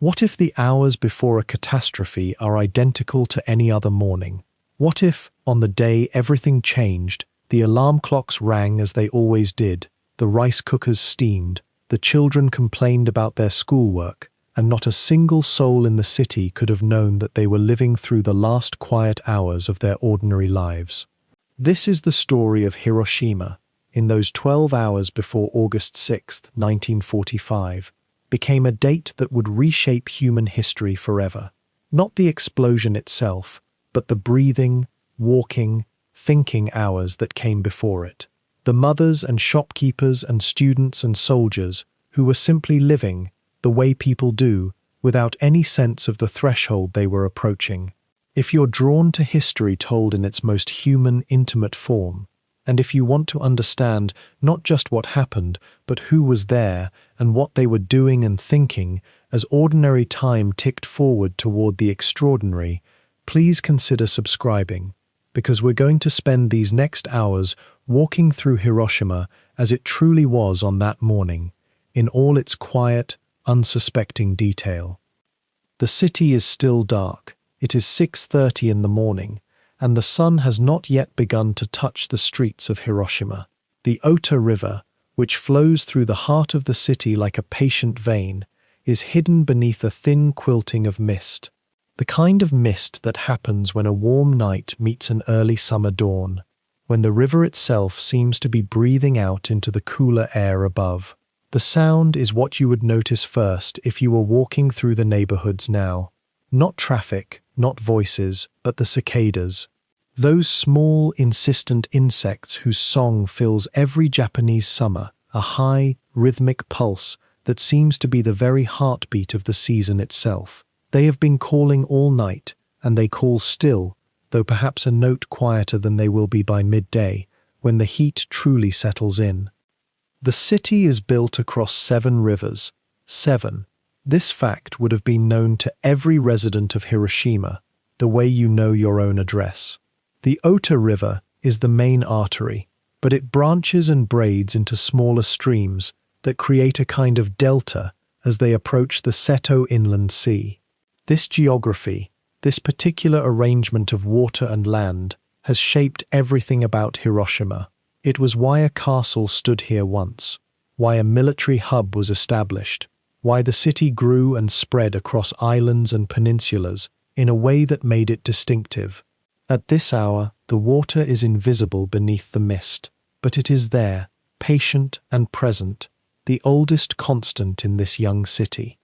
What if the hours before a catastrophe are identical to any other morning? What if, on the day everything changed, the alarm clocks rang as they always did, the rice cookers steamed, the children complained about their schoolwork, and not a single soul in the city could have known that they were living through the last quiet hours of their ordinary lives? This is the story of Hiroshima, in those 12 hours before August 6, 1945, became a date that would reshape human history forever. Not the explosion itself, but the breathing, walking, thinking hours that came before it. The mothers and shopkeepers and students and soldiers who were simply living, the way people do, without any sense of the threshold they were approaching. If you're drawn to history told in its most human, intimate form, and if you want to understand not just what happened, but who was there and what they were doing and thinking as ordinary time ticked forward toward the extraordinary, please consider subscribing, because we're going to spend these next hours walking through Hiroshima as it truly was on that morning, in all its quiet, unsuspecting detail. The city is still dark. It is 6:30 in the morning, and the sun has not yet begun to touch the streets of Hiroshima. The Ota River, which flows through the heart of the city like a patient vein, is hidden beneath a thin quilting of mist. The kind of mist that happens when a warm night meets an early summer dawn, when the river itself seems to be breathing out into the cooler air above. The sound is what you would notice first if you were walking through the neighborhoods now. Not traffic, not voices, but the cicadas. Those small, insistent insects whose song fills every Japanese summer, a high, rhythmic pulse that seems to be the very heartbeat of the season itself. They have been calling all night, and they call still, though perhaps a note quieter than they will be by midday, when the heat truly settles in. The city is built across 7 rivers. 7. This fact would have been known to every resident of Hiroshima, the way you know your own address. The Ota River is the main artery, but it branches and braids into smaller streams that create a kind of delta as they approach the Seto Inland Sea. This geography, this particular arrangement of water and land, has shaped everything about Hiroshima. It was why a castle stood here once, why a military hub was established, why the city grew and spread across islands and peninsulas in a way that made it distinctive. At this hour, the water is invisible beneath the mist, but it is there, patient and present, the oldest constant in this young city.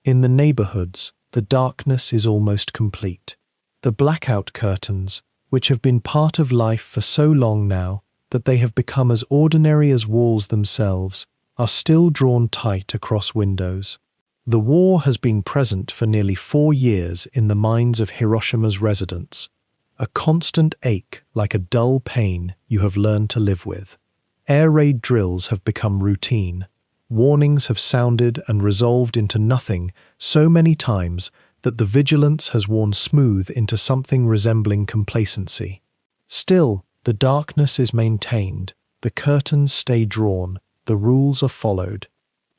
In the neighborhoods, the darkness is almost complete. The blackout curtains, which have been part of life for so long now that they have become as ordinary as walls themselves, are still drawn tight across windows. The war has been present for nearly 4 years in the minds of Hiroshima's residents, a constant ache like a dull pain you have learned to live with. Air raid drills have become routine. Warnings have sounded and resolved into nothing so many times that the vigilance has worn smooth into something resembling complacency. Still, the darkness is maintained, the curtains stay drawn, the rules are followed.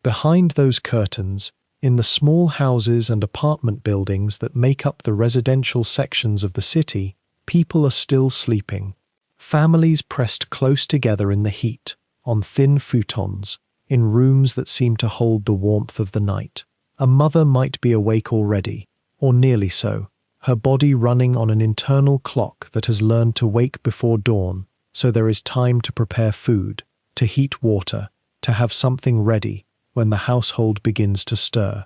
Behind those curtains, in the small houses and apartment buildings that make up the residential sections of the city, people are still sleeping. Families pressed close together in the heat, on thin futons, in rooms that seem to hold the warmth of the night. A mother might be awake already, or nearly so, her body running on an internal clock that has learned to wake before dawn, so there is time to prepare food, to heat water, to have something ready when the household begins to stir.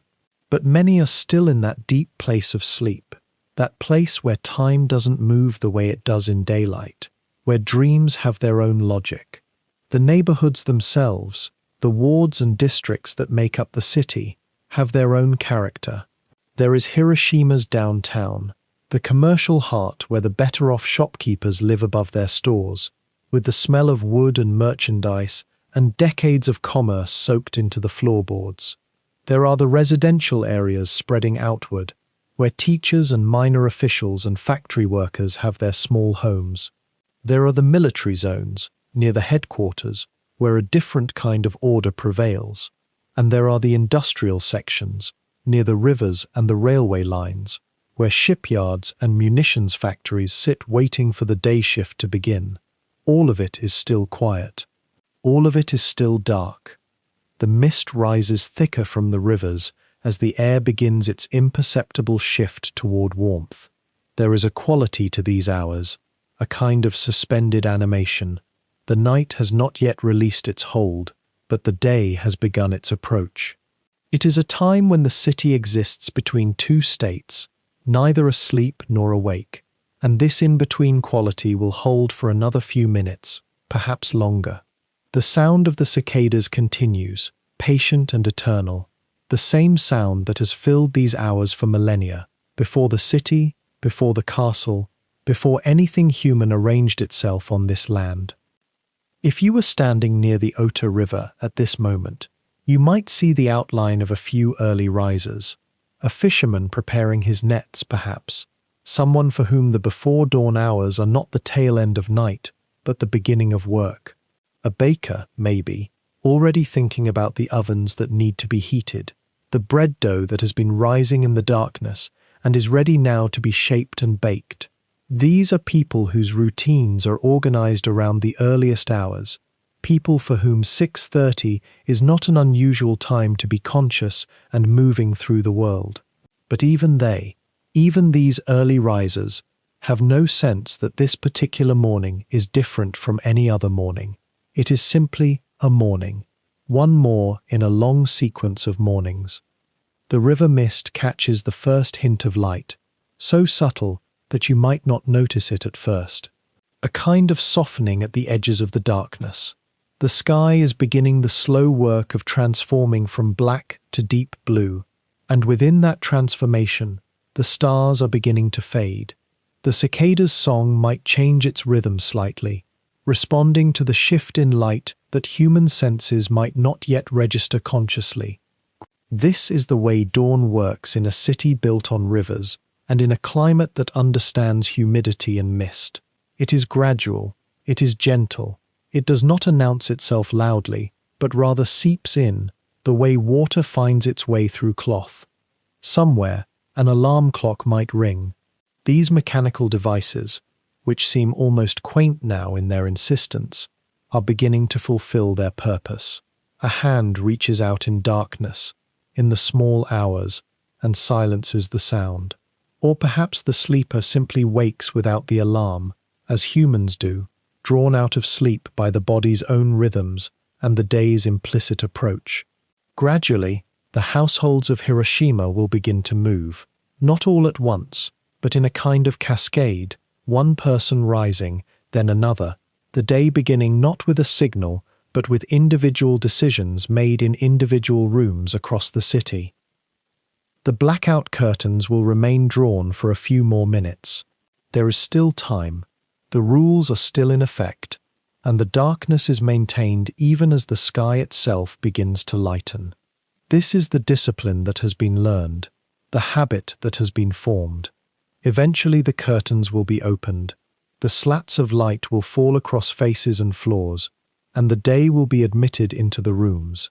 But many are still in that deep place of sleep, that place where time doesn't move the way it does in daylight, where dreams have their own logic. The neighborhoods themselves, the wards and districts that make up the city, have their own character. There is Hiroshima's downtown, the commercial heart where the better-off shopkeepers live above their stores, with the smell of wood and merchandise and decades of commerce soaked into the floorboards. There are the residential areas spreading outward, where teachers and minor officials and factory workers have their small homes. There are the military zones, near the headquarters, where a different kind of order prevails. And there are the industrial sections, near the rivers and the railway lines, where shipyards and munitions factories sit waiting for the day shift to begin. All of it is still quiet. All of it is still dark. The mist rises thicker from the rivers as the air begins its imperceptible shift toward warmth. There is a quality to these hours, a kind of suspended animation. The night has not yet released its hold, but the day has begun its approach. It is a time when the city exists between two states, neither asleep nor awake, and this in-between quality will hold for another few minutes, perhaps longer. The sound of the cicadas continues, patient and eternal, the same sound that has filled these hours for millennia, before the city, before the castle, before anything human arranged itself on this land. If you were standing near the Ota River at this moment, you might see the outline of a few early risers, a fisherman preparing his nets perhaps, someone for whom the before-dawn hours are not the tail end of night, but the beginning of work. A baker, maybe, already thinking about the ovens that need to be heated, the bread dough that has been rising in the darkness and is ready now to be shaped and baked. These are people whose routines are organized around the earliest hours, people for whom 6:30 is not an unusual time to be conscious and moving through the world. But even these early risers, have no sense that this particular morning is different from any other morning. It is simply a morning, one more in a long sequence of mornings. The river mist catches the first hint of light, so subtle that you might not notice it at first. A kind of softening at the edges of the darkness. The sky is beginning the slow work of transforming from black to deep blue, and within that transformation, the stars are beginning to fade. The cicada's song might change its rhythm slightly, responding to the shift in light that human senses might not yet register consciously. This is the way dawn works in a city built on rivers and in a climate that understands humidity and mist. It is gradual, it is gentle, it does not announce itself loudly, but rather seeps in, the way water finds its way through cloth. Somewhere, an alarm clock might ring. These mechanical devices, which seem almost quaint now in their insistence, are beginning to fulfill their purpose. A hand reaches out in darkness, in the small hours, and silences the sound. Or perhaps the sleeper simply wakes without the alarm, as humans do, drawn out of sleep by the body's own rhythms and the day's implicit approach. Gradually, the households of Hiroshima will begin to move, not all at once, but in a kind of cascade, one person rising, then another, the day beginning not with a signal, but with individual decisions made in individual rooms across the city. The blackout curtains will remain drawn for a few more minutes. There is still time, the rules are still in effect, and the darkness is maintained even as the sky itself begins to lighten. This is the discipline that has been learned, the habit that has been formed. Eventually the curtains will be opened, the slats of light will fall across faces and floors, and the day will be admitted into the rooms.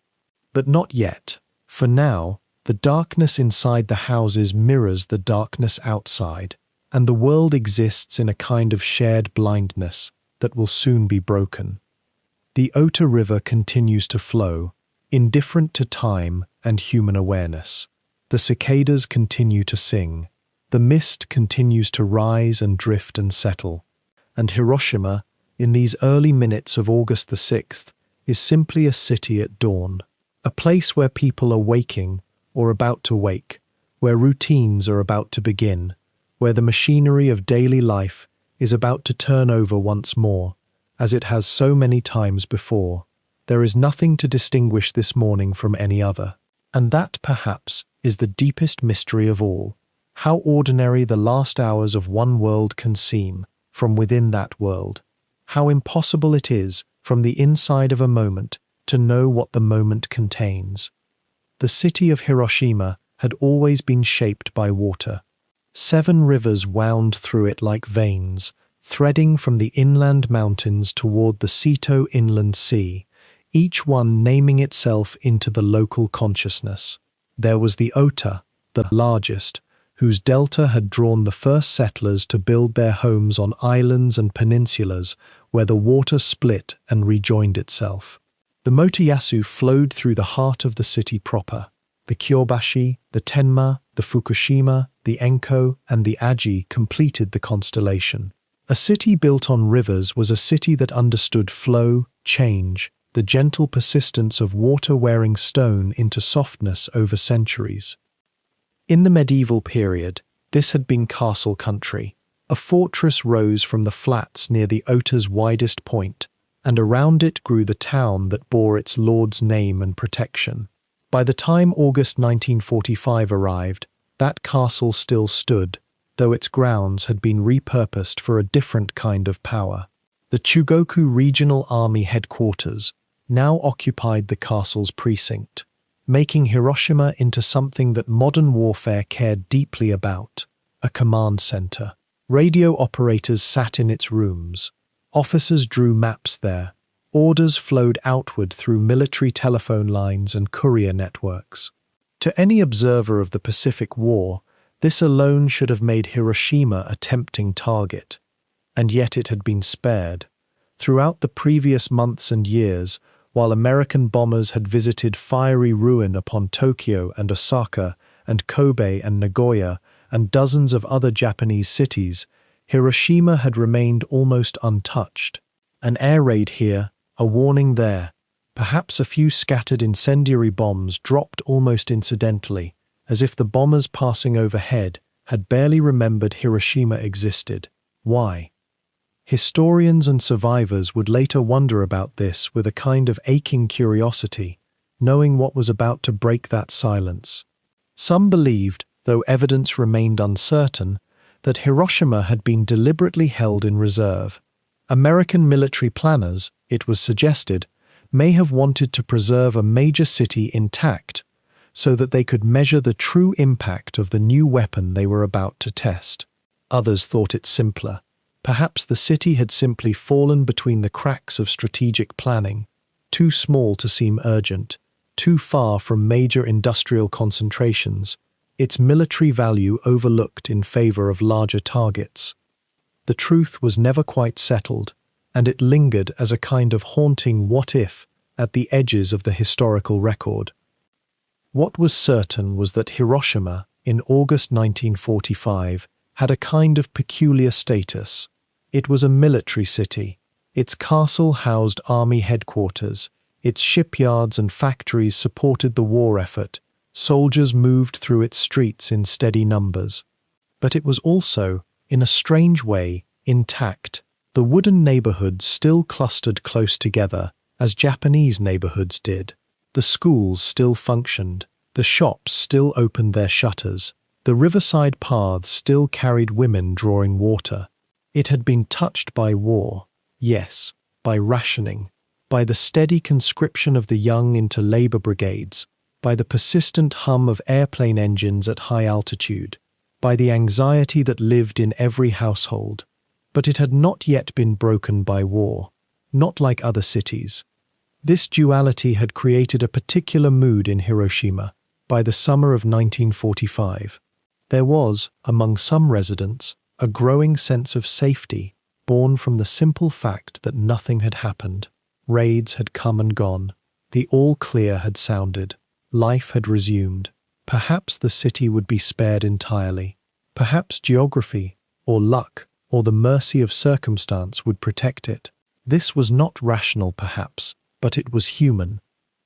But not yet. For now, the darkness inside the houses mirrors the darkness outside, and the world exists in a kind of shared blindness that will soon be broken. The Ota River continues to flow, indifferent to time and human awareness. The cicadas continue to sing. The mist continues to rise and drift and settle. And Hiroshima, in these early minutes of August the 6th, is simply a city at dawn, a place where people are waking or about to wake, where routines are about to begin, where the machinery of daily life is about to turn over once more, as it has so many times before. There is nothing to distinguish this morning from any other. And that, perhaps, is the deepest mystery of all, how ordinary the last hours of one world can seem from within that world, how impossible it is from the inside of a moment to know what the moment contains. The city of Hiroshima had always been shaped by water. 7 rivers wound through it like veins, threading from the inland mountains toward the Seto Inland Sea, each one naming itself into the local consciousness. There was the Ota, the largest, whose delta had drawn the first settlers to build their homes on islands and peninsulas where the water split and rejoined itself. The Motoyasu flowed through the heart of the city proper. The Kyobashi, the Tenma, the Fukushima, the Enko, and the Aji completed the constellation. A city built on rivers was a city that understood flow, change, the gentle persistence of water wearing stone into softness over centuries. In the medieval period, this had been castle country. A fortress rose from the flats near the Ota's widest point, and around it grew the town that bore its lord's name and protection. By the time August 1945 arrived, that castle still stood, though its grounds had been repurposed for a different kind of power. The Chugoku Regional Army Headquarters now occupied the castle's precinct, making Hiroshima into something that modern warfare cared deeply about, a command center. Radio operators sat in its rooms. Officers drew maps there. Orders flowed outward through military telephone lines and courier networks. To any observer of the Pacific War, this alone should have made Hiroshima a tempting target. And yet it had been spared. Throughout the previous months and years, while American bombers had visited fiery ruin upon Tokyo and Osaka and Kobe and Nagoya and dozens of other Japanese cities, Hiroshima had remained almost untouched. An air raid here, a warning there, perhaps a few scattered incendiary bombs dropped almost incidentally, as if the bombers passing overhead had barely remembered Hiroshima existed. Why? Historians and survivors would later wonder about this with a kind of aching curiosity, knowing what was about to break that silence. Some believed, though evidence remained uncertain, that Hiroshima had been deliberately held in reserve. American military planners, it was suggested, may have wanted to preserve a major city intact so that they could measure the true impact of the new weapon they were about to test. Others thought it simpler. Perhaps the city had simply fallen between the cracks of strategic planning, too small to seem urgent, too far from major industrial concentrations, its military value overlooked in favor of larger targets. The truth was never quite settled, and it lingered as a kind of haunting what-if at the edges of the historical record. What was certain was that Hiroshima, in August 1945, had a kind of peculiar status. It was a military city. Its castle housed army headquarters. Its shipyards and factories supported the war effort. Soldiers moved through its streets in steady numbers. But it was also, in a strange way, intact. The wooden neighborhoods still clustered close together, as Japanese neighborhoods did. The schools still functioned. The shops still opened their shutters. The riverside paths still carried women drawing water. It had been touched by war, yes, by rationing, by the steady conscription of the young into labor brigades, by the persistent hum of airplane engines at high altitude, by the anxiety that lived in every household. But it had not yet been broken by war, not like other cities. This duality had created a particular mood in Hiroshima by the summer of 1945. There was, among some residents, a growing sense of safety born from the simple fact that nothing had happened. Raids had come and gone. The all clear had sounded. Life had resumed. Perhaps the city would be spared entirely. Perhaps geography, or luck, or the mercy of circumstance would protect it. This was not rational, perhaps, but it was human.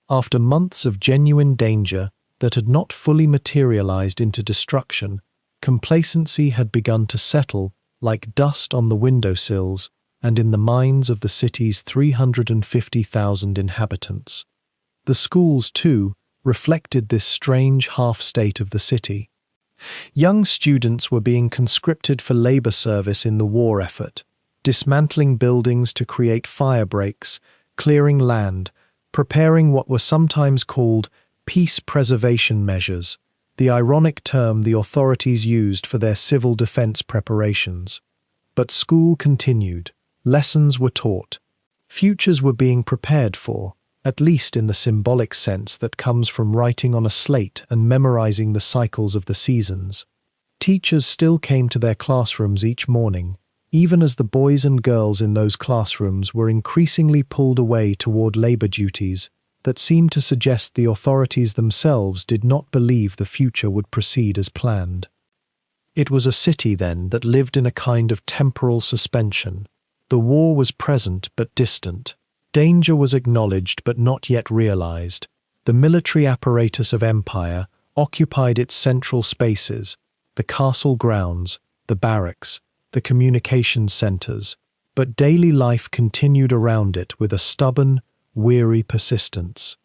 After months of genuine danger that had not fully materialized into destruction, complacency had begun to settle like dust on the windowsills and in the minds of the city's 350,000 inhabitants. The schools, too, reflected this strange half-state of the city. Young students were being conscripted for labor service in the war effort, dismantling buildings to create fire breaks, clearing land, preparing what were sometimes called peace preservation measures, the ironic term the authorities used for their civil defense preparations. But school continued. Lessons were taught. Futures were being prepared for. at least in the symbolic sense that comes from writing on a slate and memorizing the cycles of the seasons. Teachers still came to their classrooms each morning, even as the boys and girls in those classrooms were increasingly pulled away toward labor duties that seemed to suggest the authorities themselves did not believe the future would proceed as planned. It was a city, then, that lived in a kind of temporal suspension. The war was present but distant. Danger was acknowledged but not yet realized. The military apparatus of empire occupied its central spaces, the castle grounds, the barracks, the communications centers, but daily life continued around it with a stubborn, weary persistence.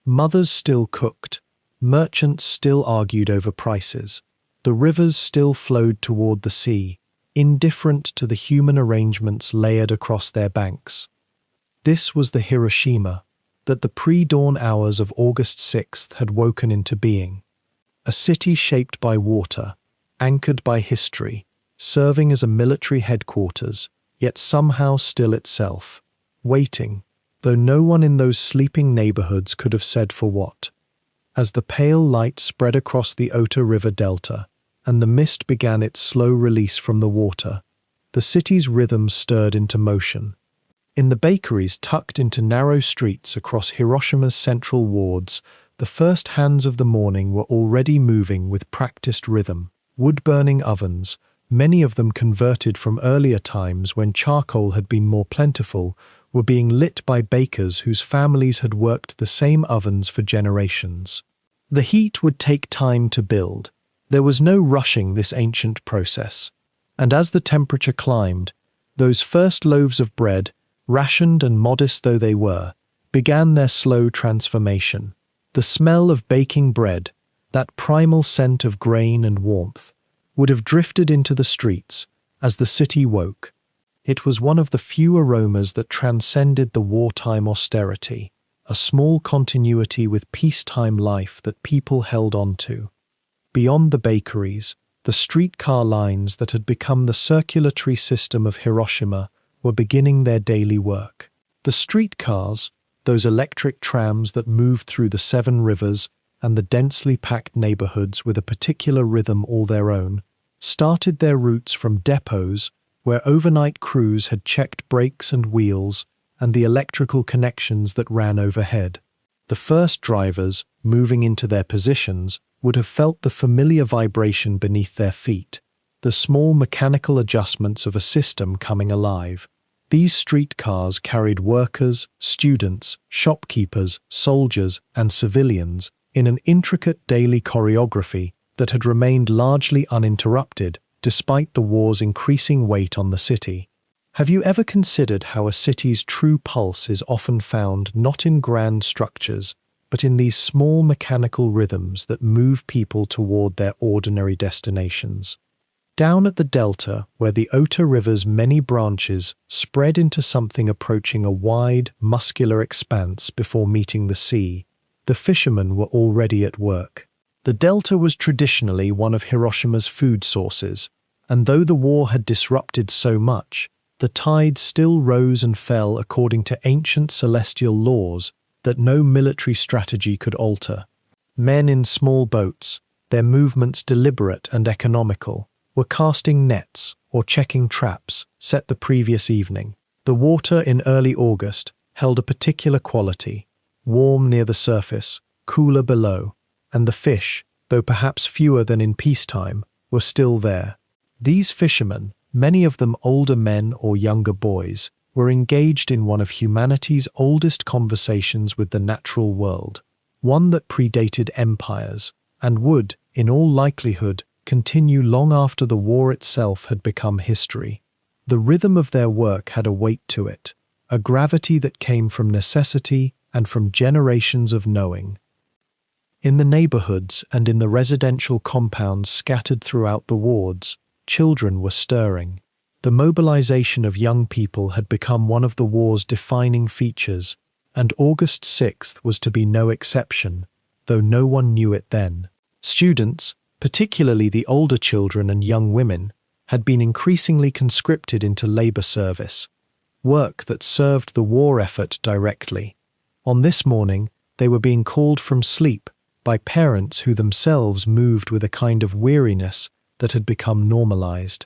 Mothers still cooked, merchants still argued over prices, the rivers still flowed toward the sea, indifferent to the human arrangements layered across their banks. This was the Hiroshima that the pre-dawn hours of August 6th had woken into being. A city shaped by water, anchored by history, serving as a military headquarters, yet somehow still itself, waiting, though no one in those sleeping neighborhoods could have said for what. As the pale light spread across the Ota River delta, and the mist began its slow release from the water, the city's rhythm stirred into motion. In the bakeries tucked into narrow streets across Hiroshima's central wards, the first hands of the morning were already moving with practiced rhythm. Wood-burning ovens, many of them converted from earlier times when charcoal had been more plentiful, were being lit by bakers whose families had worked the same ovens for generations. The heat would take time to build. There was no rushing this ancient process. And as the temperature climbed, those first loaves of bread, rationed and modest though they were, began their slow transformation. The smell of baking bread, that primal scent of grain and warmth, would have drifted into the streets as the city woke. It was one of the few aromas that transcended the wartime austerity, a small continuity with peacetime life that people held on to. Beyond the bakeries, the streetcar lines that had become the circulatory system of Hiroshima were beginning their daily work. The streetcars, those electric trams that moved through the 7 rivers and the densely packed neighborhoods with a particular rhythm all their own, started their routes from depots where overnight crews had checked brakes and wheels and the electrical connections that ran overhead. The first drivers, moving into their positions, would have felt the familiar vibration beneath their feet, the small mechanical adjustments of a system coming alive. These streetcars carried workers, students, shopkeepers, soldiers, and civilians in an intricate daily choreography that had remained largely uninterrupted despite the war's increasing weight on the city. Have you ever considered how a city's true pulse is often found not in grand structures, but in these small mechanical rhythms that move people toward their ordinary destinations? Down at the delta, where the Ota River's many branches spread into something approaching a wide, muscular expanse before meeting the sea, the fishermen were already at work. The delta was traditionally one of Hiroshima's food sources, and though the war had disrupted so much, the tide still rose and fell according to ancient celestial laws that no military strategy could alter. Men in small boats, their movements deliberate and economical, were casting nets or checking traps set the previous evening. The water in early August held a particular quality, warm near the surface, cooler below, and the fish, though perhaps fewer than in peacetime, were still there. These fishermen, many of them older men or younger boys, were engaged in one of humanity's oldest conversations with the natural world, one that predated empires, and would, in all likelihood, continue long after the war itself had become history. The rhythm of their work had a weight to it, a gravity that came from necessity and from generations of knowing. In the neighborhoods and in the residential compounds scattered throughout the wards, children were stirring. The mobilization of young people had become one of the war's defining features, and August 6th was to be no exception, though no one knew it then. Students, particularly the older children and young women, had been increasingly conscripted into labor service, work that served the war effort directly. On this morning, they were being called from sleep by parents who themselves moved with a kind of weariness that had become normalized.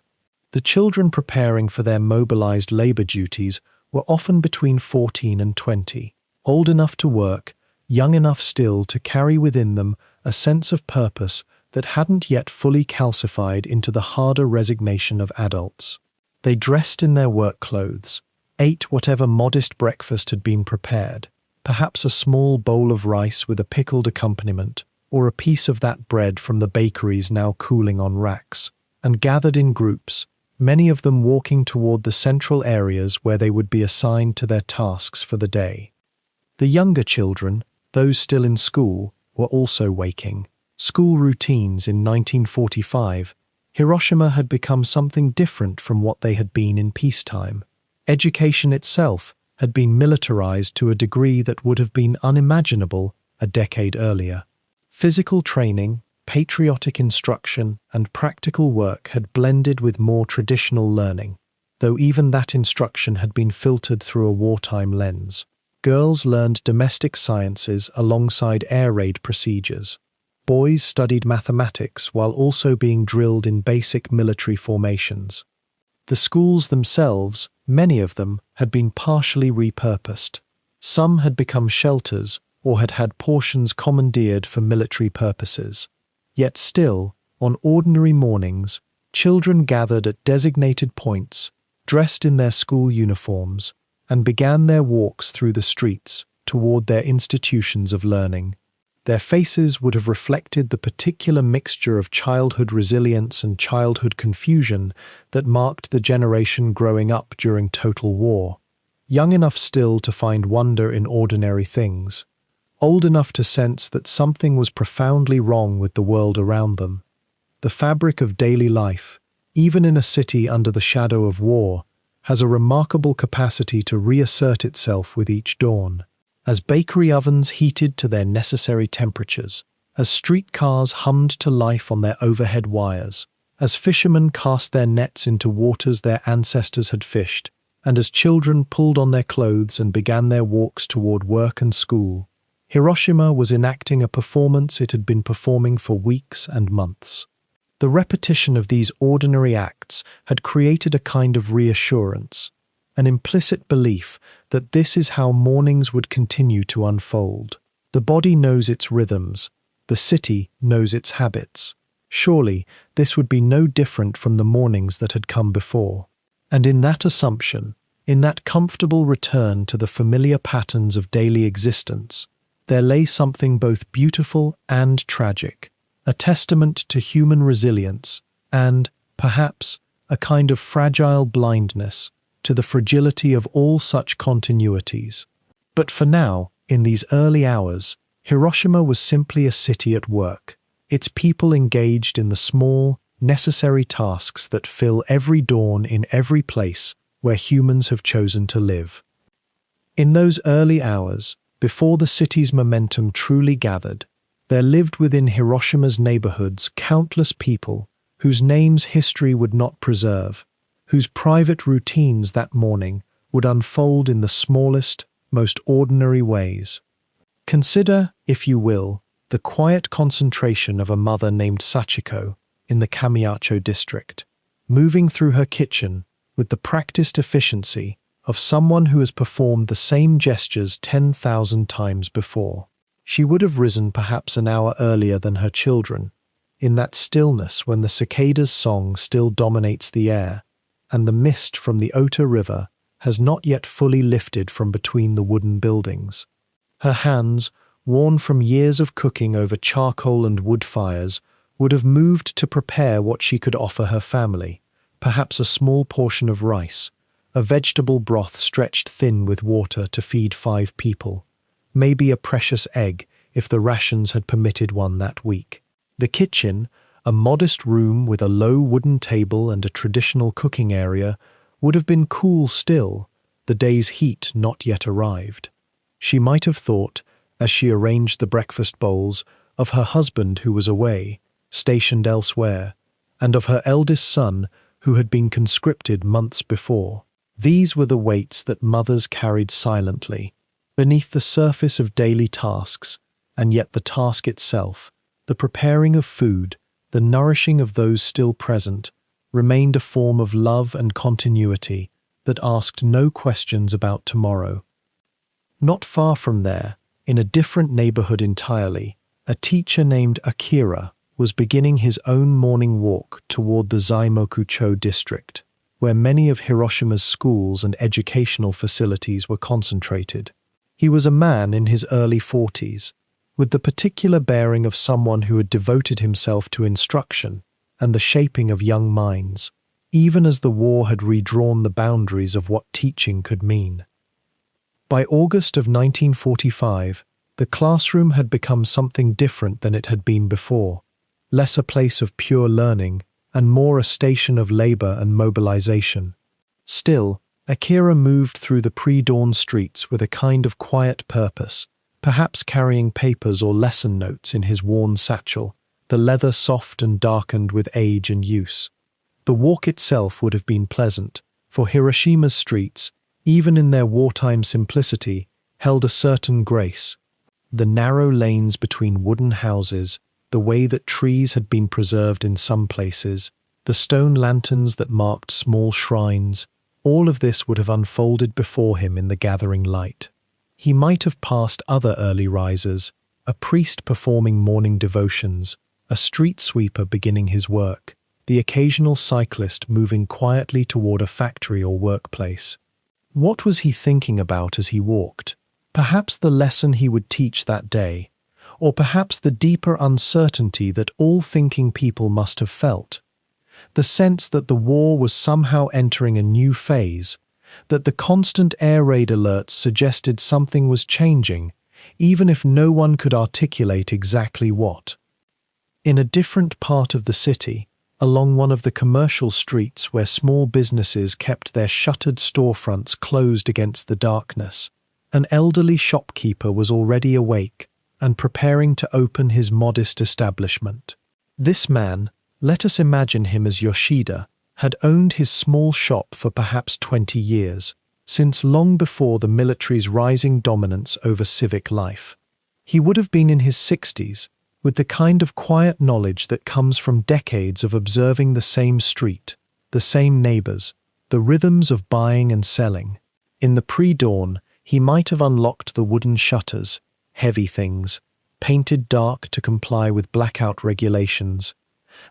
The children preparing for their mobilized labor duties were often between 14 and 20, old enough to work, young enough still to carry within them a sense of purpose that hadn't yet fully calcified into the harder resignation of adults. They dressed in their work clothes, ate whatever modest breakfast had been prepared, perhaps a small bowl of rice with a pickled accompaniment, or a piece of that bread from the bakeries now cooling on racks, and gathered in groups, many of them walking toward the central areas where they would be assigned to their tasks for the day. The younger children, those still in school, were also waking. School routines in 1945, Hiroshima had become something different from what they had been in peacetime. Education itself had been militarized to a degree that would have been unimaginable a decade earlier. Physical training, patriotic instruction, and practical work had blended with more traditional learning, though even that instruction had been filtered through a wartime lens. Girls learned domestic sciences alongside air raid procedures. Boys studied mathematics while also being drilled in basic military formations. The schools themselves, many of them, had been partially repurposed. Some had become shelters or had had portions commandeered for military purposes. Yet still, on ordinary mornings, children gathered at designated points, dressed in their school uniforms, and began their walks through the streets toward their institutions of learning. Their faces would have reflected the particular mixture of childhood resilience and childhood confusion that marked the generation growing up during total war. Young enough still to find wonder in ordinary things, old enough to sense that something was profoundly wrong with the world around them. The fabric of daily life, even in a city under the shadow of war, has a remarkable capacity to reassert itself with each dawn. As bakery ovens heated to their necessary temperatures, as streetcars hummed to life on their overhead wires, as fishermen cast their nets into waters their ancestors had fished, and as children pulled on their clothes and began their walks toward work and school, Hiroshima was enacting a performance it had been performing for weeks and months. The repetition of these ordinary acts had created a kind of reassurance, an implicit belief that this is how mornings would continue to unfold. The body knows its rhythms, the city knows its habits. Surely this would be no different from the mornings that had come before. And in that assumption, in that comfortable return to the familiar patterns of daily existence, there lay something both beautiful and tragic, a testament to human resilience and, perhaps, a kind of fragile blindness to the fragility of all such continuities. But for now, in these early hours, Hiroshima was simply a city at work, its people engaged in the small, necessary tasks that fill every dawn in every place where humans have chosen to live. In those early hours, before the city's momentum truly gathered, there lived within Hiroshima's neighborhoods countless people whose names history would not preserve, whose private routines that morning would unfold in the smallest, most ordinary ways. Consider, if you will, the quiet concentration of a mother named Sachiko in the Kamiyacho district, moving through her kitchen with the practiced efficiency of someone who has performed the same gestures 10,000 times before. She would have risen perhaps an hour earlier than her children, in that stillness when the cicada's song still dominates the air, and the mist from the Ota River has not yet fully lifted from between the wooden buildings. Her hands, worn from years of cooking over charcoal and wood fires, would have moved to prepare what she could offer her family, perhaps a small portion of rice, a vegetable broth stretched thin with water to feed 5 people, maybe a precious egg if the rations had permitted one that week. The kitchen, a modest room with a low wooden table and a traditional cooking area, would have been cool still, the day's heat not yet arrived. She might have thought, as she arranged the breakfast bowls, of her husband who was away, stationed elsewhere, and of her eldest son who had been conscripted months before. These were the weights that mothers carried silently, beneath the surface of daily tasks, and yet the task itself, the preparing of food, the nourishing of those still present, remained a form of love and continuity that asked no questions about tomorrow. Not far from there, in a different neighborhood entirely, a teacher named Akira was beginning his own morning walk toward the Zaimoku-cho district, where many of Hiroshima's schools and educational facilities were concentrated. He was a man in his early 40s, with the particular bearing of someone who had devoted himself to instruction and the shaping of young minds, even as the war had redrawn the boundaries of what teaching could mean. By August of 1945, the classroom had become something different than it had been before, less a place of pure learning and more a station of labor and mobilization. Still, Akira moved through the pre-dawn streets with a kind of quiet purpose, perhaps carrying papers or lesson notes in his worn satchel, the leather soft and darkened with age and use. The walk itself would have been pleasant, for Hiroshima's streets, even in their wartime simplicity, held a certain grace. The narrow lanes between wooden houses, the way that trees had been preserved in some places, the stone lanterns that marked small shrines, all of this would have unfolded before him in the gathering light. He might have passed other early risers, a priest performing morning devotions, a street sweeper beginning his work, the occasional cyclist moving quietly toward a factory or workplace. What was he thinking about as he walked? Perhaps the lesson he would teach that day, or perhaps the deeper uncertainty that all thinking people must have felt. The sense that the war was somehow entering a new phase, that the constant air raid alerts suggested something was changing, even if no one could articulate exactly what. In a different part of the city, along one of the commercial streets where small businesses kept their shuttered storefronts closed against the darkness, an elderly shopkeeper was already awake and preparing to open his modest establishment. This man, let us imagine him as Yoshida, had owned his small shop for perhaps 20 years, since long before the military's rising dominance over civic life. He would have been in his 60s, with the kind of quiet knowledge that comes from decades of observing the same street, the same neighbors, the rhythms of buying and selling. In the pre-dawn, he might have unlocked the wooden shutters, heavy things, painted dark to comply with blackout regulations,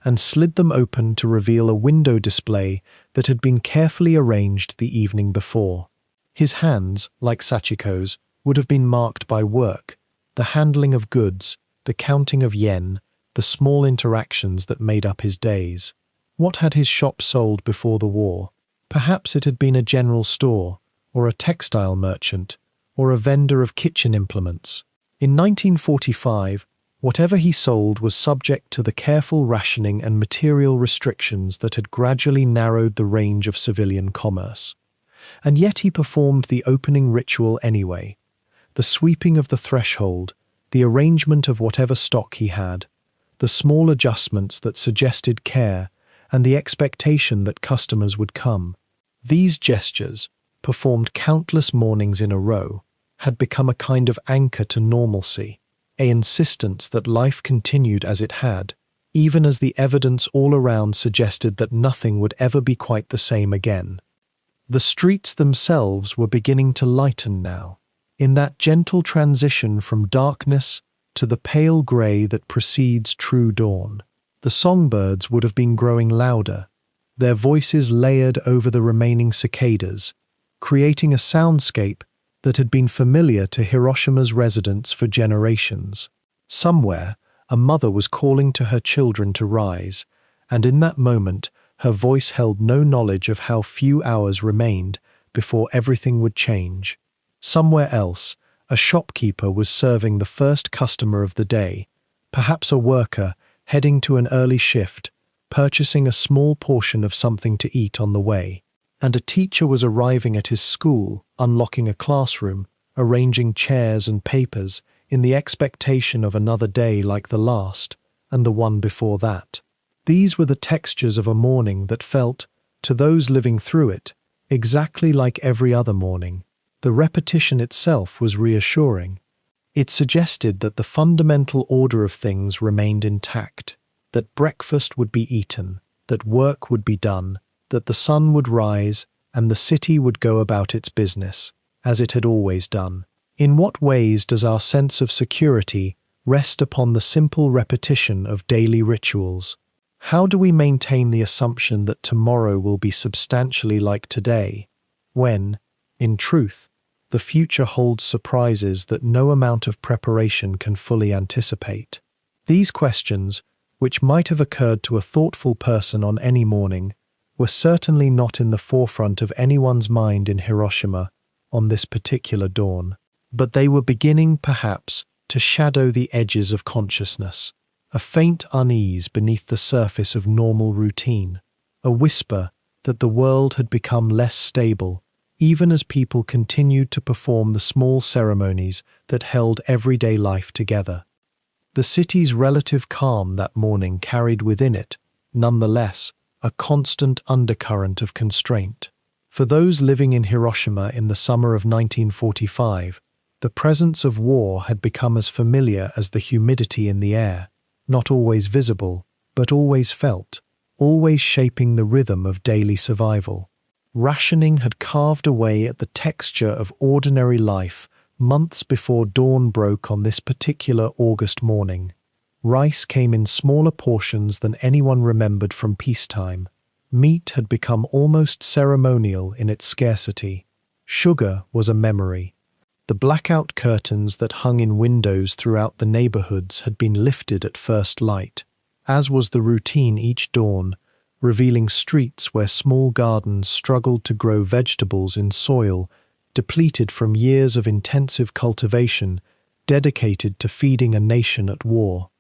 and slid them open to reveal a window display that had been carefully arranged the evening before. His hands, like Sachiko's, would have been marked by work, the handling of goods, the counting of yen, the small interactions that made up his days. What had his shop sold before the war? Perhaps it had been a general store, or a textile merchant, or a vendor of kitchen implements. In 1945, whatever he sold was subject to the careful rationing and material restrictions that had gradually narrowed the range of civilian commerce. And yet he performed the opening ritual anyway, the sweeping of the threshold, the arrangement of whatever stock he had, the small adjustments that suggested care, and the expectation that customers would come. These gestures, performed countless mornings in a row, had become a kind of anchor to normalcy, an insistence that life continued as it had, even as the evidence all around suggested that nothing would ever be quite the same again. The streets themselves were beginning to lighten now, in that gentle transition from darkness to the pale grey that precedes true dawn. The songbirds would have been growing louder, their voices layered over the remaining cicadas, creating a soundscape that had been familiar to Hiroshima's residents for generations. Somewhere, a mother was calling to her children to rise, and in that moment, her voice held no knowledge of how few hours remained before everything would change. Somewhere else, a shopkeeper was serving the first customer of the day, perhaps a worker heading to an early shift, purchasing a small portion of something to eat on the way. And a teacher was arriving at his school, unlocking a classroom, arranging chairs and papers in the expectation of another day like the last, and the one before that. These were the textures of a morning that felt, to those living through it, exactly like every other morning. The repetition itself was reassuring. It suggested that the fundamental order of things remained intact, that breakfast would be eaten, that work would be done, that the sun would rise, and the city would go about its business, as it had always done. In what ways does our sense of security rest upon the simple repetition of daily rituals? How do we maintain the assumption that tomorrow will be substantially like today, when, in truth, the future holds surprises that no amount of preparation can fully anticipate? These questions, which might have occurred to a thoughtful person on any morning, were certainly not in the forefront of anyone's mind in Hiroshima on this particular dawn. But they were beginning, perhaps, to shadow the edges of consciousness, a faint unease beneath the surface of normal routine, a whisper that the world had become less stable, even as people continued to perform the small ceremonies that held everyday life together. The city's relative calm that morning carried within it, nonetheless, a constant undercurrent of constraint. For those living in Hiroshima in the summer of 1945, the presence of war had become as familiar as the humidity in the air, not always visible, but always felt, always shaping the rhythm of daily survival. Rationing had carved away at the texture of ordinary life months before dawn broke on this particular August morning. Rice came in smaller portions than anyone remembered from peacetime. Meat had become almost ceremonial in its scarcity. Sugar was a memory. The blackout curtains that hung in windows throughout the neighborhoods had been lifted at first light, as was the routine each dawn, revealing streets where small gardens struggled to grow vegetables in soil depleted from years of intensive cultivation dedicated to feeding a nation at war.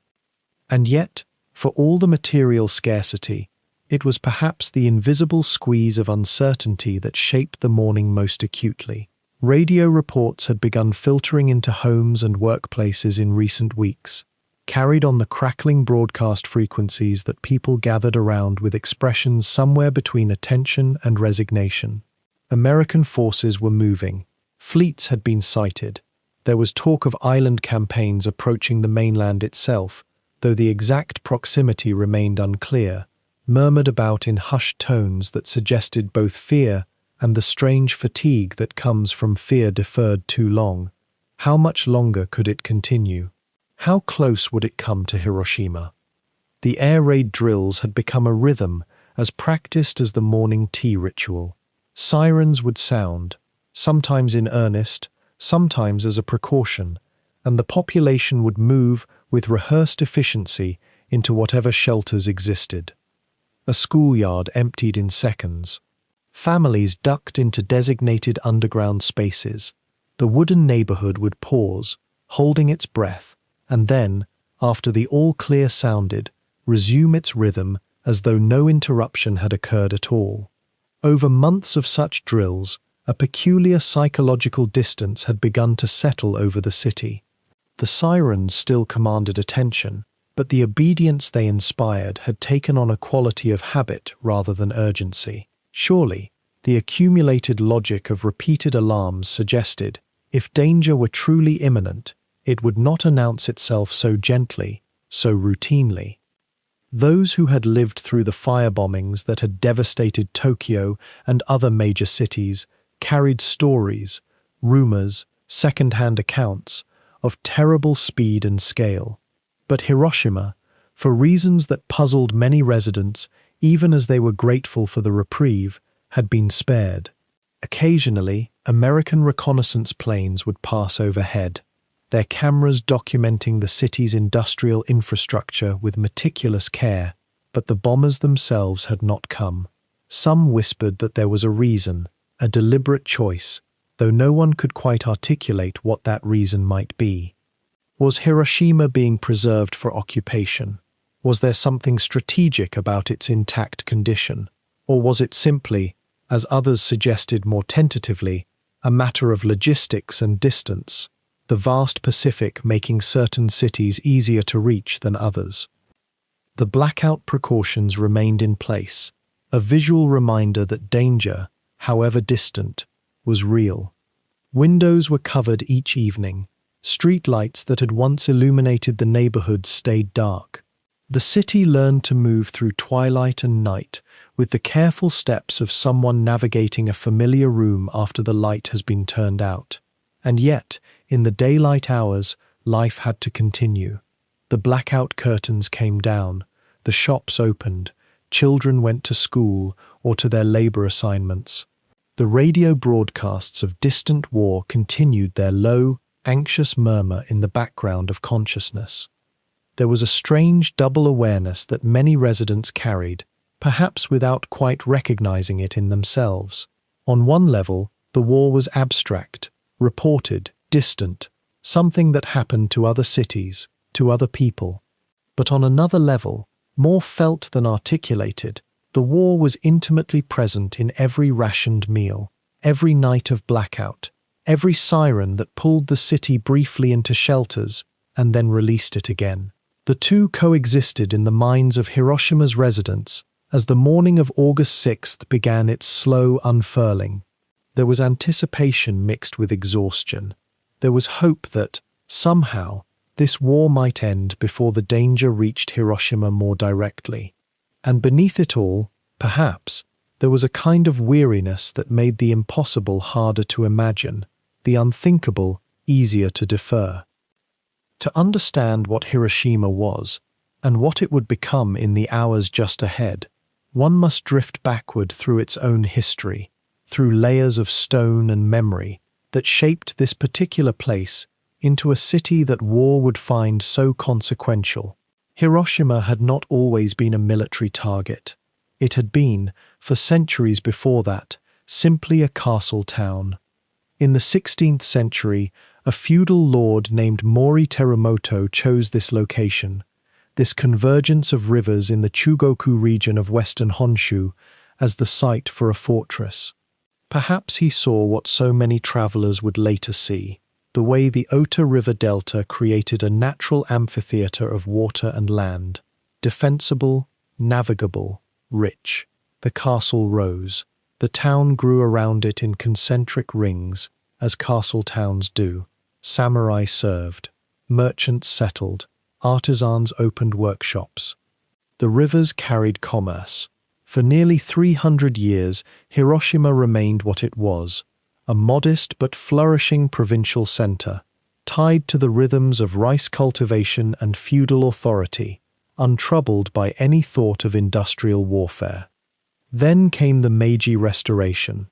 And yet, for all the material scarcity, it was perhaps the invisible squeeze of uncertainty that shaped the morning most acutely. Radio reports had begun filtering into homes and workplaces in recent weeks, carried on the crackling broadcast frequencies that people gathered around with expressions somewhere between attention and resignation. American forces were moving. Fleets had been sighted. There was talk of island campaigns approaching the mainland itself, though the exact proximity remained unclear, murmured about in hushed tones that suggested both fear and the strange fatigue that comes from fear deferred too long. How much longer could it continue? How close would it come to Hiroshima? The air raid drills had become a rhythm as practiced as the morning tea ritual. Sirens would sound, sometimes in earnest, sometimes as a precaution, and the population would move with rehearsed efficiency into whatever shelters existed. A schoolyard emptied in seconds. Families ducked into designated underground spaces. The wooden neighborhood would pause, holding its breath, and then, after the all-clear sounded, resume its rhythm as though no interruption had occurred at all. Over months of such drills, a peculiar psychological distance had begun to settle over the city. The sirens still commanded attention, but the obedience they inspired had taken on a quality of habit rather than urgency. Surely, the accumulated logic of repeated alarms suggested, if danger were truly imminent, it would not announce itself so gently, so routinely. Those who had lived through the firebombings that had devastated Tokyo and other major cities carried stories, rumors, second-hand accounts of terrible speed and scale. But Hiroshima, for reasons that puzzled many residents even as they were grateful for the reprieve, had been spared. Occasionally, American reconnaissance planes would pass overhead, their cameras documenting the city's industrial infrastructure with meticulous care, but the bombers themselves had not come. Some whispered that there was a reason, a deliberate choice, though no one could quite articulate what that reason might be. Was Hiroshima being preserved for occupation? Was there something strategic about its intact condition? Or was it simply, as others suggested more tentatively, a matter of logistics and distance, the vast Pacific making certain cities easier to reach than others? The blackout precautions remained in place, a visual reminder that danger, however distant, was real. Windows were covered each evening. Street lights that had once illuminated the neighborhood stayed dark. The city learned to move through twilight and night, with the careful steps of someone navigating a familiar room after the light has been turned out. And yet, in the daylight hours, life had to continue. The blackout curtains came down, the shops opened, children went to school or to their labor assignments. The radio broadcasts of distant war continued their low, anxious murmur in the background of consciousness. There was a strange double awareness that many residents carried, perhaps without quite recognizing it in themselves. On one level, the war was abstract, reported, distant, something that happened to other cities, to other people. But on another level, more felt than articulated, the war was intimately present in every rationed meal, every night of blackout, every siren that pulled the city briefly into shelters and then released it again. The two coexisted in the minds of Hiroshima's residents as the morning of August 6th began its slow unfurling. There was anticipation mixed with exhaustion. There was hope that, somehow, this war might end before the danger reached Hiroshima more directly. And beneath it all, perhaps, there was a kind of weariness that made the impossible harder to imagine, the unthinkable easier to defer. To understand what Hiroshima was, and what it would become in the hours just ahead, one must drift backward through its own history, through layers of stone and memory that shaped this particular place into a city that war would find so consequential. Hiroshima had not always been a military target. It had been, for centuries before that, simply a castle town. In the 16th century, a feudal lord named Mori Teramoto chose this location, this convergence of rivers in the Chugoku region of western Honshu, as the site for a fortress. Perhaps he saw what so many travelers would later see, the way the Ota River Delta created a natural amphitheater of water and land, defensible, navigable, rich. The castle rose. The town grew around it in concentric rings, as castle towns do. Samurai served. Merchants settled. Artisans opened workshops. The rivers carried commerce. For nearly 300 years, Hiroshima remained what it was, a modest but flourishing provincial center, tied to the rhythms of rice cultivation and feudal authority, untroubled by any thought of industrial warfare. Then came the Meiji Restoration.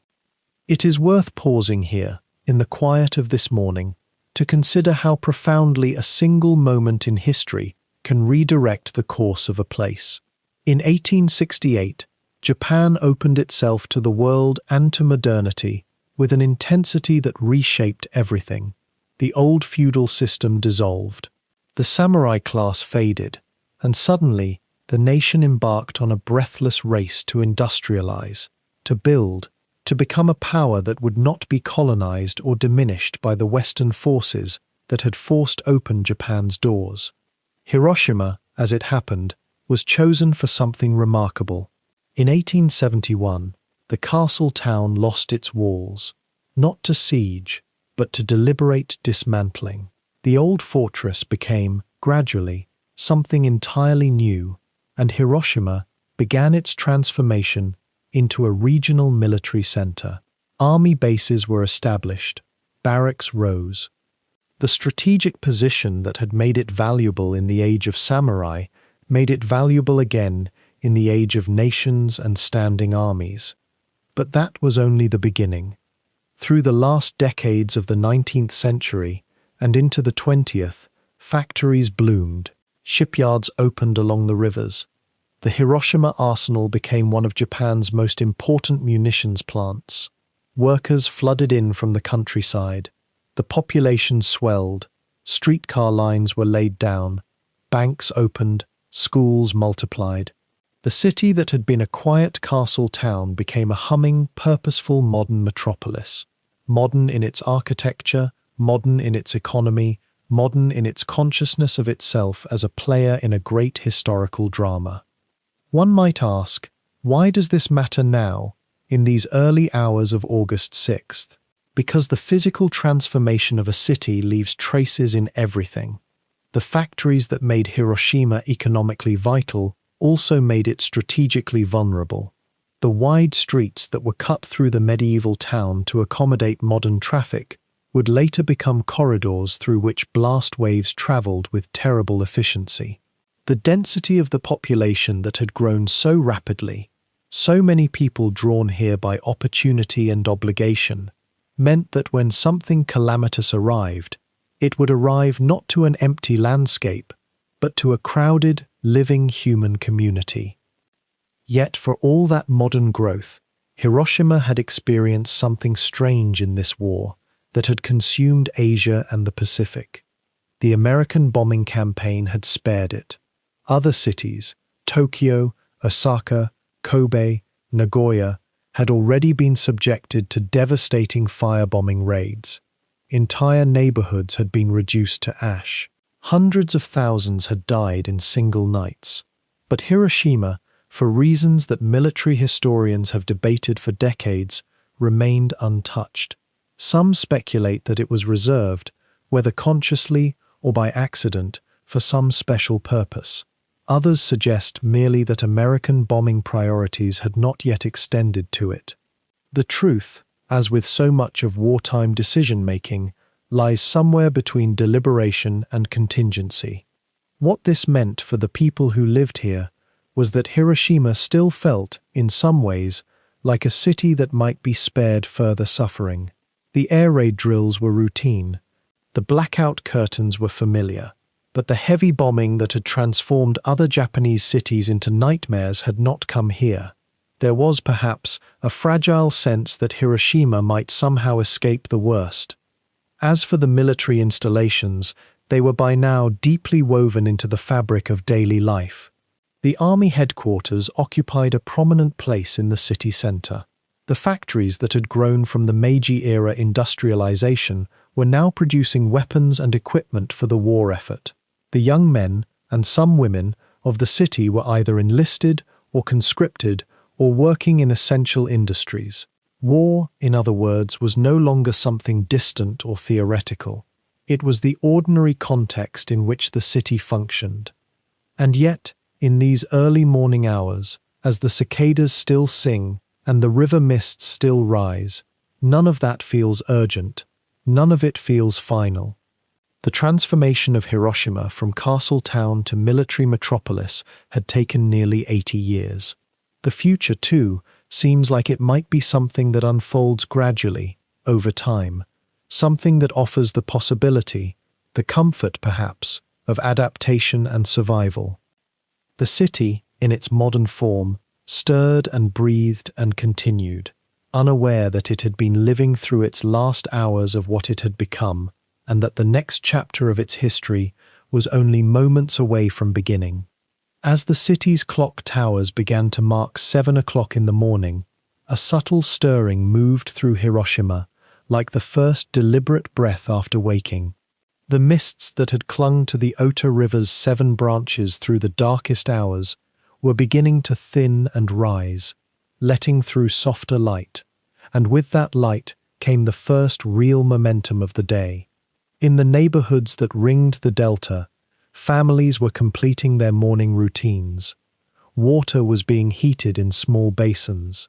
It is worth pausing here, in the quiet of this morning, to consider how profoundly a single moment in history can redirect the course of a place. In 1868, Japan opened itself to the world and to modernity with an intensity that reshaped everything. The old feudal system dissolved. The samurai class faded, and suddenly the nation embarked on a breathless race to industrialize, to build, to become a power that would not be colonized or diminished by the Western forces that had forced open Japan's doors. Hiroshima, as it happened, was chosen for something remarkable. In 1871, the castle town lost its walls, not to siege, but to deliberate dismantling. The old fortress became, gradually, something entirely new, and Hiroshima began its transformation into a regional military center. Army bases were established, barracks rose. The strategic position that had made it valuable in the age of samurai made it valuable again in the age of nations and standing armies. But that was only the beginning. Through the last decades of the 19th century and into the 20th, factories bloomed, shipyards opened along the rivers. The Hiroshima arsenal became one of Japan's most important munitions plants. Workers flooded in from the countryside. The population swelled. Streetcar lines were laid down. Banks opened. Schools multiplied. The city that had been a quiet castle town became a humming, purposeful modern metropolis. Modern in its architecture, modern in its economy, modern in its consciousness of itself as a player in a great historical drama. One might ask, why does this matter now, in these early hours of August 6th? Because the physical transformation of a city leaves traces in everything. The factories that made Hiroshima economically vital also made it strategically vulnerable. The wide streets that were cut through the medieval town to accommodate modern traffic would later become corridors through which blast waves traveled with terrible efficiency. The density of the population that had grown so rapidly, so many people drawn here by opportunity and obligation, meant that when something calamitous arrived, it would arrive not to an empty landscape, but to a crowded, living human community. Yet for all that modern growth, Hiroshima had experienced something strange in this war that had consumed Asia and the Pacific. The American bombing campaign had spared it. Other cities, Tokyo, Osaka, Kobe, Nagoya, had already been subjected to devastating firebombing raids. Entire neighborhoods had been reduced to ash. Hundreds of thousands had died in single nights. But Hiroshima, for reasons that military historians have debated for decades, remained untouched. Some speculate that it was reserved, whether consciously or by accident, for some special purpose. Others suggest merely that American bombing priorities had not yet extended to it. The truth, as with so much of wartime decision-making, lies somewhere between deliberation and contingency. What this meant for the people who lived here was that Hiroshima still felt, in some ways, like a city that might be spared further suffering. The air raid drills were routine. The blackout curtains were familiar. But the heavy bombing that had transformed other Japanese cities into nightmares had not come here. There was, perhaps, a fragile sense that Hiroshima might somehow escape the worst. As for the military installations, they were by now deeply woven into the fabric of daily life. The army headquarters occupied a prominent place in the city center. The factories that had grown from the Meiji-era industrialization were now producing weapons and equipment for the war effort. The young men, and some women, of the city were either enlisted or conscripted or working in essential industries. War, in other words, was no longer something distant or theoretical. It was the ordinary context in which the city functioned. And yet, in these early morning hours, as the cicadas still sing and the river mists still rise, none of that feels urgent. None of it feels final. The transformation of Hiroshima from castle town to military metropolis had taken nearly 80 years. The future, too, seems like it might be something that unfolds gradually, over time, something that offers the possibility, the comfort perhaps, of adaptation and survival. The city, in its modern form, stirred and breathed and continued, unaware that it had been living through its last hours of what it had become, and that the next chapter of its history was only moments away from beginning. As the city's clock towers began to mark 7 o'clock in the morning, a subtle stirring moved through Hiroshima, like the first deliberate breath after waking. The mists that had clung to the Ota River's 7 branches through the darkest hours were beginning to thin and rise, letting through softer light, and with that light came the first real momentum of the day. In the neighborhoods that ringed the delta, families were completing their morning routines. Water was being heated in small basins.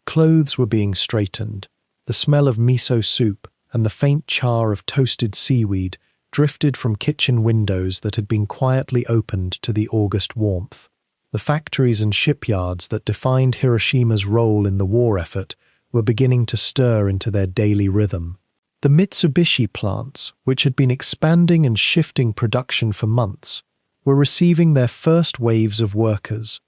Clothes were being straightened. The smell of miso soup and the faint char of toasted seaweed drifted from kitchen windows that had been quietly opened to the August warmth. The factories and shipyards that defined Hiroshima's role in the war effort were beginning to stir into their daily rhythm. The Mitsubishi plants, which had been expanding and shifting production for months, were receiving their first waves of workers.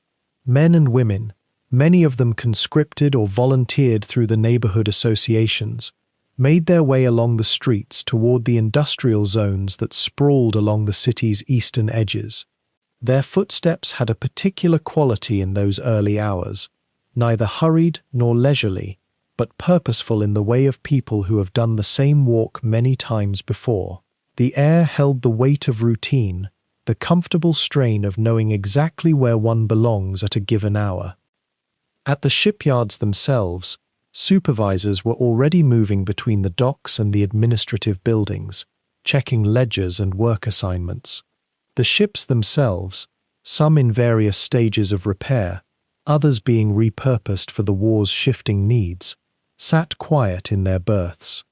Men and women, many of them conscripted or volunteered through the neighborhood associations, made their way along the streets toward the industrial zones that sprawled along the city's eastern edges. Their footsteps had a particular quality in those early hours, neither hurried nor leisurely, but purposeful in the way of people who have done the same walk many times before. The air held the weight of routine, the comfortable strain of knowing exactly where one belongs at a given hour. At the shipyards themselves, Supervisors were already moving between the docks and the administrative buildings, checking ledgers and work assignments. The ships themselves, some in various stages of repair, others being repurposed for the war's shifting needs, sat quiet in their berths.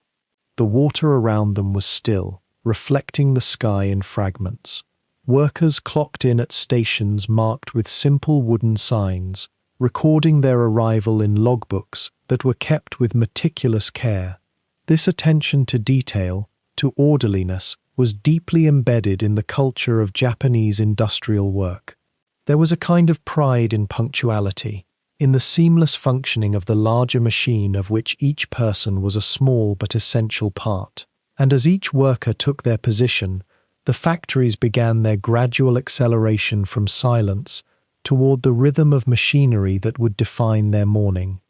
The water around them was still, reflecting the sky in fragments. Workers clocked in at stations marked with simple wooden signs, recording their arrival in logbooks that were kept with meticulous care. This attention to detail, to orderliness, was deeply embedded in the culture of Japanese industrial work. There was a kind of pride in punctuality, in the seamless functioning of the larger machine of which each person was a small but essential part. And as each worker took their position, the factories began their gradual acceleration from silence toward the rhythm of machinery that would define their morning.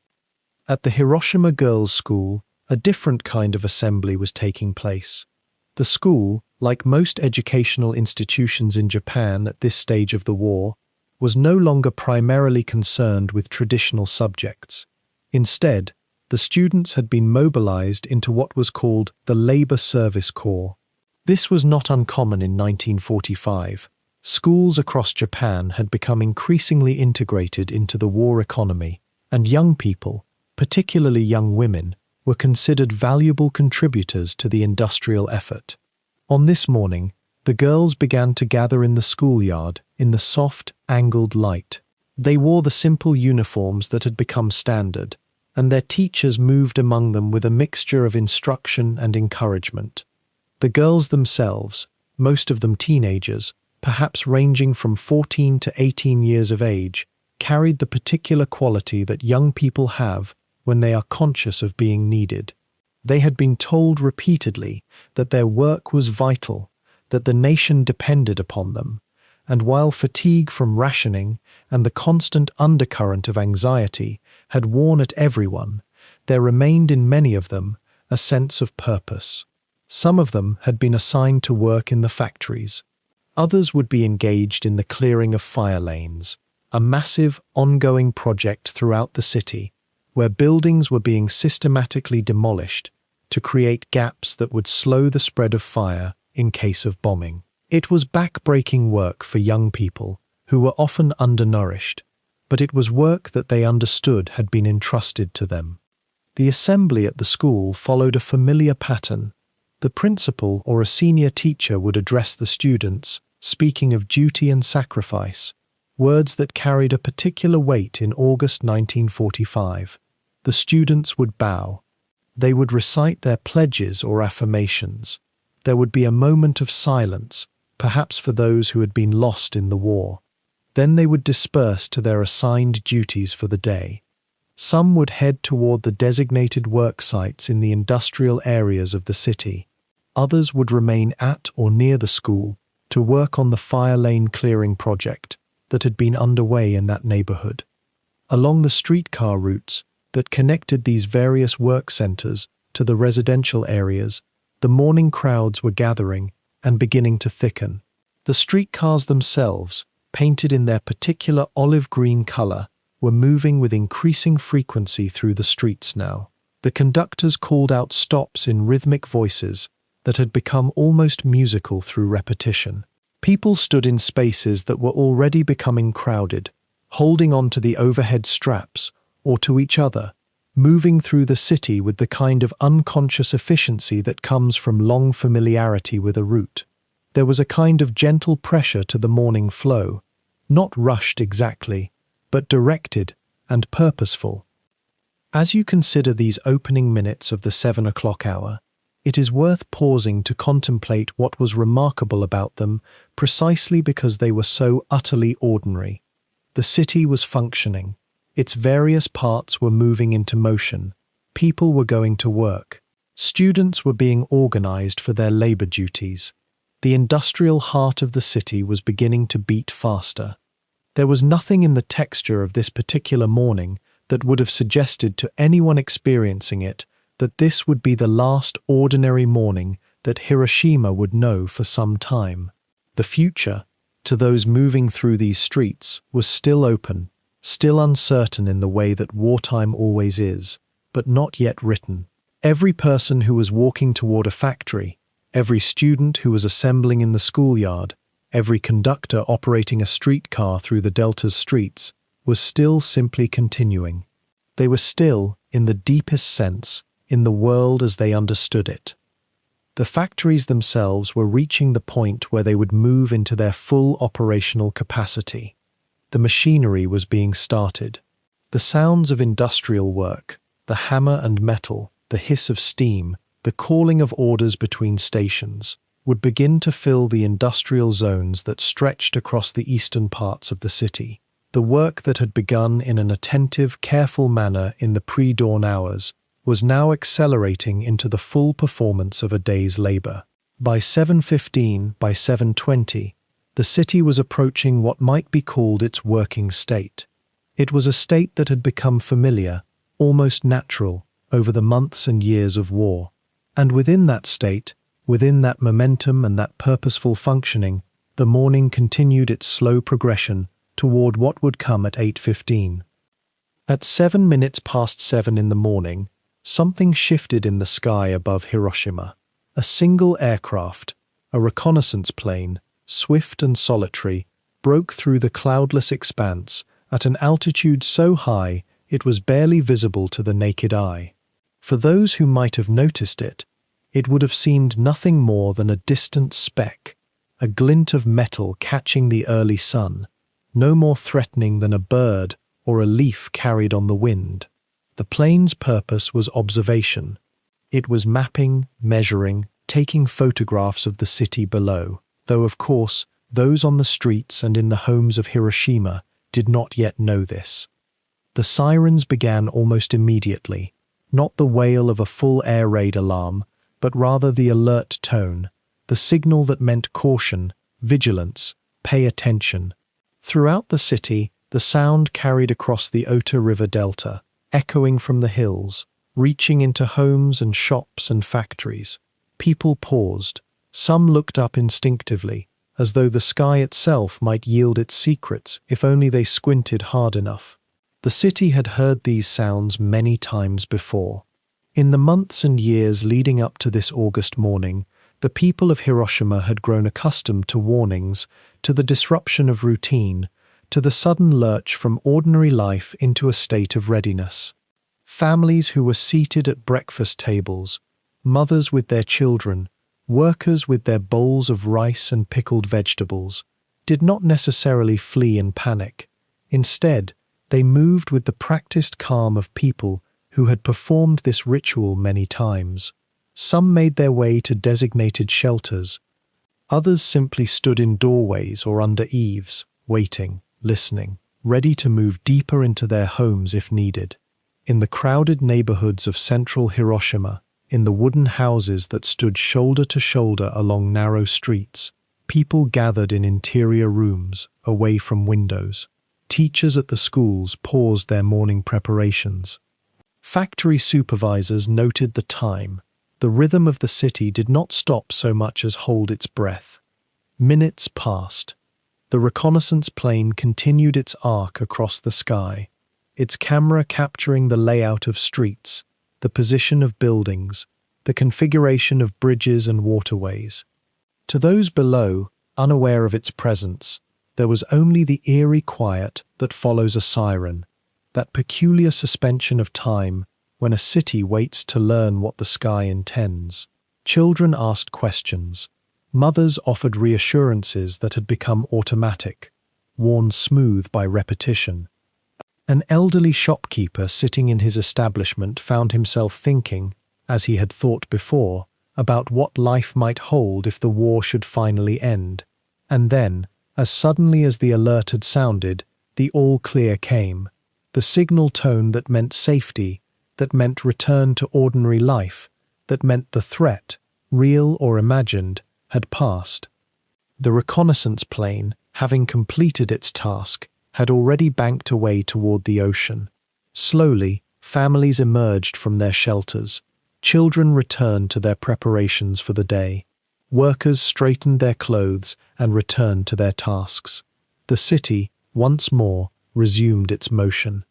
At the Hiroshima Girls' School, a different kind of assembly was taking place. The school, like most educational institutions in Japan at this stage of the war, was no longer primarily concerned with traditional subjects. Instead, the students had been mobilized into what was called the Labor Service Corps. This was not uncommon in 1945. Schools across Japan had become increasingly integrated into the war economy, and young people, particularly young women, were considered valuable contributors to the industrial effort. On this morning, the girls began to gather in the schoolyard in the soft, angled light. They wore the simple uniforms that had become standard, and their teachers moved among them with a mixture of instruction and encouragement. The girls themselves, most of them teenagers, perhaps ranging from 14 to 18 years of age, carried the particular quality that young people have when they are conscious of being needed. They had been told repeatedly that their work was vital, that the nation depended upon them, and while fatigue from rationing and the constant undercurrent of anxiety had worn at everyone, there remained in many of them a sense of purpose. Some of them had been assigned to work in the factories. Others would be engaged in the clearing of fire lanes, a massive, ongoing project throughout the city, where buildings were being systematically demolished to create gaps that would slow the spread of fire in case of bombing. It was back-breaking work for young people who were often undernourished, but it was work that they understood had been entrusted to them. The assembly at the school followed a familiar pattern. The principal or a senior teacher would address the students, speaking of duty and sacrifice, words that carried a particular weight in August 1945. The students would bow. They would recite their pledges or affirmations. There would be a moment of silence, perhaps for those who had been lost in the war. Then they would disperse to their assigned duties for the day. Some would head toward the designated work sites in the industrial areas of the city. Others would remain at or near the school to work on the fire lane clearing project that had been underway in that neighborhood. Along the streetcar routes that connected these various work centers to the residential areas, the morning crowds were gathering and beginning to thicken. The streetcars themselves, painted in their particular olive-green color, were moving with increasing frequency through the streets now. The conductors called out stops in rhythmic voices that had become almost musical through repetition. People stood in spaces that were already becoming crowded, holding on to the overhead straps or to each other, moving through the city with the kind of unconscious efficiency that comes from long familiarity with a route. There was a kind of gentle pressure to the morning flow, not rushed exactly, but directed and purposeful. As you consider these opening minutes of the 7 o'clock hour, it is worth pausing to contemplate what was remarkable about them precisely because they were so utterly ordinary. The city was functioning. Its various parts were moving into motion. People were going to work. Students were being organized for their labor duties. The industrial heart of the city was beginning to beat faster. There was nothing in the texture of this particular morning that would have suggested to anyone experiencing it that this would be the last ordinary morning that Hiroshima would know for some time. The future, to those moving through these streets, was still open, still uncertain in the way that wartime always is. but not yet written. Every person who was walking toward a factory, every student who was assembling in the schoolyard, every conductor operating a streetcar through the Delta's streets, was still simply continuing. They were still, in the deepest sense, in the world as they understood it. The factories themselves were reaching the point where they would move into their full operational capacity. The machinery was being started. The sounds of industrial work, the hammer and metal, the hiss of steam, the calling of orders between stations, would begin to fill the industrial zones that stretched across the eastern parts of the city. The work that had begun in an attentive, careful manner in the pre-dawn hours was now accelerating into the full performance of a day's labor. By 7:15, by 7:20, the city was approaching what might be called its working state. It was a state that had become familiar, almost natural, over the months and years of war. And within that state, within that momentum and that purposeful functioning, the morning continued its slow progression toward what would come at 8:15. At 7 minutes past 7 in the morning, something shifted in the sky above Hiroshima. A single aircraft, a reconnaissance plane, swift and solitary, broke through the cloudless expanse at an altitude so high it was barely visible to the naked eye. For those who might have noticed it, it would have seemed nothing more than a distant speck, a glint of metal catching the early sun, no more threatening than a bird or a leaf carried on the wind. The plane's purpose was observation. It was mapping, measuring, taking photographs of the city below, though of course those on the streets and in the homes of Hiroshima did not yet know this. The sirens began almost immediately, not the wail of a full air raid alarm, but rather the alert tone, the signal that meant caution, vigilance, pay attention. Throughout the city, the sound carried across the Ota River Delta, echoing from the hills, reaching into homes and shops and factories. People paused. Some looked up instinctively, as though the sky itself might yield its secrets if only they squinted hard enough. The city had heard these sounds many times before. In the months and years leading up to this August morning, the people of Hiroshima had grown accustomed to warnings, to the disruption of routine, to the sudden lurch from ordinary life into a state of readiness. Families who were seated at breakfast tables, mothers with their children, workers with their bowls of rice and pickled vegetables, did not necessarily flee in panic. Instead, they moved with the practiced calm of people who had performed this ritual many times. Some made their way to designated shelters. Others simply stood in doorways or under eaves, waiting, listening, ready to move deeper into their homes if needed. In the crowded neighborhoods of central Hiroshima, in the wooden houses that stood shoulder to shoulder along narrow streets, people gathered in interior rooms, away from windows. Teachers at the schools paused their morning preparations. Factory supervisors noted the time. The rhythm of the city did not stop so much as hold its breath. Minutes passed. The reconnaissance plane continued its arc across the sky, its camera capturing the layout of streets, the position of buildings, the configuration of bridges and waterways. To those below, unaware of its presence, there was only the eerie quiet that follows a siren, that peculiar suspension of time when a city waits to learn what the sky intends. Children asked questions. Mothers offered reassurances that had become automatic, worn smooth by repetition. An elderly shopkeeper sitting in his establishment found himself thinking, as he had thought before, about what life might hold if the war should finally end. And then, as suddenly as the alert had sounded, the all-clear came, the signal tone that meant safety, that meant return to ordinary life, that meant the threat, real or imagined, had passed. The reconnaissance plane, having completed its task, had already banked away toward the ocean. Slowly, families emerged from their shelters. Children returned to their preparations for the day. Workers straightened their clothes and returned to their tasks. The city, once more, resumed its motion.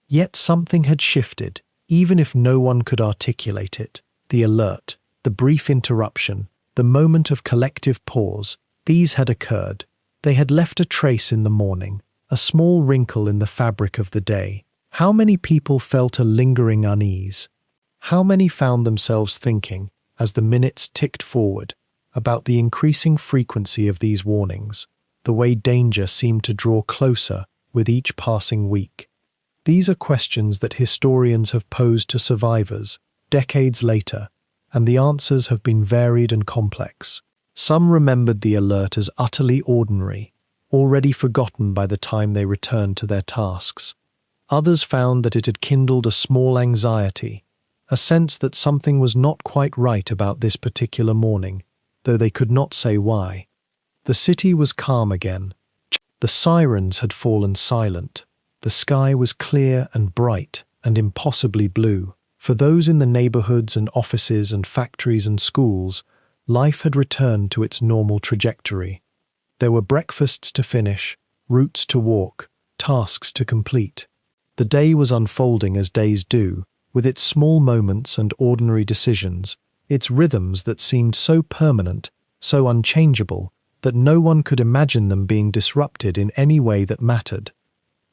Yet something had shifted, even if no one could articulate it. The alert, the brief interruption, the moment of collective pause, these had occurred. They had left a trace in the morning, a small wrinkle in the fabric of the day. How many people felt a lingering unease? How many found themselves thinking, as the minutes ticked forward, about the increasing frequency of these warnings, the way danger seemed to draw closer with each passing week? These are questions that historians have posed to survivors decades later, and the answers have been varied and complex. Some remembered the alert as utterly ordinary, already forgotten by the time they returned to their tasks. Others found that it had kindled a small anxiety, a sense that something was not quite right about this particular morning, though they could not say why. The city was calm again. The sirens had fallen silent. The sky was clear and bright and impossibly blue. For those in the neighborhoods and offices and factories and schools, life had returned to its normal trajectory. There were breakfasts to finish, routes to walk, tasks to complete. The day was unfolding as days do, with its small moments and ordinary decisions, its rhythms that seemed so permanent, so unchangeable, that no one could imagine them being disrupted in any way that mattered.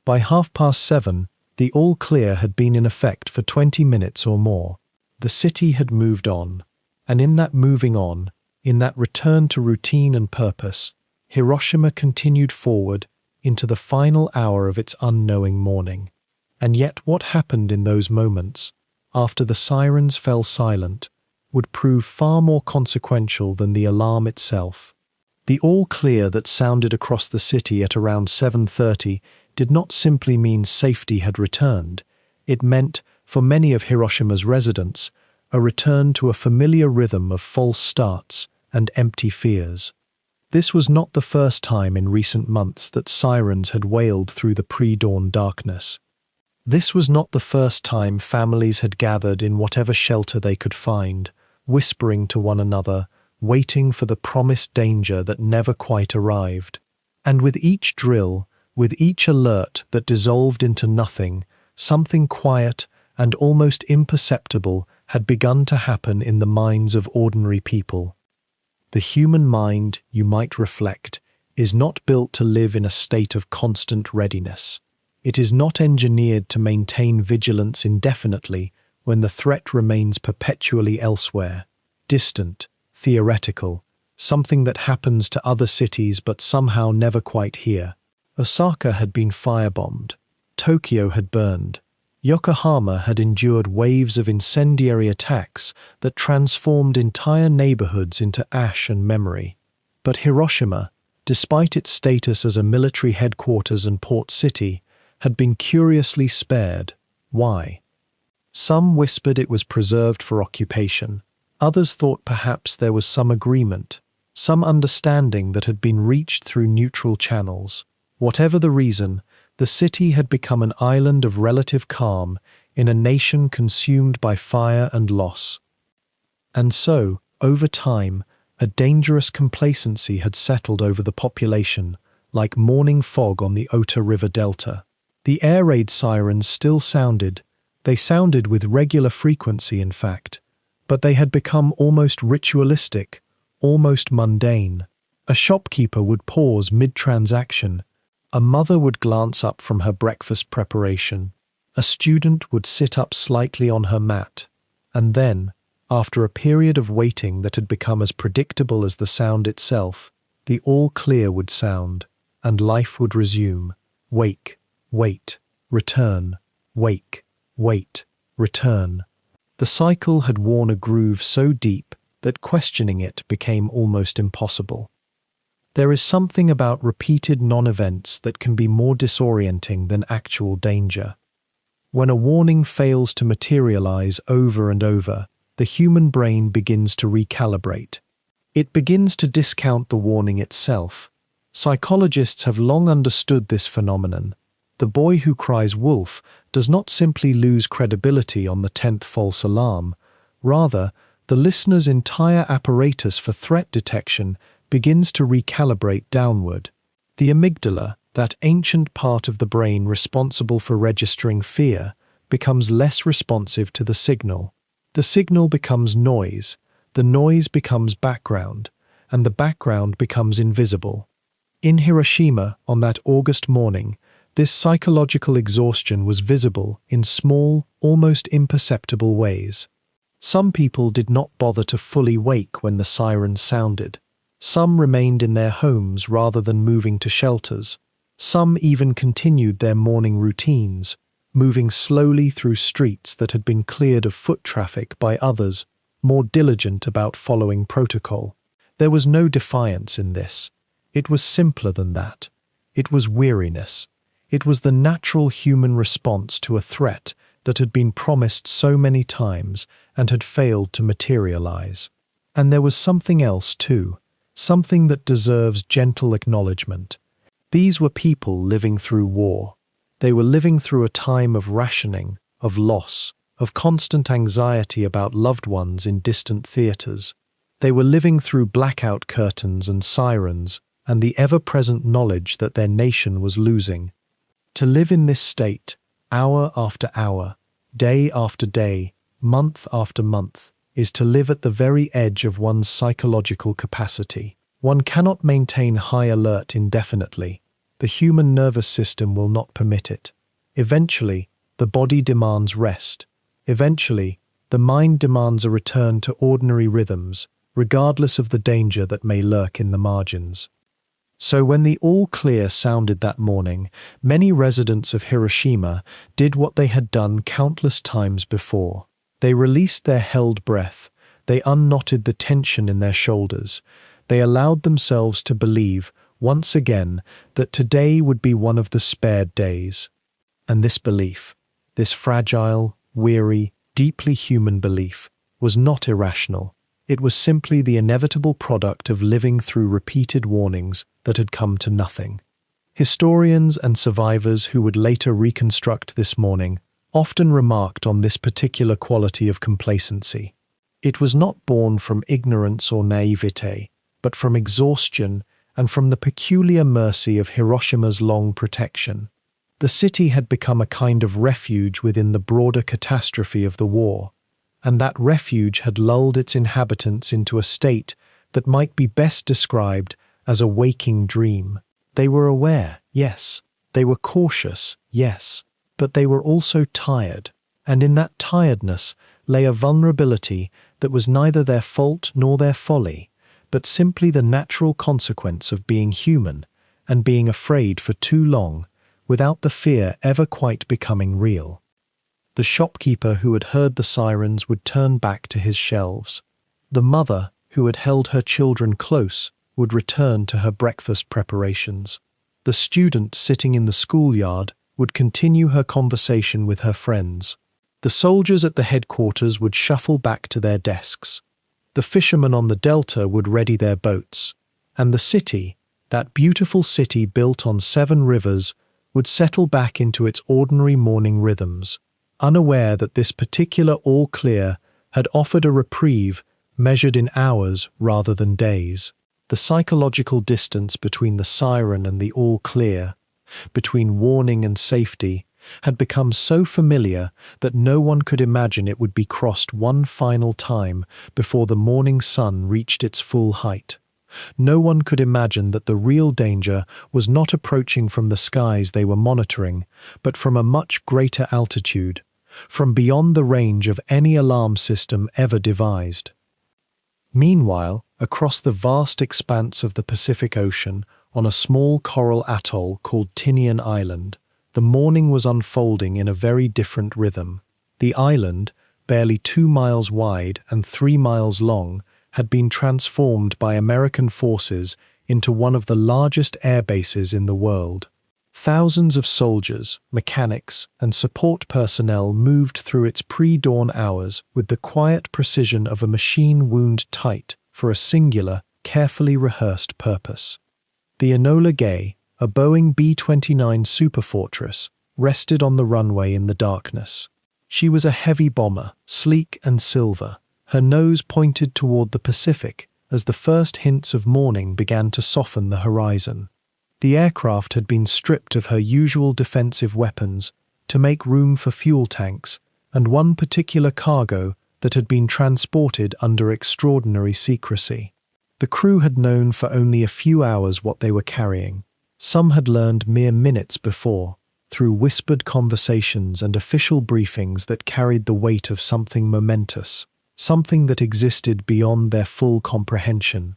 By 7:30, the all-clear had been in effect for 20 minutes or more. The city had moved on, and in that moving on, in that return to routine and purpose, Hiroshima continued forward into the final hour of its unknowing morning. And yet what happened in those moments, after the sirens fell silent, would prove far more consequential than the alarm itself. The all-clear that sounded across the city at around 7:30 did not simply mean safety had returned. It meant, for many of Hiroshima's residents, a return to a familiar rhythm of false starts and empty fears. This was not the first time in recent months that sirens had wailed through the pre-dawn darkness. This was not the first time families had gathered in whatever shelter they could find, whispering to one another, waiting for the promised danger that never quite arrived. And with each drill, with each alert that dissolved into nothing, something quiet and almost imperceptible had begun to happen in the minds of ordinary people. The human mind, you might reflect, is not built to live in a state of constant readiness. It is not engineered to maintain vigilance indefinitely when the threat remains perpetually elsewhere, distant, theoretical, something that happens to other cities but somehow never quite here. Osaka had been firebombed, Tokyo had burned, Yokohama had endured waves of incendiary attacks that transformed entire neighborhoods into ash and memory. But Hiroshima, despite its status as a military headquarters and port city, had been curiously spared. Why? Some whispered it was preserved for occupation. Others thought perhaps there was some agreement, some understanding that had been reached through neutral channels. Whatever the reason, the city had become an island of relative calm in a nation consumed by fire and loss. And so, over time, a dangerous complacency had settled over the population, like morning fog on the Ota River Delta. The air raid sirens still sounded. They sounded with regular frequency, in fact, but they had become almost ritualistic, almost mundane. A shopkeeper would pause mid-transaction. A mother would glance up from her breakfast preparation. A student would sit up slightly on her mat. And then, after a period of waiting that had become as predictable as the sound itself, the all-clear would sound, and life would resume. Wake, wait, return, wake, wait, return. The cycle had worn a groove so deep that questioning it became almost impossible. There is something about repeated non-events that can be more disorienting than actual danger. When a warning fails to materialize over and over, the human brain begins to recalibrate. It begins to discount the warning itself. Psychologists have long understood this phenomenon. The boy who cries wolf does not simply lose credibility on the 10th false alarm. Rather, the listener's entire apparatus for threat detection begins to recalibrate downward. The amygdala, that ancient part of the brain responsible for registering fear, becomes less responsive to the signal. The signal becomes noise, the noise becomes background, and the background becomes invisible. In Hiroshima, on that August morning, this psychological exhaustion was visible in small, almost imperceptible ways. Some people did not bother to fully wake when the sirens sounded. Some remained in their homes rather than moving to shelters. Some even continued their morning routines, moving slowly through streets that had been cleared of foot traffic by others, more diligent about following protocol. There was no defiance in this. It was simpler than that. It was weariness. It was the natural human response to a threat that had been promised so many times and had failed to materialize. And there was something else too, something that deserves gentle acknowledgement. These were people living through war. They were living through a time of rationing, of loss, of constant anxiety about loved ones in distant theaters. They were living through blackout curtains and sirens and the ever-present knowledge that their nation was losing. To live in this state, hour after hour, day after day, month after month, is to live at the very edge of one's psychological capacity. One cannot maintain high alert indefinitely. The human nervous system will not permit it. Eventually, the body demands rest. Eventually, the mind demands a return to ordinary rhythms, regardless of the danger that may lurk in the margins. So when the all-clear sounded that morning, many residents of Hiroshima did what they had done countless times before. They released their held breath. They unknotted the tension in their shoulders. They allowed themselves to believe, once again, that today would be one of the spared days. And this belief, this fragile, weary, deeply human belief, was not irrational. It was simply the inevitable product of living through repeated warnings that had come to nothing. Historians and survivors who would later reconstruct this morning often remarked on this particular quality of complacency. It was not born from ignorance or naivete, but from exhaustion and from the peculiar mercy of Hiroshima's long protection. The city had become a kind of refuge within the broader catastrophe of the war, and that refuge had lulled its inhabitants into a state that might be best described as a waking dream. They were aware, yes. They were cautious, yes. But they were also tired, and in that tiredness lay a vulnerability that was neither their fault nor their folly, but simply the natural consequence of being human and being afraid for too long without the fear ever quite becoming real. The shopkeeper who had heard the sirens would turn back to his shelves. The mother who had held her children close would return to her breakfast preparations. The student sitting in the schoolyard would continue her conversation with her friends. The soldiers at the headquarters would shuffle back to their desks. The fishermen on the delta would ready their boats. And the city, that beautiful city built on 7 rivers, would settle back into its ordinary morning rhythms, unaware that this particular all-clear had offered a reprieve measured in hours rather than days. The psychological distance between the siren and the all-clear, between warning and safety, had become so familiar that no one could imagine it would be crossed one final time before the morning sun reached its full height. No one could imagine that the real danger was not approaching from the skies they were monitoring, but from a much greater altitude, from beyond the range of any alarm system ever devised. Meanwhile, across the vast expanse of the Pacific Ocean, on a small coral atoll called Tinian Island, the morning was unfolding in a very different rhythm. The island, barely 2 miles wide and 3 miles long, had been transformed by American forces into one of the largest air bases in the world. Thousands of soldiers, mechanics, and support personnel moved through its pre-dawn hours with the quiet precision of a machine wound tight for a singular, carefully rehearsed purpose. The Enola Gay, a Boeing B-29 Superfortress, rested on the runway in the darkness. She was a heavy bomber, sleek and silver, her nose pointed toward the Pacific as the first hints of morning began to soften the horizon. The aircraft had been stripped of her usual defensive weapons, to make room for fuel tanks and one particular cargo that had been transported under extraordinary secrecy. The crew had known for only a few hours what they were carrying. Some had learned mere minutes before, through whispered conversations and official briefings that carried the weight of something momentous, something that existed beyond their full comprehension.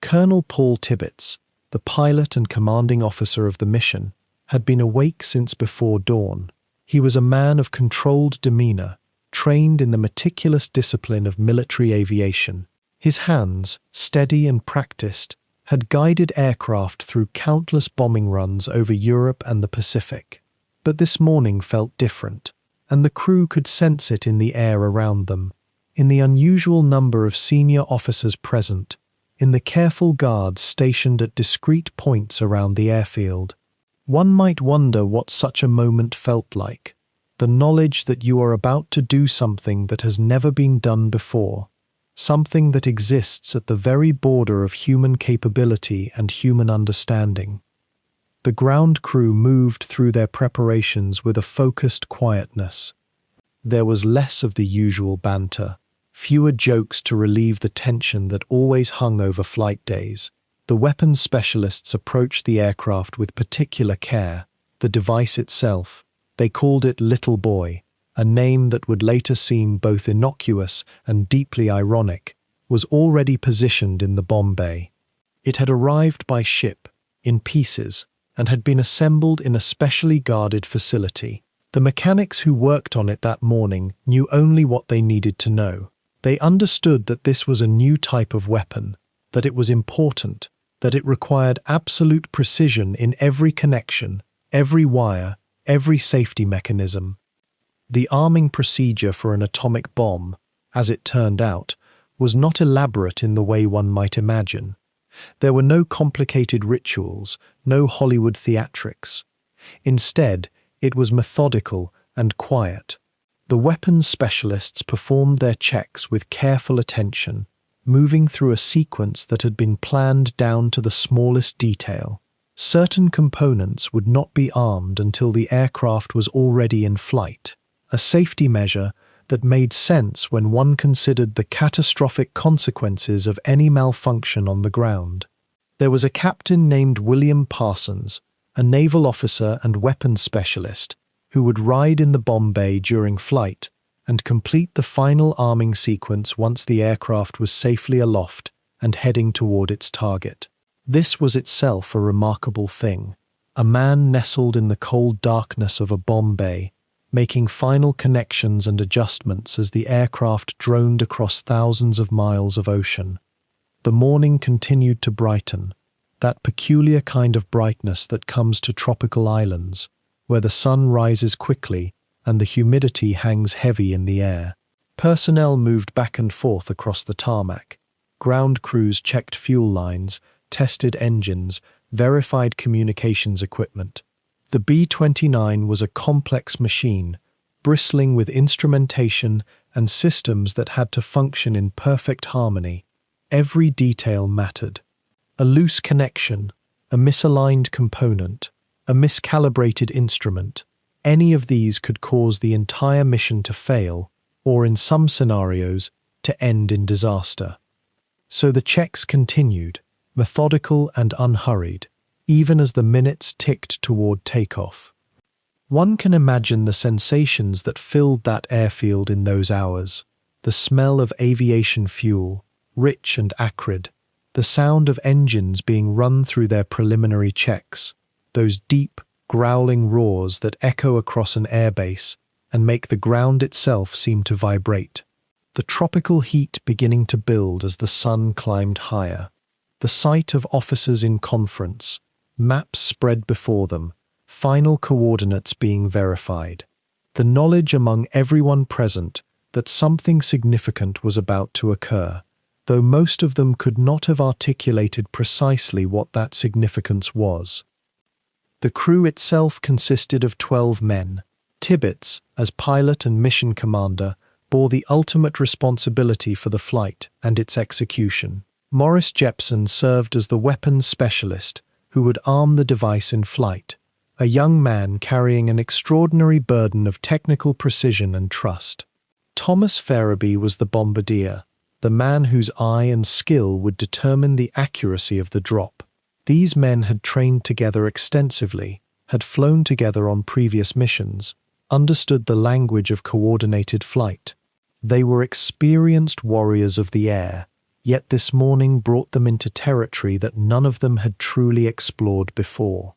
Colonel Paul Tibbets, the pilot and commanding officer of the mission, had been awake since before dawn. He was a man of controlled demeanor, trained in the meticulous discipline of military aviation. His hands, steady and practiced, had guided aircraft through countless bombing runs over Europe and the Pacific. But this morning felt different, and the crew could sense it in the air around them, in the unusual number of senior officers present, in the careful guards stationed at discrete points around the airfield. One might wonder what such a moment felt like, the knowledge that you are about to do something that has never been done before, something that exists at the very border of human capability and human understanding. The ground crew moved through their preparations with a focused quietness. There was less of the usual banter, fewer jokes to relieve the tension that always hung over flight days. The weapons specialists approached the aircraft with particular care. The device itself, they called it Little Boy, a name that would later seem both innocuous and deeply ironic, was already positioned in the bomb bay. It had arrived by ship, in pieces, and had been assembled in a specially guarded facility. The mechanics who worked on it that morning knew only what they needed to know. They understood that this was a new type of weapon, that it was important, that it required absolute precision in every connection, every wire, every safety mechanism. The arming procedure for an atomic bomb, as it turned out, was not elaborate in the way one might imagine. There were no complicated rituals, no Hollywood theatrics. Instead, it was methodical and quiet. The weapons specialists performed their checks with careful attention, moving through a sequence that had been planned down to the smallest detail. Certain components would not be armed until the aircraft was already in flight, a safety measure that made sense when one considered the catastrophic consequences of any malfunction on the ground. There was a captain named William Parsons, a naval officer and weapons specialist, who would ride in the bomb bay during flight and complete the final arming sequence once the aircraft was safely aloft and heading toward its target. This was itself a remarkable thing, a man nestled in the cold darkness of a bomb bay, making final connections and adjustments as the aircraft droned across thousands of miles of ocean. The morning continued to brighten, that peculiar kind of brightness that comes to tropical islands, where the sun rises quickly and the humidity hangs heavy in the air. Personnel moved back and forth across the tarmac. Ground crews checked fuel lines, tested engines, verified communications equipment. The B-29 was a complex machine, bristling with instrumentation and systems that had to function in perfect harmony. Every detail mattered. A loose connection, a misaligned component, a miscalibrated instrument, any of these could cause the entire mission to fail, or in some scenarios, to end in disaster. So the checks continued, methodical and unhurried, even as the minutes ticked toward takeoff. One can imagine the sensations that filled that airfield in those hours, the smell of aviation fuel, rich and acrid, the sound of engines being run through their preliminary checks, those deep, growling roars that echo across an airbase and make the ground itself seem to vibrate. The tropical heat beginning to build as the sun climbed higher. The sight of officers in conference, maps spread before them, final coordinates being verified. The knowledge among everyone present that something significant was about to occur, though most of them could not have articulated precisely what that significance was. The crew itself consisted of 12 men. Tibbets, as pilot and mission commander, bore the ultimate responsibility for the flight and its execution. Maurice Jepson served as the weapons specialist who would arm the device in flight, a young man carrying an extraordinary burden of technical precision and trust. Thomas Farabee was the bombardier, the man whose eye and skill would determine the accuracy of the drop. These men had trained together extensively, had flown together on previous missions, understood the language of coordinated flight. They were experienced warriors of the air, yet this morning brought them into territory that none of them had truly explored before.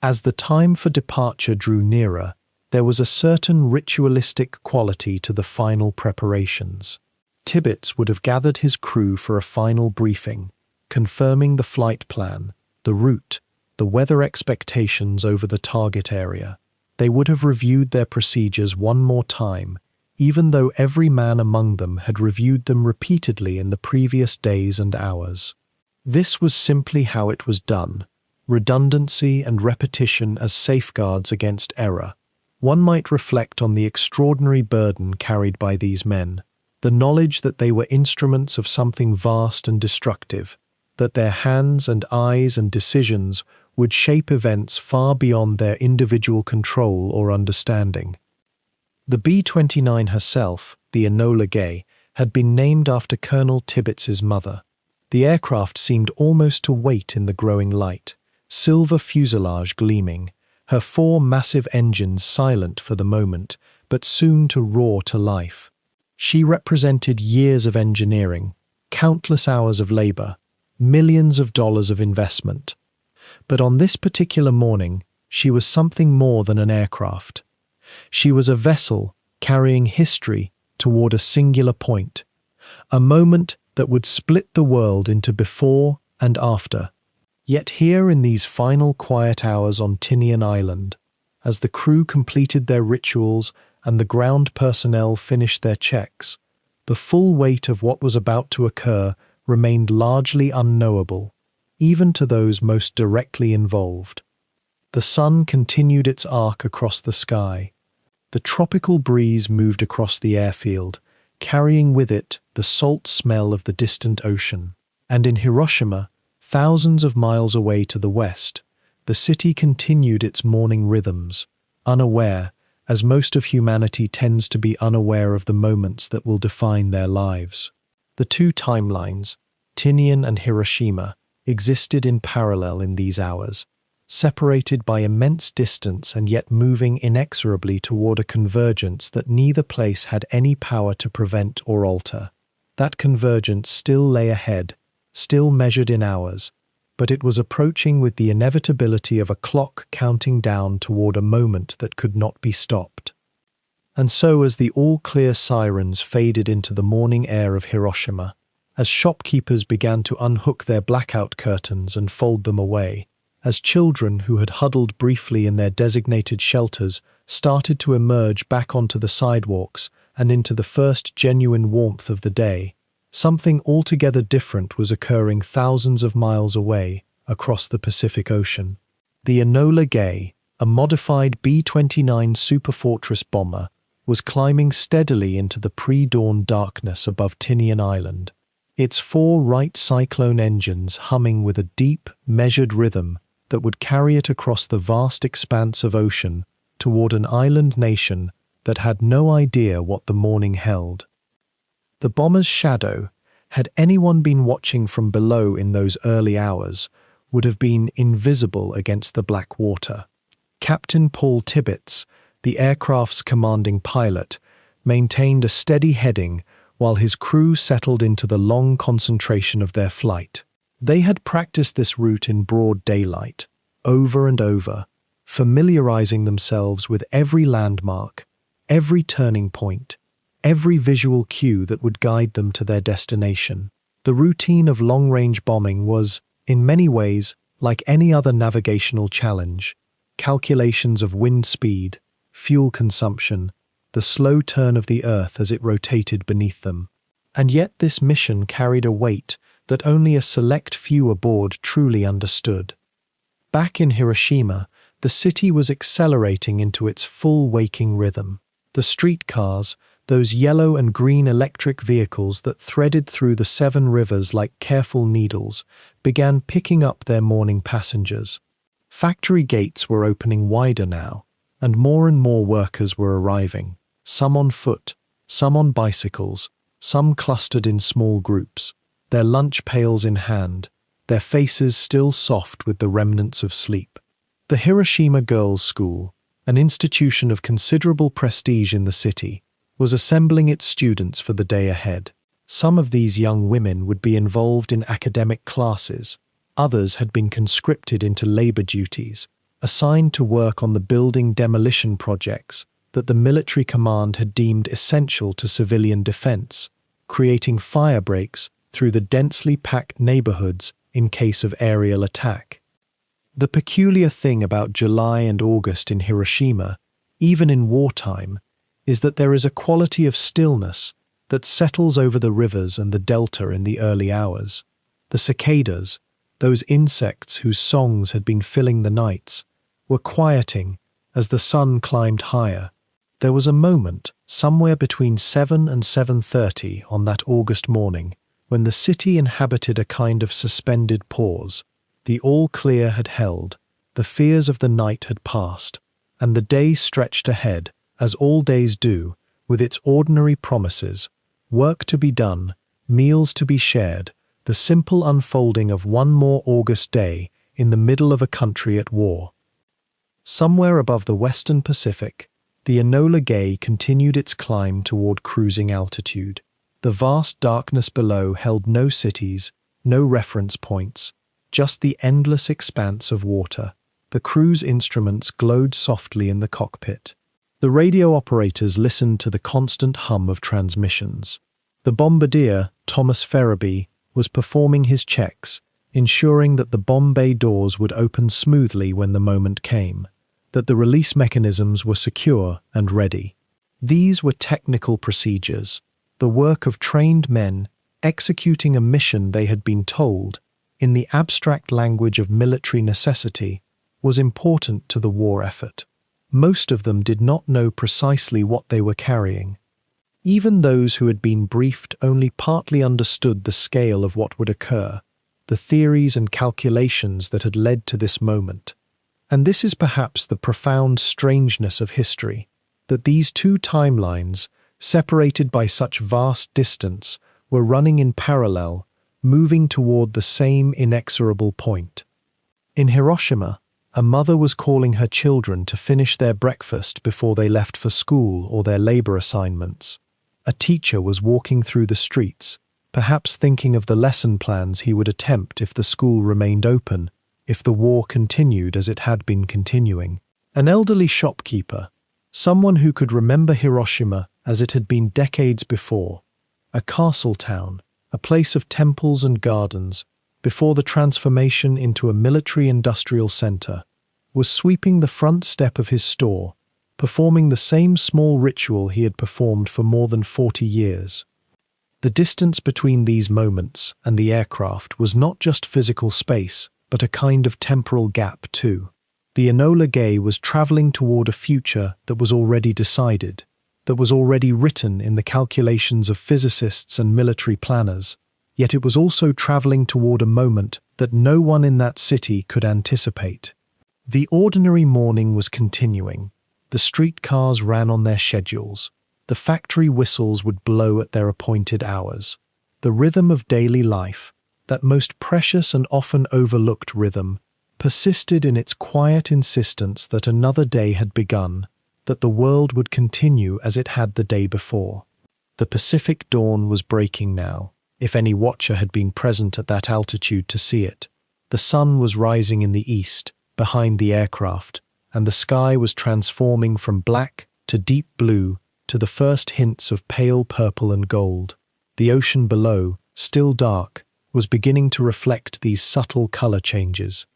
As the time for departure drew nearer, there was a certain ritualistic quality to the final preparations. Tibbets would have gathered his crew for a final briefing, confirming the flight plan, the route, the weather expectations over the target area. They would have reviewed their procedures one more time, even though every man among them had reviewed them repeatedly in the previous days and hours. This was simply how it was done, redundancy and repetition as safeguards against error. One might reflect on the extraordinary burden carried by these men, the knowledge that they were instruments of something vast and destructive, that their hands and eyes and decisions would shape events far beyond their individual control or understanding. The B-29 herself, the Enola Gay, had been named after Colonel Tibbets's mother. The aircraft seemed almost to wait in the growing light, silver fuselage gleaming, her 4 massive engines silent for the moment, but soon to roar to life. She represented years of engineering, countless hours of labor, millions of dollars of investment. But on this particular morning, she was something more than an aircraft. She was a vessel carrying history toward a singular point, a moment that would split the world into before and after. Yet here in these final quiet hours on Tinian Island, as the crew completed their rituals and the ground personnel finished their checks, the full weight of what was about to occur remained largely unknowable, even to those most directly involved. The sun continued its arc across the sky. The tropical breeze moved across the airfield, carrying with it the salt smell of the distant ocean. And in Hiroshima, thousands of miles away to the west, the city continued its morning rhythms, unaware, as most of humanity tends to be unaware of the moments that will define their lives. The two timelines, Tinian and Hiroshima, existed in parallel in these hours, separated by immense distance and yet moving inexorably toward a convergence that neither place had any power to prevent or alter. That convergence still lay ahead, still measured in hours, but it was approaching with the inevitability of a clock counting down toward a moment that could not be stopped. And so as the all-clear sirens faded into the morning air of Hiroshima, as shopkeepers began to unhook their blackout curtains and fold them away, as children who had huddled briefly in their designated shelters started to emerge back onto the sidewalks and into the first genuine warmth of the day, something altogether different was occurring thousands of miles away across the Pacific Ocean. The Enola Gay, a modified B-29 Superfortress bomber, was climbing steadily into the pre-dawn darkness above Tinian Island, its 4 Wright Cyclone engines humming with a deep, measured rhythm that would carry it across the vast expanse of ocean toward an island nation that had no idea what the morning held. The bomber's shadow, had anyone been watching from below in those early hours, would have been invisible against the black water. Captain Paul Tibbets, the aircraft's commanding pilot, maintained a steady heading while his crew settled into the long concentration of their flight. They had practiced this route in broad daylight, over and over, familiarizing themselves with every landmark, every turning point, every visual cue that would guide them to their destination. The routine of long-range bombing was, in many ways, like any other navigational challenge. Calculations of wind speed, fuel consumption, the slow turn of the Earth as it rotated beneath them. And yet this mission carried a weight that only a select few aboard truly understood. Back in Hiroshima, the city was accelerating into its full waking rhythm. The streetcars, those yellow and green electric vehicles that threaded through the 7 rivers like careful needles, began picking up their morning passengers. Factory gates were opening wider now, and more workers were arriving, some on foot, some on bicycles, some clustered in small groups, their lunch pails in hand, their faces still soft with the remnants of sleep. The Hiroshima Girls' School, an institution of considerable prestige in the city, was assembling its students for the day ahead. Some of these young women would be involved in academic classes. Others had been conscripted into labor duties, assigned to work on the building demolition projects that the military command had deemed essential to civilian defense, creating fire breaks through the densely packed neighborhoods in case of aerial attack. The peculiar thing about July and August in Hiroshima, even in wartime, is that there is a quality of stillness that settles over the rivers and the delta in the early hours. The cicadas, those insects whose songs had been filling the nights, were quieting as the sun climbed higher. There was a moment, somewhere between 7 and 7:30 on that August morning, when the city inhabited a kind of suspended pause. The all-clear had held, the fears of the night had passed, and the day stretched ahead, as all days do, with its ordinary promises, work to be done, meals to be shared, the simple unfolding of one more August day in the middle of a country at war. Somewhere above the western Pacific, the Enola Gay continued its climb toward cruising altitude. The vast darkness below held no cities, no reference points, just the endless expanse of water. The crew's instruments glowed softly in the cockpit. The radio operators listened to the constant hum of transmissions. The bombardier, Thomas Ferraby, was performing his checks, ensuring that the bomb bay doors would open smoothly when the moment came, that the release mechanisms were secure and ready. These were technical procedures, the work of trained men executing a mission they had been told, in the abstract language of military necessity, was important to the war effort. Most of them did not know precisely what they were carrying. Even those who had been briefed only partly understood the scale of what would occur, the theories and calculations that had led to this moment. And this is perhaps the profound strangeness of history, that these two timelines, separated by such vast distance, were running in parallel, moving toward the same inexorable point. In Hiroshima, a mother was calling her children to finish their breakfast before they left for school or their labor assignments. A teacher was walking through the streets, perhaps thinking of the lesson plans he would attempt if the school remained open, if the war continued as it had been continuing. An elderly shopkeeper, someone who could remember Hiroshima as it had been decades before, a castle town, a place of temples and gardens, before the transformation into a military-industrial center, was sweeping the front step of his store, performing the same small ritual he had performed for more than 40 years. The distance between these moments and the aircraft was not just physical space, but a kind of temporal gap too. The Enola Gay was traveling toward a future that was already decided, that was already written in the calculations of physicists and military planners, yet it was also traveling toward a moment that no one in that city could anticipate. The ordinary morning was continuing. The streetcars ran on their schedules. The factory whistles would blow at their appointed hours. The rhythm of daily life, that most precious and often overlooked rhythm, persisted in its quiet insistence that another day had begun, that the world would continue as it had the day before. The Pacific dawn was breaking now, if any watcher had been present at that altitude to see it. The sun was rising in the east, behind the aircraft, and the sky was transforming from black to deep blue to the first hints of pale purple and gold. The ocean below, still dark, was beginning to reflect these subtle color changes.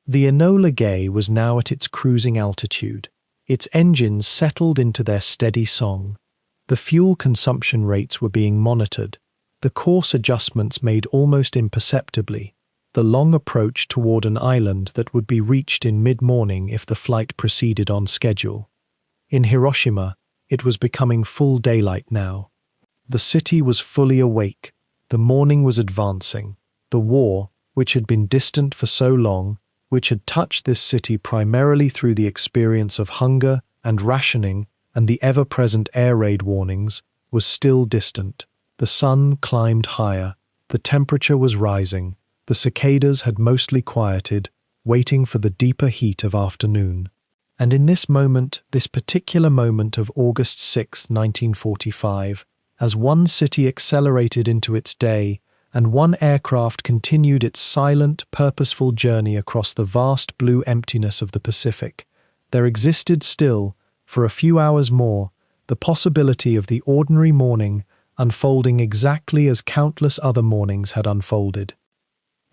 The Enola Gay was now at its cruising altitude. Its engines settled into their steady song. The fuel consumption rates were being monitored, the course adjustments made almost imperceptibly, the long approach toward an island that would be reached in mid-morning if the flight proceeded on schedule. In Hiroshima, it was becoming full daylight now. The city was fully awake. The morning was advancing. The war, which had been distant for so long, which had touched this city primarily through the experience of hunger and rationing and the ever-present air raid warnings, was still distant. The sun climbed higher, the temperature was rising, the cicadas had mostly quieted, waiting for the deeper heat of afternoon. And in this moment, this particular moment of August 6, 1945, as one city accelerated into its day, and one aircraft continued its silent, purposeful journey across the vast blue emptiness of the Pacific, there existed still, for a few hours more, the possibility of the ordinary morning unfolding exactly as countless other mornings had unfolded.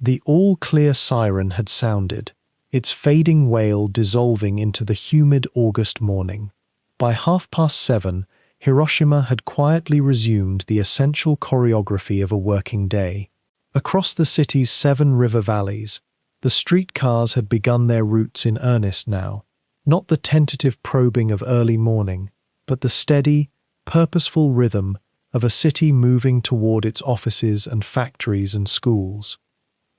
The all-clear siren had sounded, its fading wail dissolving into the humid August morning. By 7:30, Hiroshima had quietly resumed the essential choreography of a working day. Across the city's 7 river valleys, the streetcars had begun their routes in earnest now, not the tentative probing of early morning, but the steady, purposeful rhythm of a city moving toward its offices and factories and schools.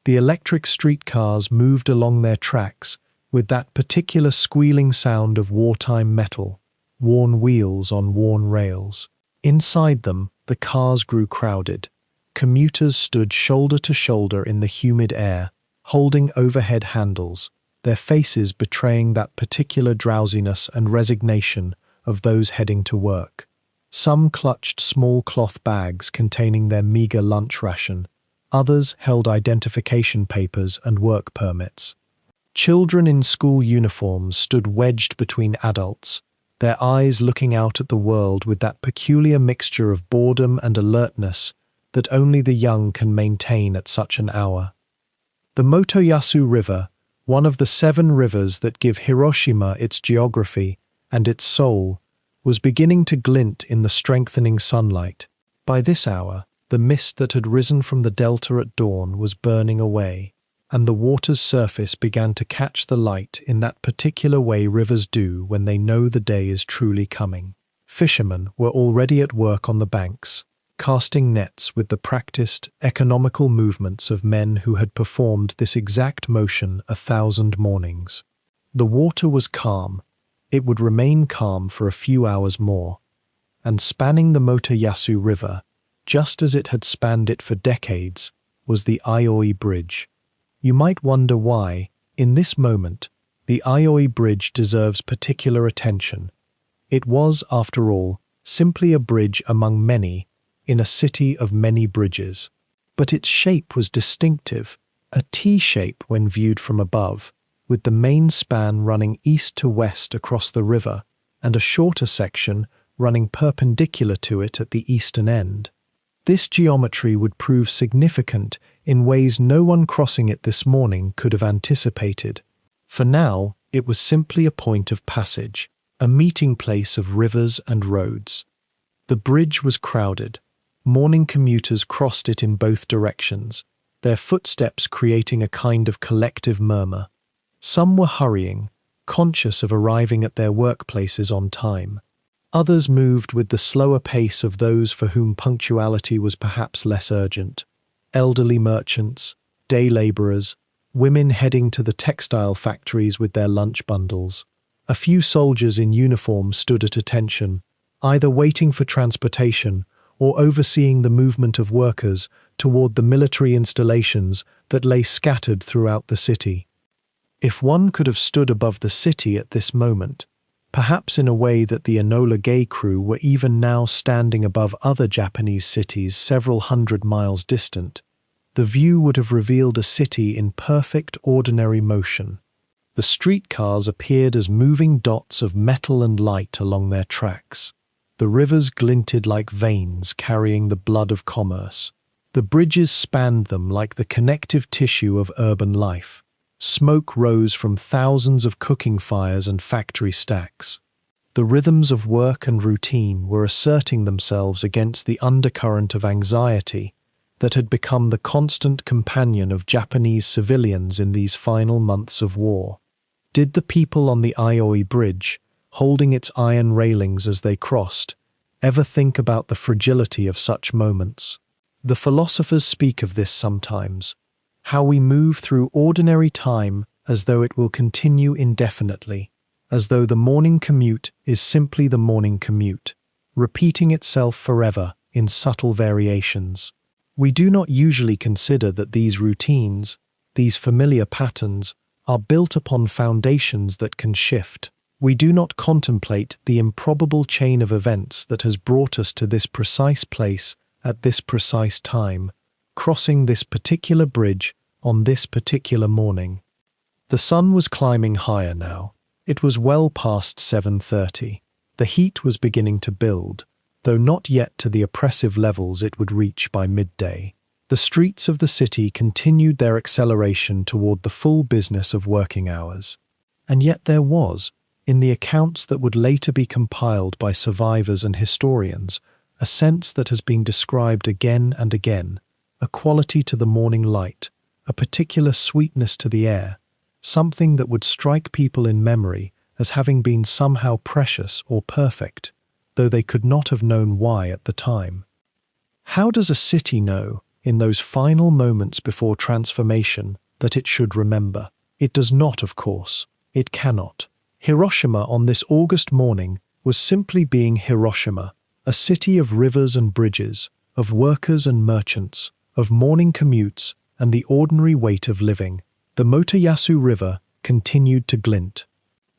The electric streetcars moved along their tracks with that particular squealing sound of wartime metal, worn wheels on worn rails. Inside them, the cars grew crowded. Commuters stood shoulder to shoulder in the humid air, holding overhead handles, their faces betraying that particular drowsiness and resignation of those heading to work. Some clutched small cloth bags containing their meager lunch ration. Others held identification papers and work permits. Children in school uniforms stood wedged between adults, their eyes looking out at the world with that peculiar mixture of boredom and alertness that only the young can maintain at such an hour. The Motoyasu River, one of the 7 rivers that give Hiroshima its geography and its soul, was beginning to glint in the strengthening sunlight. By this hour, the mist that had risen from the delta at dawn was burning away, and the water's surface began to catch the light in that particular way rivers do when they know the day is truly coming. Fishermen were already at work on the banks, casting nets with the practiced, economical movements of men who had performed this exact motion 1,000 mornings. The water was calm. It would remain calm for a few hours more, and spanning the Motoyasu River, just as it had spanned it for decades, was the Ioi Bridge. You might wonder why, in this moment, the Ioi Bridge deserves particular attention. It was, after all, simply a bridge among many, in a city of many bridges. But its shape was distinctive, a T-shape when viewed from above, with the main span running east to west across the river, and a shorter section running perpendicular to it at the eastern end. This geometry would prove significant in ways no one crossing it this morning could have anticipated. For now, it was simply a point of passage, a meeting place of rivers and roads. The bridge was crowded. Morning commuters crossed it in both directions, their footsteps creating a kind of collective murmur. Some were hurrying, conscious of arriving at their workplaces on time. Others moved with the slower pace of those for whom punctuality was perhaps less urgent. Elderly merchants, day laborers, women heading to the textile factories with their lunch bundles. A few soldiers in uniform stood at attention, either waiting for transportation or overseeing the movement of workers toward the military installations that lay scattered throughout the city. If one could have stood above the city at this moment, perhaps in a way that the Enola Gay crew were even now standing above other Japanese cities several hundred miles distant, the view would have revealed a city in perfect ordinary motion. The streetcars appeared as moving dots of metal and light along their tracks. The rivers glinted like veins carrying the blood of commerce. The bridges spanned them like the connective tissue of urban life. Smoke rose from thousands of cooking fires and factory stacks. The rhythms of work and routine were asserting themselves against the undercurrent of anxiety that had become the constant companion of Japanese civilians in these final months of war. Did the people on the Ioi Bridge, holding its iron railings as they crossed, ever think about the fragility of such moments? The philosophers speak of this sometimes, how we move through ordinary time as though it will continue indefinitely, as though the morning commute is simply the morning commute, repeating itself forever in subtle variations. We do not usually consider that these routines, these familiar patterns, are built upon foundations that can shift. We do not contemplate the improbable chain of events that has brought us to this precise place at this precise time, crossing this particular bridge on this particular morning. The sun was climbing higher now. It was well past 7:30. The heat was beginning to build, though not yet to the oppressive levels it would reach by midday. The streets of the city continued their acceleration toward the full business of working hours. And yet there was, in the accounts that would later be compiled by survivors and historians, a sense that has been described again and again, a quality to the morning light, a particular sweetness to the air, something that would strike people in memory as having been somehow precious or perfect, though they could not have known why at the time. How does a city know, in those final moments before transformation, that it should remember? It does not, of course. It cannot. Hiroshima on this August morning was simply being Hiroshima, a city of rivers and bridges, of workers and merchants, of morning commutes and the ordinary weight of living. The Motoyasu River continued to glint.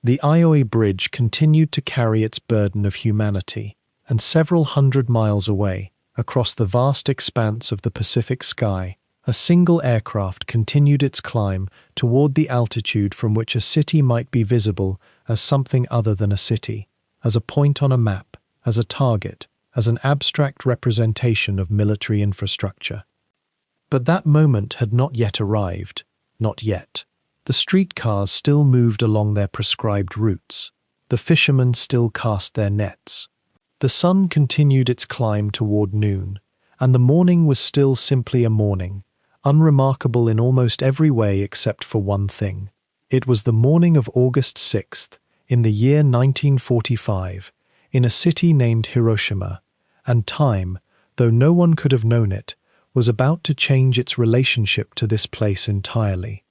The Ioi Bridge continued to carry its burden of humanity, and several hundred miles away, across the vast expanse of the Pacific sky, a single aircraft continued its climb toward the altitude from which a city might be visible as something other than a city, as a point on a map, as a target, as an abstract representation of military infrastructure. But that moment had not yet arrived. Not yet. The streetcars still moved along their prescribed routes. The fishermen still cast their nets. The sun continued its climb toward noon, and the morning was still simply a morning, unremarkable in almost every way except for one thing. It was the morning of August 6th, in the year 1945, in a city named Hiroshima, and time, though no one could have known it, was about to change its relationship to this place entirely.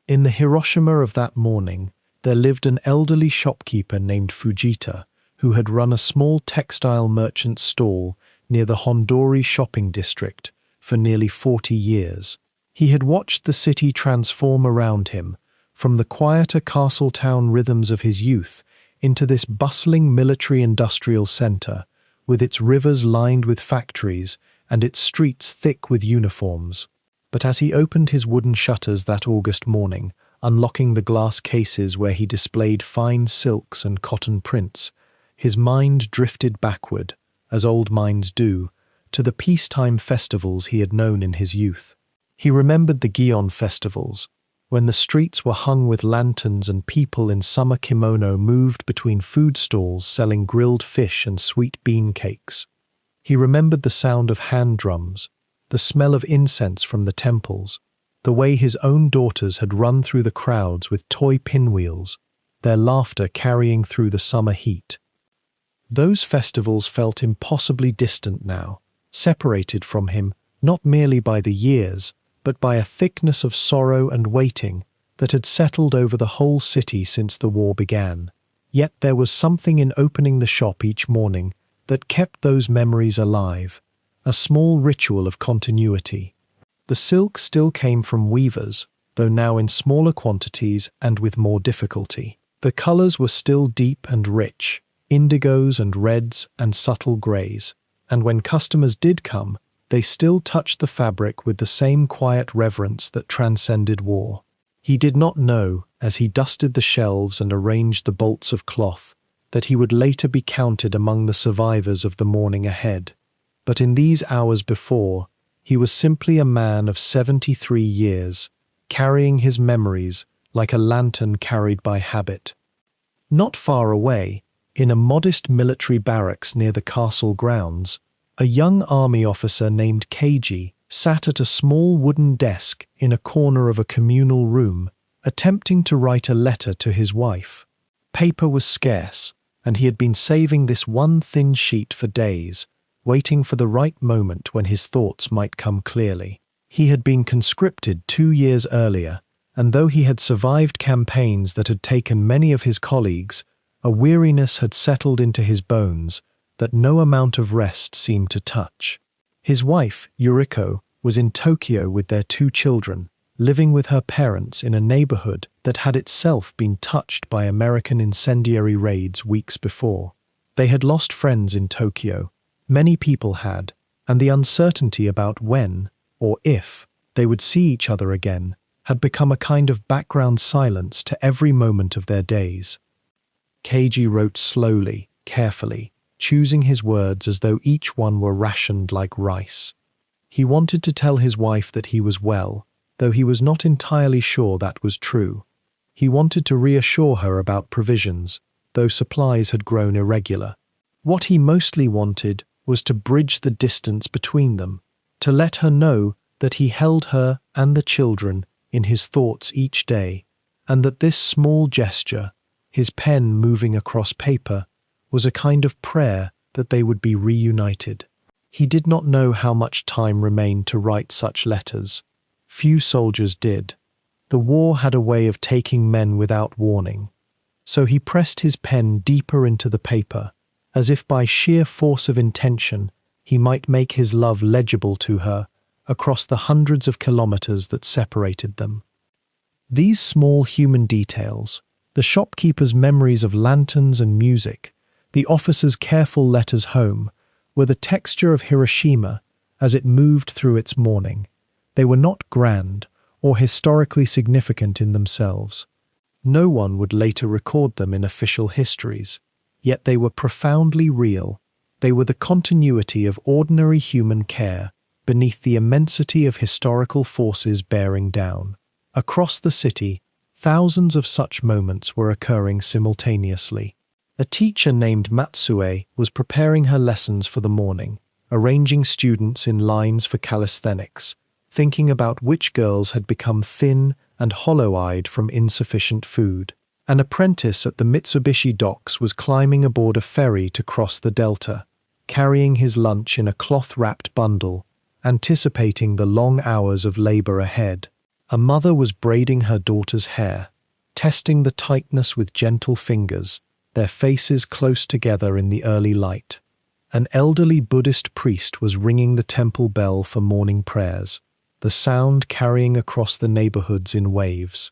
In the Hiroshima of that morning, there lived an elderly shopkeeper named Fujita, who had run a small textile merchant stall near the Hondori shopping district for nearly 40 years. He had watched the city transform around him, from the quieter castle-town rhythms of his youth into this bustling military-industrial center, with its rivers lined with factories and its streets thick with uniforms. But as he opened his wooden shutters that August morning, unlocking the glass cases where he displayed fine silks and cotton prints, his mind drifted backward, as old minds do, to the peacetime festivals he had known in his youth. He remembered the Gion festivals, when the streets were hung with lanterns and people in summer kimono moved between food stalls selling grilled fish and sweet bean cakes. He remembered the sound of hand drums, the smell of incense from the temples, the way his own daughters had run through the crowds with toy pinwheels, their laughter carrying through the summer heat. Those festivals felt impossibly distant now, separated from him not merely by the years, but by a thickness of sorrow and waiting that had settled over the whole city since the war began. Yet there was something in opening the shop each morning that kept those memories alive, a small ritual of continuity. The silk still came from weavers, though now in smaller quantities and with more difficulty. The colors were still deep and rich, indigos and reds and subtle grays, and when customers did come, they still touched the fabric with the same quiet reverence that transcended war. He did not know, as he dusted the shelves and arranged the bolts of cloth, that he would later be counted among the survivors of the morning ahead. But in these hours before, he was simply a man of 73 years, carrying his memories like a lantern carried by habit. Not far away, in a modest military barracks near the castle grounds, a young army officer named Keiji sat at a small wooden desk in a corner of a communal room, attempting to write a letter to his wife. Paper was scarce, and he had been saving this one thin sheet for days, waiting for the right moment when his thoughts might come clearly. He had been conscripted 2 years earlier, and though he had survived campaigns that had taken many of his colleagues, a weariness had settled into his bones that no amount of rest seemed to touch. His wife, Yuriko, was in Tokyo with their 2 children, living with her parents in a neighborhood that had itself been touched by American incendiary raids weeks before. They had lost friends in Tokyo, many people had, and the uncertainty about when, or if, they would see each other again had become a kind of background silence to every moment of their days. Keiji wrote slowly, carefully, choosing his words as though each one were rationed like rice. He wanted to tell his wife that he was well, though he was not entirely sure that was true. He wanted to reassure her about provisions, though supplies had grown irregular. What he mostly wanted was to bridge the distance between them, to let her know that he held her and the children in his thoughts each day, and that this small gesture, his pen moving across paper, was a kind of prayer that they would be reunited. He did not know how much time remained to write such letters. Few soldiers did. The war had a way of taking men without warning. So he pressed his pen deeper into the paper, as if by sheer force of intention he might make his love legible to her across the hundreds of kilometers that separated them. These small human details, the shopkeeper's memories of lanterns and music, the officer's careful letters home, were the texture of Hiroshima as it moved through its morning. They were not grand or historically significant in themselves. No one would later record them in official histories, yet they were profoundly real. They were the continuity of ordinary human care beneath the immensity of historical forces bearing down. Across the city, thousands of such moments were occurring simultaneously. A teacher named Matsue was preparing her lessons for the morning, arranging students in lines for calisthenics, thinking about which girls had become thin and hollow-eyed from insufficient food. An apprentice at the Mitsubishi docks was climbing aboard a ferry to cross the delta, carrying his lunch in a cloth-wrapped bundle, anticipating the long hours of labor ahead. A mother was braiding her daughter's hair, testing the tightness with gentle fingers, their faces close together in the early light. An elderly Buddhist priest was ringing the temple bell for morning prayers, the sound carrying across the neighborhoods in waves.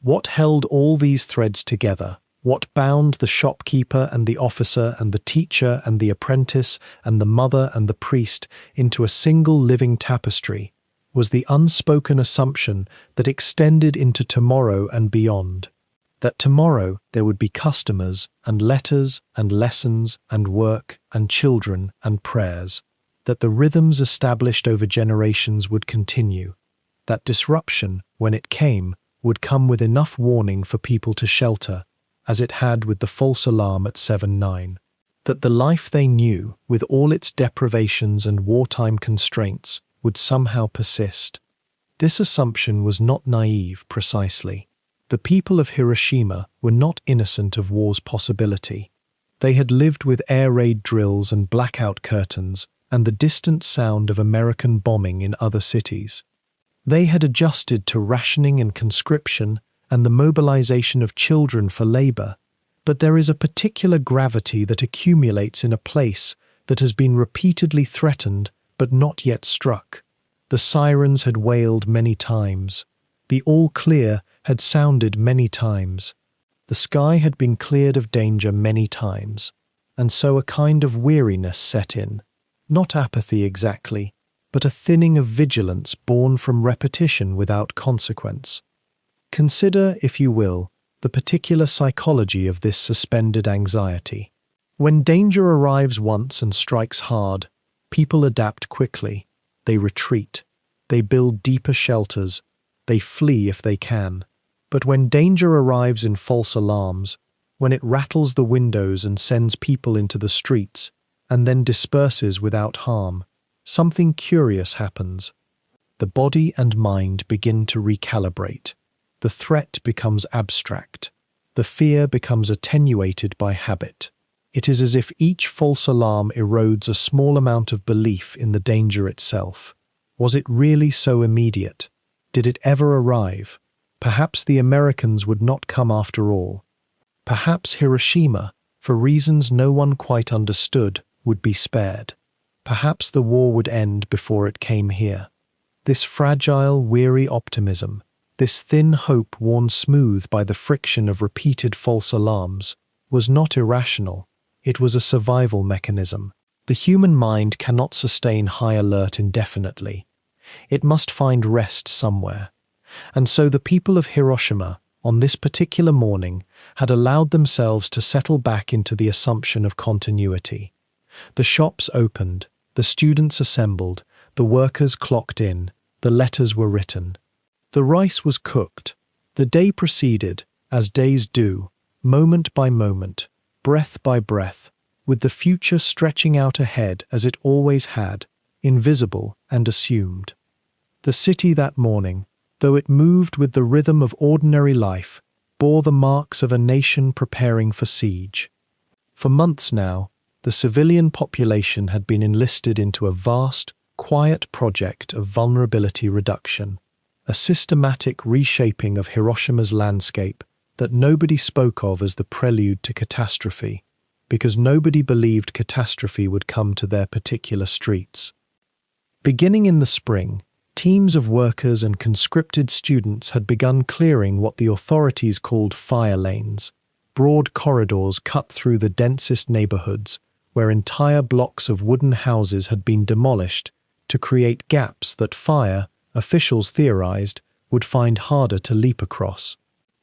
What held all these threads together, what bound the shopkeeper and the officer and the teacher and the apprentice and the mother and the priest into a single living tapestry, was the unspoken assumption that extended into tomorrow and beyond. That tomorrow there would be customers and letters and lessons and work and children and prayers. That the rhythms established over generations would continue. That disruption, when it came, would come with enough warning for people to shelter, as it had with the false alarm at 7/9. That the life they knew, with all its deprivations and wartime constraints, would somehow persist. This assumption was not naive, precisely. The people of Hiroshima were not innocent of war's possibility. They had lived with air raid drills and blackout curtains and the distant sound of American bombing in other cities. They had adjusted to rationing and conscription and the mobilization of children for labor, but there is a particular gravity that accumulates in a place that has been repeatedly threatened but not yet struck. The sirens had wailed many times. The all clear had sounded many times. The sky had been cleared of danger many times, and so a kind of weariness set in. Not apathy exactly, but a thinning of vigilance born from repetition without consequence. Consider, if you will, the particular psychology of this suspended anxiety. When danger arrives once and strikes hard, people adapt quickly. They retreat. They build deeper shelters. They flee if they can. But when danger arrives in false alarms, when it rattles the windows and sends people into the streets, and then disperses without harm, something curious happens. The body and mind begin to recalibrate. The threat becomes abstract. The fear becomes attenuated by habit. It is as if each false alarm erodes a small amount of belief in the danger itself. Was it really so immediate? Did it ever arrive? Perhaps the Americans would not come after all. Perhaps Hiroshima, for reasons no one quite understood, would be spared. Perhaps the war would end before it came here. This fragile, weary optimism, this thin hope worn smooth by the friction of repeated false alarms, was not irrational. It was a survival mechanism. The human mind cannot sustain high alert indefinitely. It must find rest somewhere. And so the people of Hiroshima, on this particular morning, had allowed themselves to settle back into the assumption of continuity. The shops opened, the students assembled, the workers clocked in, the letters were written. The rice was cooked. The day proceeded, as days do, moment by moment, breath by breath, with the future stretching out ahead as it always had, invisible and assumed. The city that morning, though it moved with the rhythm of ordinary life, bore the marks of a nation preparing for siege. For months now, the civilian population had been enlisted into a vast, quiet project of vulnerability reduction, a systematic reshaping of Hiroshima's landscape that nobody spoke of as the prelude to catastrophe, because nobody believed catastrophe would come to their particular streets. Beginning in the spring, teams of workers and conscripted students had begun clearing what the authorities called fire lanes, broad corridors cut through the densest neighborhoods, where entire blocks of wooden houses had been demolished to create gaps that fire, officials theorized, would find harder to leap across.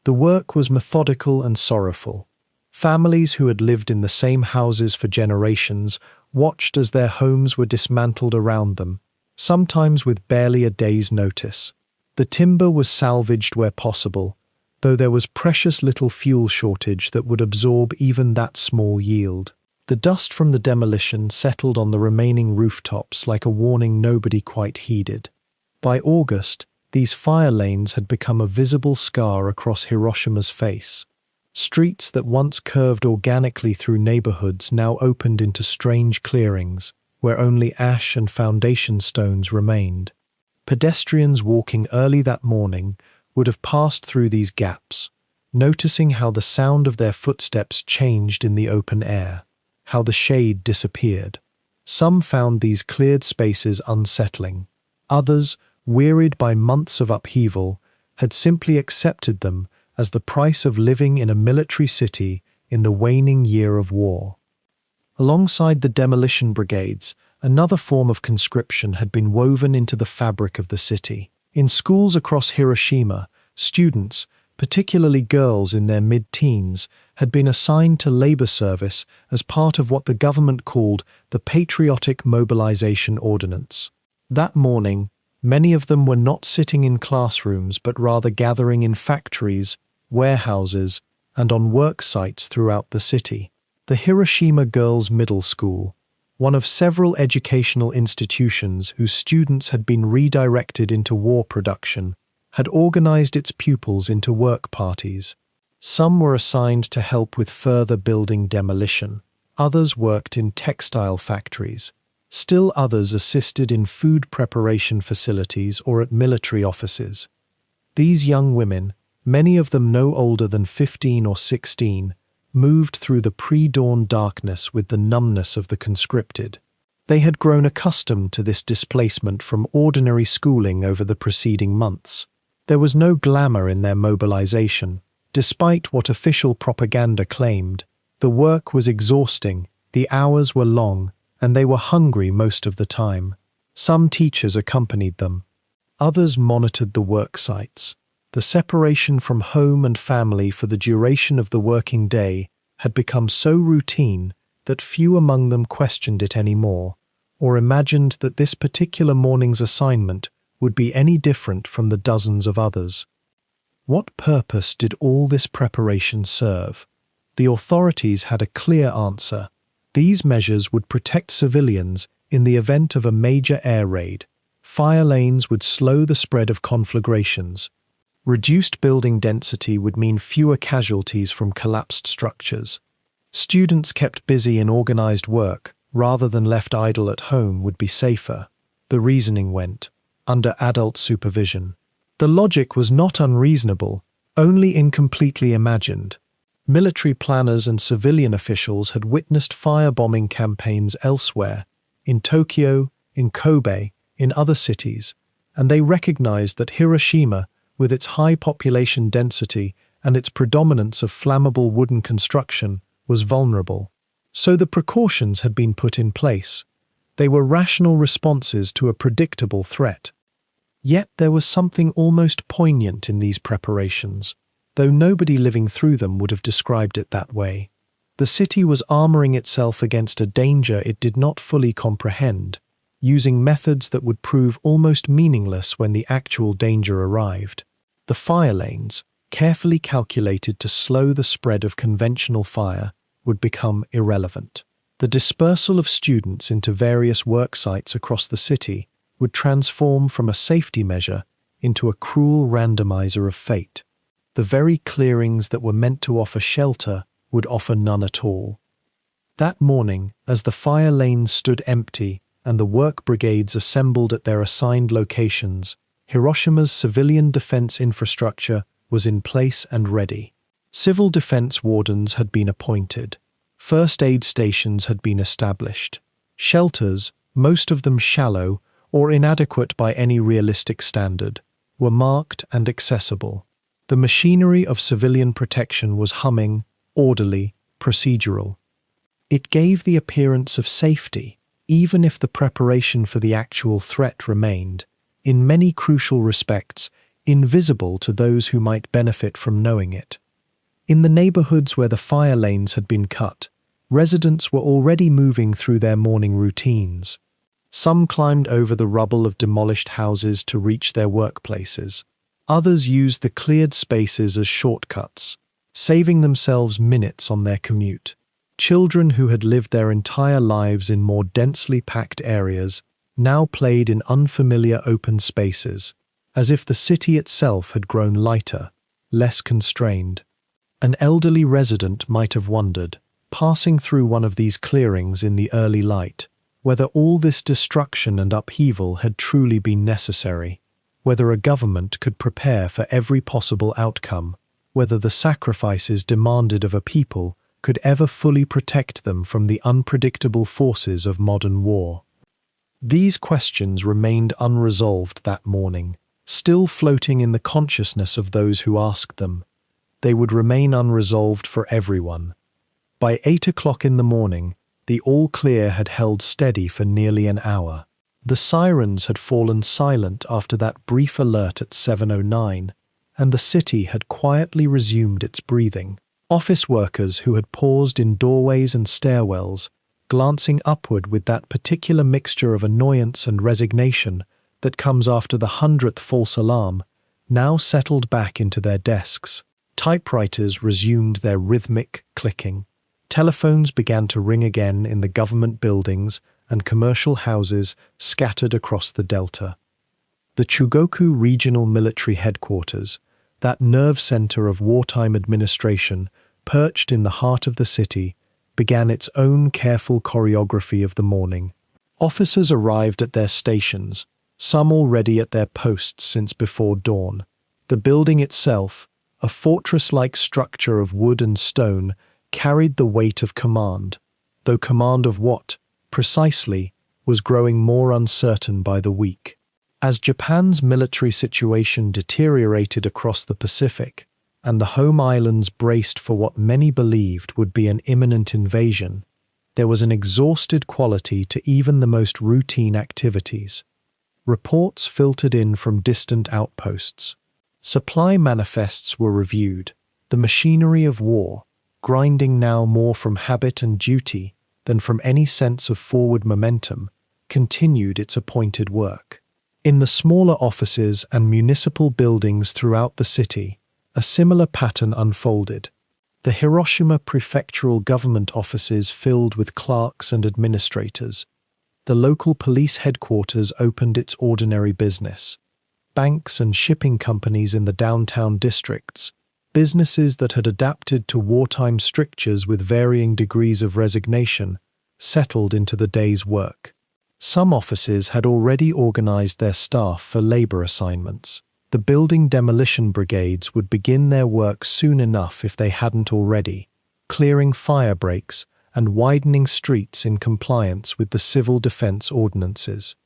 The work was methodical and sorrowful. Families who had lived in the same houses for generations watched as their homes were dismantled around them, sometimes with barely a day's notice. The timber was salvaged where possible, though there was precious little fuel shortage that would absorb even that small yield. The dust from the demolition settled on the remaining rooftops like a warning nobody quite heeded. By August, these fire lanes had become a visible scar across Hiroshima's face. Streets that once curved organically through neighborhoods now opened into strange clearings, where only ash and foundation stones remained. Pedestrians walking early that morning would have passed through these gaps, noticing how the sound of their footsteps changed in the open air, how the shade disappeared. Some found these cleared spaces unsettling. Others, wearied by months of upheaval, had simply accepted them as the price of living in a military city in the waning year of war. Alongside the demolition brigades, another form of conscription had been woven into the fabric of the city. In schools across Hiroshima, students, particularly girls in their mid-teens, had been assigned to labor service as part of what the government called the Patriotic Mobilization Ordinance. That morning, many of them were not sitting in classrooms but rather gathering in factories, warehouses, and on work sites throughout the city. The Hiroshima Girls' Middle School, one of several educational institutions whose students had been redirected into war production, had organized its pupils into work parties. Some were assigned to help with further building demolition. Others worked in textile factories. Still others assisted in food preparation facilities or at military offices. These young women, many of them no older than 15 or 16, moved through the pre-dawn darkness with the numbness of the conscripted. They had grown accustomed to this displacement from ordinary schooling over the preceding months. There was no glamour in their mobilization. Despite what official propaganda claimed, the work was exhausting, the hours were long, and they were hungry most of the time. Some teachers accompanied them. Others monitored the work sites. The separation from home and family for the duration of the working day had become so routine that few among them questioned it anymore, or imagined that this particular morning's assignment would be any different from the dozens of others. What purpose did all this preparation serve? The authorities had a clear answer. These measures would protect civilians in the event of a major air raid. Fire lanes would slow the spread of conflagrations. Reduced building density would mean fewer casualties from collapsed structures. Students kept busy in organized work, rather than left idle at home, would be safer. The reasoning went, under adult supervision. The logic was not unreasonable, only incompletely imagined. Military planners and civilian officials had witnessed firebombing campaigns elsewhere, in Tokyo, in Kobe, in other cities, and they recognized that Hiroshima, with its high population density and its predominance of flammable wooden construction, was vulnerable. So the precautions had been put in place. They were rational responses to a predictable threat. Yet there was something almost poignant in these preparations, though nobody living through them would have described it that way. The city was armoring itself against a danger it did not fully comprehend, using methods that would prove almost meaningless when the actual danger arrived. The fire lanes, carefully calculated to slow the spread of conventional fire, would become irrelevant. The dispersal of students into various work sites across the city would transform from a safety measure into a cruel randomizer of fate. The very clearings that were meant to offer shelter would offer none at all. That morning, as the fire lanes stood empty and the work brigades assembled at their assigned locations, Hiroshima's civilian defense infrastructure was in place and ready. Civil defense wardens had been appointed. First aid stations had been established. Shelters, most of them shallow or inadequate by any realistic standard, were marked and accessible. The machinery of civilian protection was humming, orderly, procedural. It gave the appearance of safety, even if the preparation for the actual threat remained, in many crucial respects, invisible to those who might benefit from knowing it. In the neighborhoods where the fire lanes had been cut, residents were already moving through their morning routines. Some climbed over the rubble of demolished houses to reach their workplaces. Others used the cleared spaces as shortcuts, saving themselves minutes on their commute. Children who had lived their entire lives in more densely packed areas now played in unfamiliar open spaces, as if the city itself had grown lighter, less constrained. An elderly resident might have wondered, passing through one of these clearings in the early light, whether all this destruction and upheaval had truly been necessary, whether a government could prepare for every possible outcome, whether the sacrifices demanded of a people could ever fully protect them from the unpredictable forces of modern war. These questions remained unresolved that morning, still floating in the consciousness of those who asked them. They would remain unresolved for everyone. By 8 o'clock in the morning, the all-clear had held steady for nearly an hour. The sirens had fallen silent after that brief alert at 7:09, and the city had quietly resumed its breathing. Office workers who had paused in doorways and stairwells, glancing upward with that particular mixture of annoyance and resignation that comes after the 100th false alarm, now settled back into their desks. Typewriters resumed their rhythmic clicking. Telephones began to ring again in the government buildings and commercial houses scattered across the delta. The Chugoku Regional Military Headquarters, that nerve center of wartime administration, perched in the heart of the city, began its own careful choreography of the morning. Officers arrived at their stations, some already at their posts since before dawn. The building itself, a fortress-like structure of wood and stone, carried the weight of command, though command of what, precisely, was growing more uncertain by the week. As Japan's military situation deteriorated across the Pacific, and the home islands braced for what many believed would be an imminent invasion, there was an exhausted quality to even the most routine activities. Reports filtered in from distant outposts. Supply manifests were reviewed, the machinery of war, grinding now more from habit and duty than from any sense of forward momentum, continued its appointed work. In the smaller offices and municipal buildings throughout the city, a similar pattern unfolded. The Hiroshima prefectural government offices filled with clerks and administrators. The local police headquarters opened its ordinary business. Banks and shipping companies in the downtown districts, businesses that had adapted to wartime strictures with varying degrees of resignation, settled into the day's work. Some offices had already organized their staff for labor assignments. The building demolition brigades would begin their work soon enough if they hadn't already, clearing fire breaks and widening streets in compliance with the civil defense ordinances.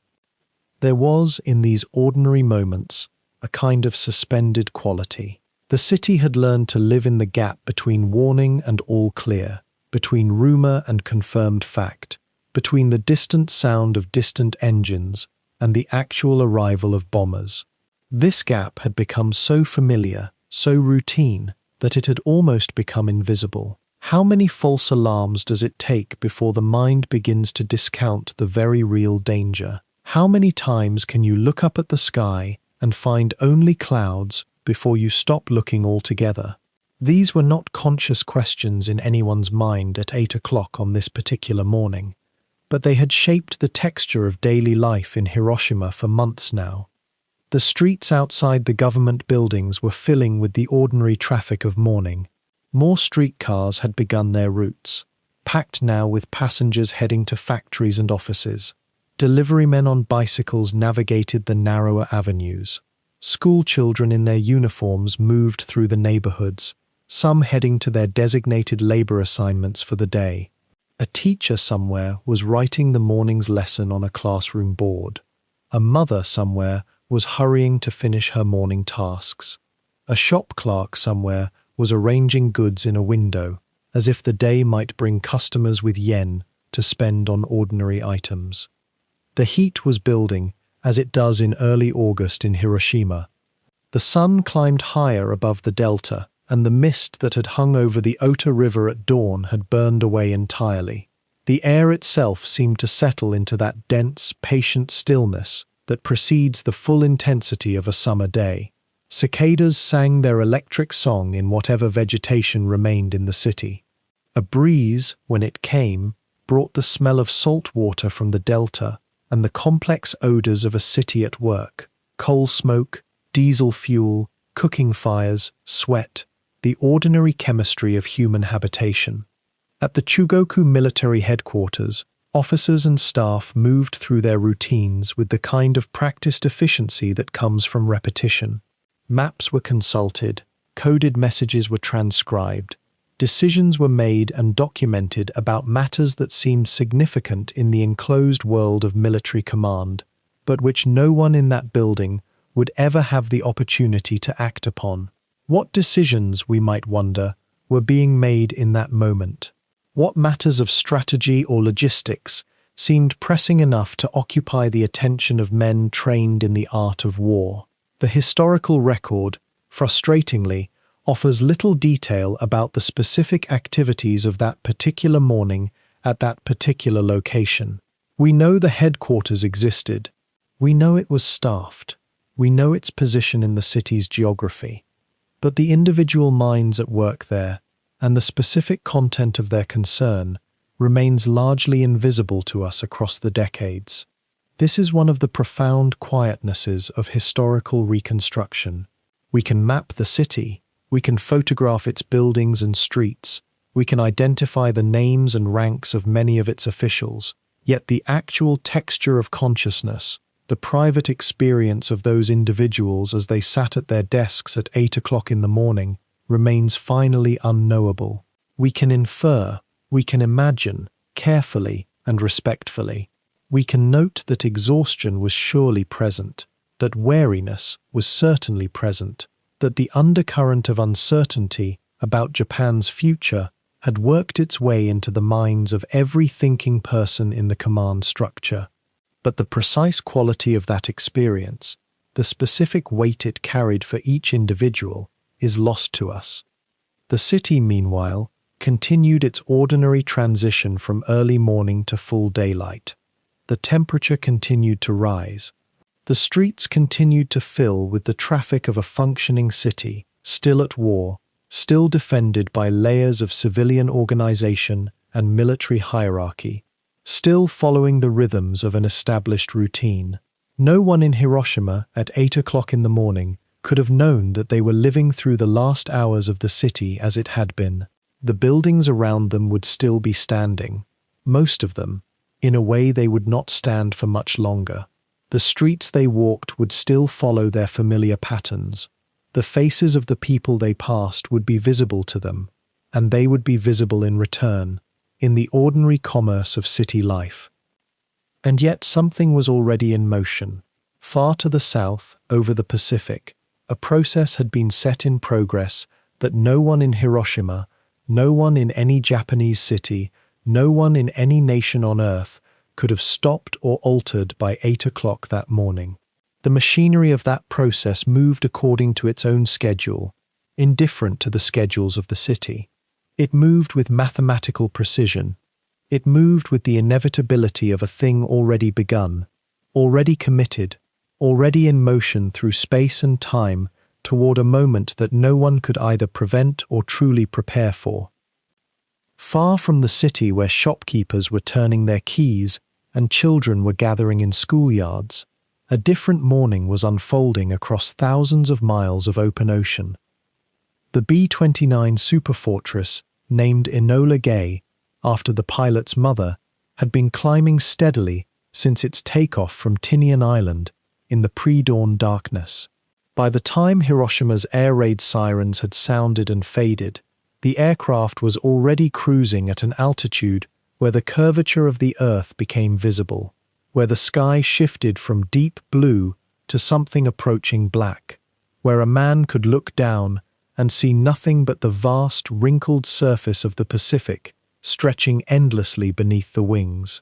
There was, in these ordinary moments, a kind of suspended quality. The city had learned to live in the gap between warning and all clear, between rumor and confirmed fact, between the distant sound of distant engines and the actual arrival of bombers. This gap had become so familiar, so routine, that it had almost become invisible. How many false alarms does it take before the mind begins to discount the very real danger? How many times can you look up at the sky and find only clouds before you stop looking altogether? These were not conscious questions in anyone's mind at 8 o'clock on this particular morning, but they had shaped the texture of daily life in Hiroshima for months now. The streets outside the government buildings were filling with the ordinary traffic of morning. More streetcars had begun their routes, packed now with passengers heading to factories and offices. Deliverymen on bicycles navigated the narrower avenues. School children in their uniforms moved through the neighborhoods, some heading to their designated labor assignments for the day. A teacher somewhere was writing the morning's lesson on a classroom board. A mother somewhere was hurrying to finish her morning tasks. A shop clerk somewhere was arranging goods in a window, as if the day might bring customers with yen to spend on ordinary items. The heat was building, as it does in early August in Hiroshima. The sun climbed higher above the delta, and the mist that had hung over the Ota River at dawn had burned away entirely. The air itself seemed to settle into that dense, patient stillness that precedes the full intensity of a summer day. Cicadas sang their electric song in whatever vegetation remained in the city. A breeze, when it came, brought the smell of salt water from the delta and the complex odors of a city at work: coal smoke, diesel fuel, cooking fires, sweat, the ordinary chemistry of human habitation. At the Chugoku military headquarters, officers and staff moved through their routines with the kind of practiced efficiency that comes from repetition. Maps were consulted, coded messages were transcribed, decisions were made and documented about matters that seemed significant in the enclosed world of military command, but which no one in that building would ever have the opportunity to act upon. What decisions, we might wonder, were being made in that moment? What matters of strategy or logistics seemed pressing enough to occupy the attention of men trained in the art of war? The historical record, frustratingly, offers little detail about the specific activities of that particular morning at that particular location. We know the headquarters existed. We know it was staffed. We know its position in the city's geography. But the individual minds at work there, and the specific content of their concern, remains largely invisible to us across the decades. This is one of the profound quietnesses of historical reconstruction. We can map the city, we can photograph its buildings and streets, we can identify the names and ranks of many of its officials, yet the actual texture of consciousness, the private experience of those individuals as they sat at their desks at 8 o'clock in the morning, remains finally unknowable. We can infer, we can imagine, carefully and respectfully. We can note that exhaustion was surely present, that wariness was certainly present, that the undercurrent of uncertainty about Japan's future had worked its way into the minds of every thinking person in the command structure. But the precise quality of that experience, the specific weight it carried for each individual, is lost to us. The city, meanwhile, continued its ordinary transition from early morning to full daylight. The temperature continued to rise. The streets continued to fill with the traffic of a functioning city, still at war, still defended by layers of civilian organization and military hierarchy, still following the rhythms of an established routine. No one in Hiroshima at 8 o'clock in the morning could have known that they were living through the last hours of the city as it had been. The buildings around them would still be standing, most of them, in a way they would not stand for much longer. The streets they walked would still follow their familiar patterns. The faces of the people they passed would be visible to them, and they would be visible in return, in the ordinary commerce of city life. And yet something was already in motion. Far to the south, over the Pacific, a process had been set in progress that no one in Hiroshima, no one in any Japanese city, no one in any nation on earth could have stopped or altered by 8 o'clock that morning. The machinery of that process moved according to its own schedule, indifferent to the schedules of the city. It moved with mathematical precision. It moved with the inevitability of a thing already begun, already committed, already in motion through space and time toward a moment that no one could either prevent or truly prepare for. Far from the city where shopkeepers were turning their keys and children were gathering in schoolyards, a different morning was unfolding across thousands of miles of open ocean. The B-29 superfortress, named Enola Gay, after the pilot's mother, had been climbing steadily since its takeoff from Tinian Island in the pre-dawn darkness. By the time Hiroshima's air raid sirens had sounded and faded, the aircraft was already cruising at an altitude where the curvature of the Earth became visible, where the sky shifted from deep blue to something approaching black, where a man could look down and see nothing but the vast, wrinkled surface of the Pacific stretching endlessly beneath the wings.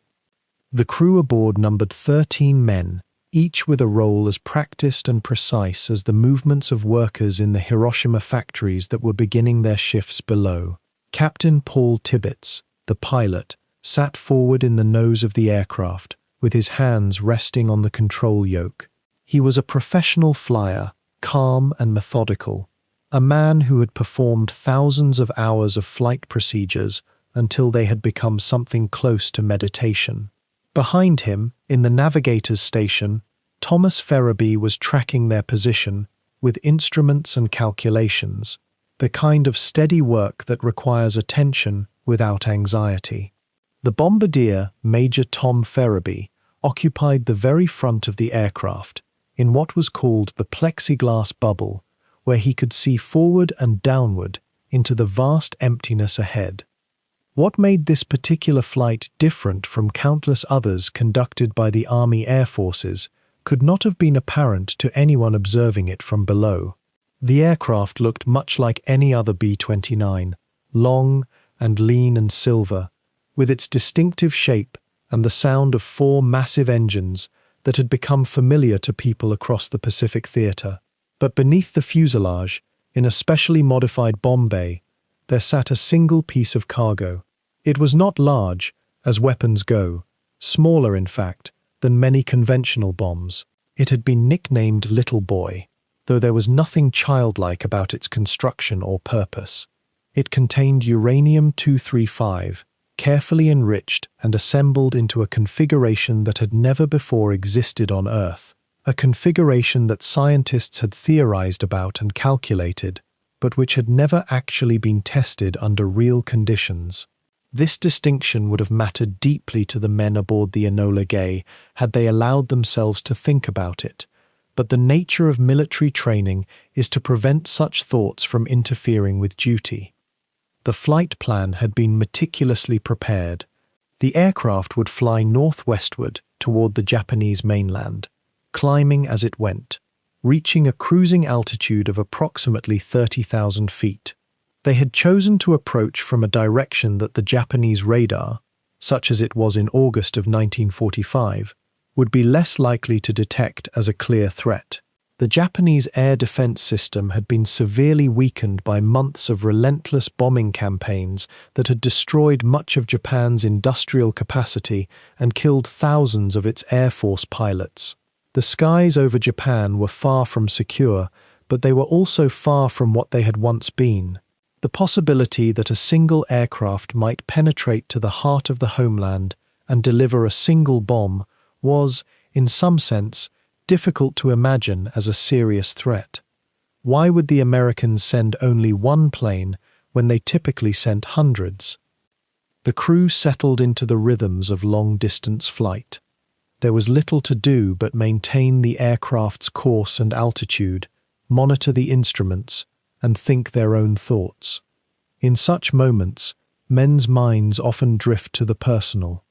The crew aboard numbered 13 men, each with a role as practiced and precise as the movements of workers in the Hiroshima factories that were beginning their shifts below. Captain Paul Tibbets, the pilot, sat forward in the nose of the aircraft, with his hands resting on the control yoke. He was a professional flyer, calm and methodical, a man who had performed thousands of hours of flight procedures until they had become something close to meditation. Behind him, in the navigator's station, Thomas Ferriby was tracking their position with instruments and calculations, the kind of steady work that requires attention without anxiety. The bombardier, Major Tom Ferriby, occupied the very front of the aircraft, in what was called the plexiglass bubble, where he could see forward and downward into the vast emptiness ahead. What made this particular flight different from countless others conducted by the Army Air Forces could not have been apparent to anyone observing it from below. The aircraft looked much like any other B-29, long and lean and silver, with its distinctive shape and the sound of 4 massive engines that had become familiar to people across the Pacific theater. But beneath the fuselage, in a specially modified bomb bay, there sat a single piece of cargo. It was not large, as weapons go, smaller in fact than many conventional bombs. It had been nicknamed Little Boy, though there was nothing childlike about its construction or purpose. It contained uranium-235, carefully enriched and assembled into a configuration that had never before existed on Earth, a configuration that scientists had theorized about and calculated, but which had never actually been tested under real conditions. This distinction would have mattered deeply to the men aboard the Enola Gay had they allowed themselves to think about it, but the nature of military training is to prevent such thoughts from interfering with duty. The flight plan had been meticulously prepared. The aircraft would fly northwestward toward the Japanese mainland, climbing as it went, reaching a cruising altitude of approximately 30,000 feet. They had chosen to approach from a direction that the Japanese radar, such as it was in August of 1945, would be less likely to detect as a clear threat. The Japanese air defense system had been severely weakened by months of relentless bombing campaigns that had destroyed much of Japan's industrial capacity and killed thousands of its Air Force pilots. The skies over Japan were far from secure, but they were also far from what they had once been. The possibility that a single aircraft might penetrate to the heart of the homeland and deliver a single bomb was, in some sense, difficult to imagine as a serious threat. Why would the Americans send only one plane when they typically sent hundreds? The crew settled into the rhythms of long-distance flight. There was little to do but maintain the aircraft's course and altitude, monitor the instruments, and think their own thoughts. In such moments, men's minds often drift to the personal.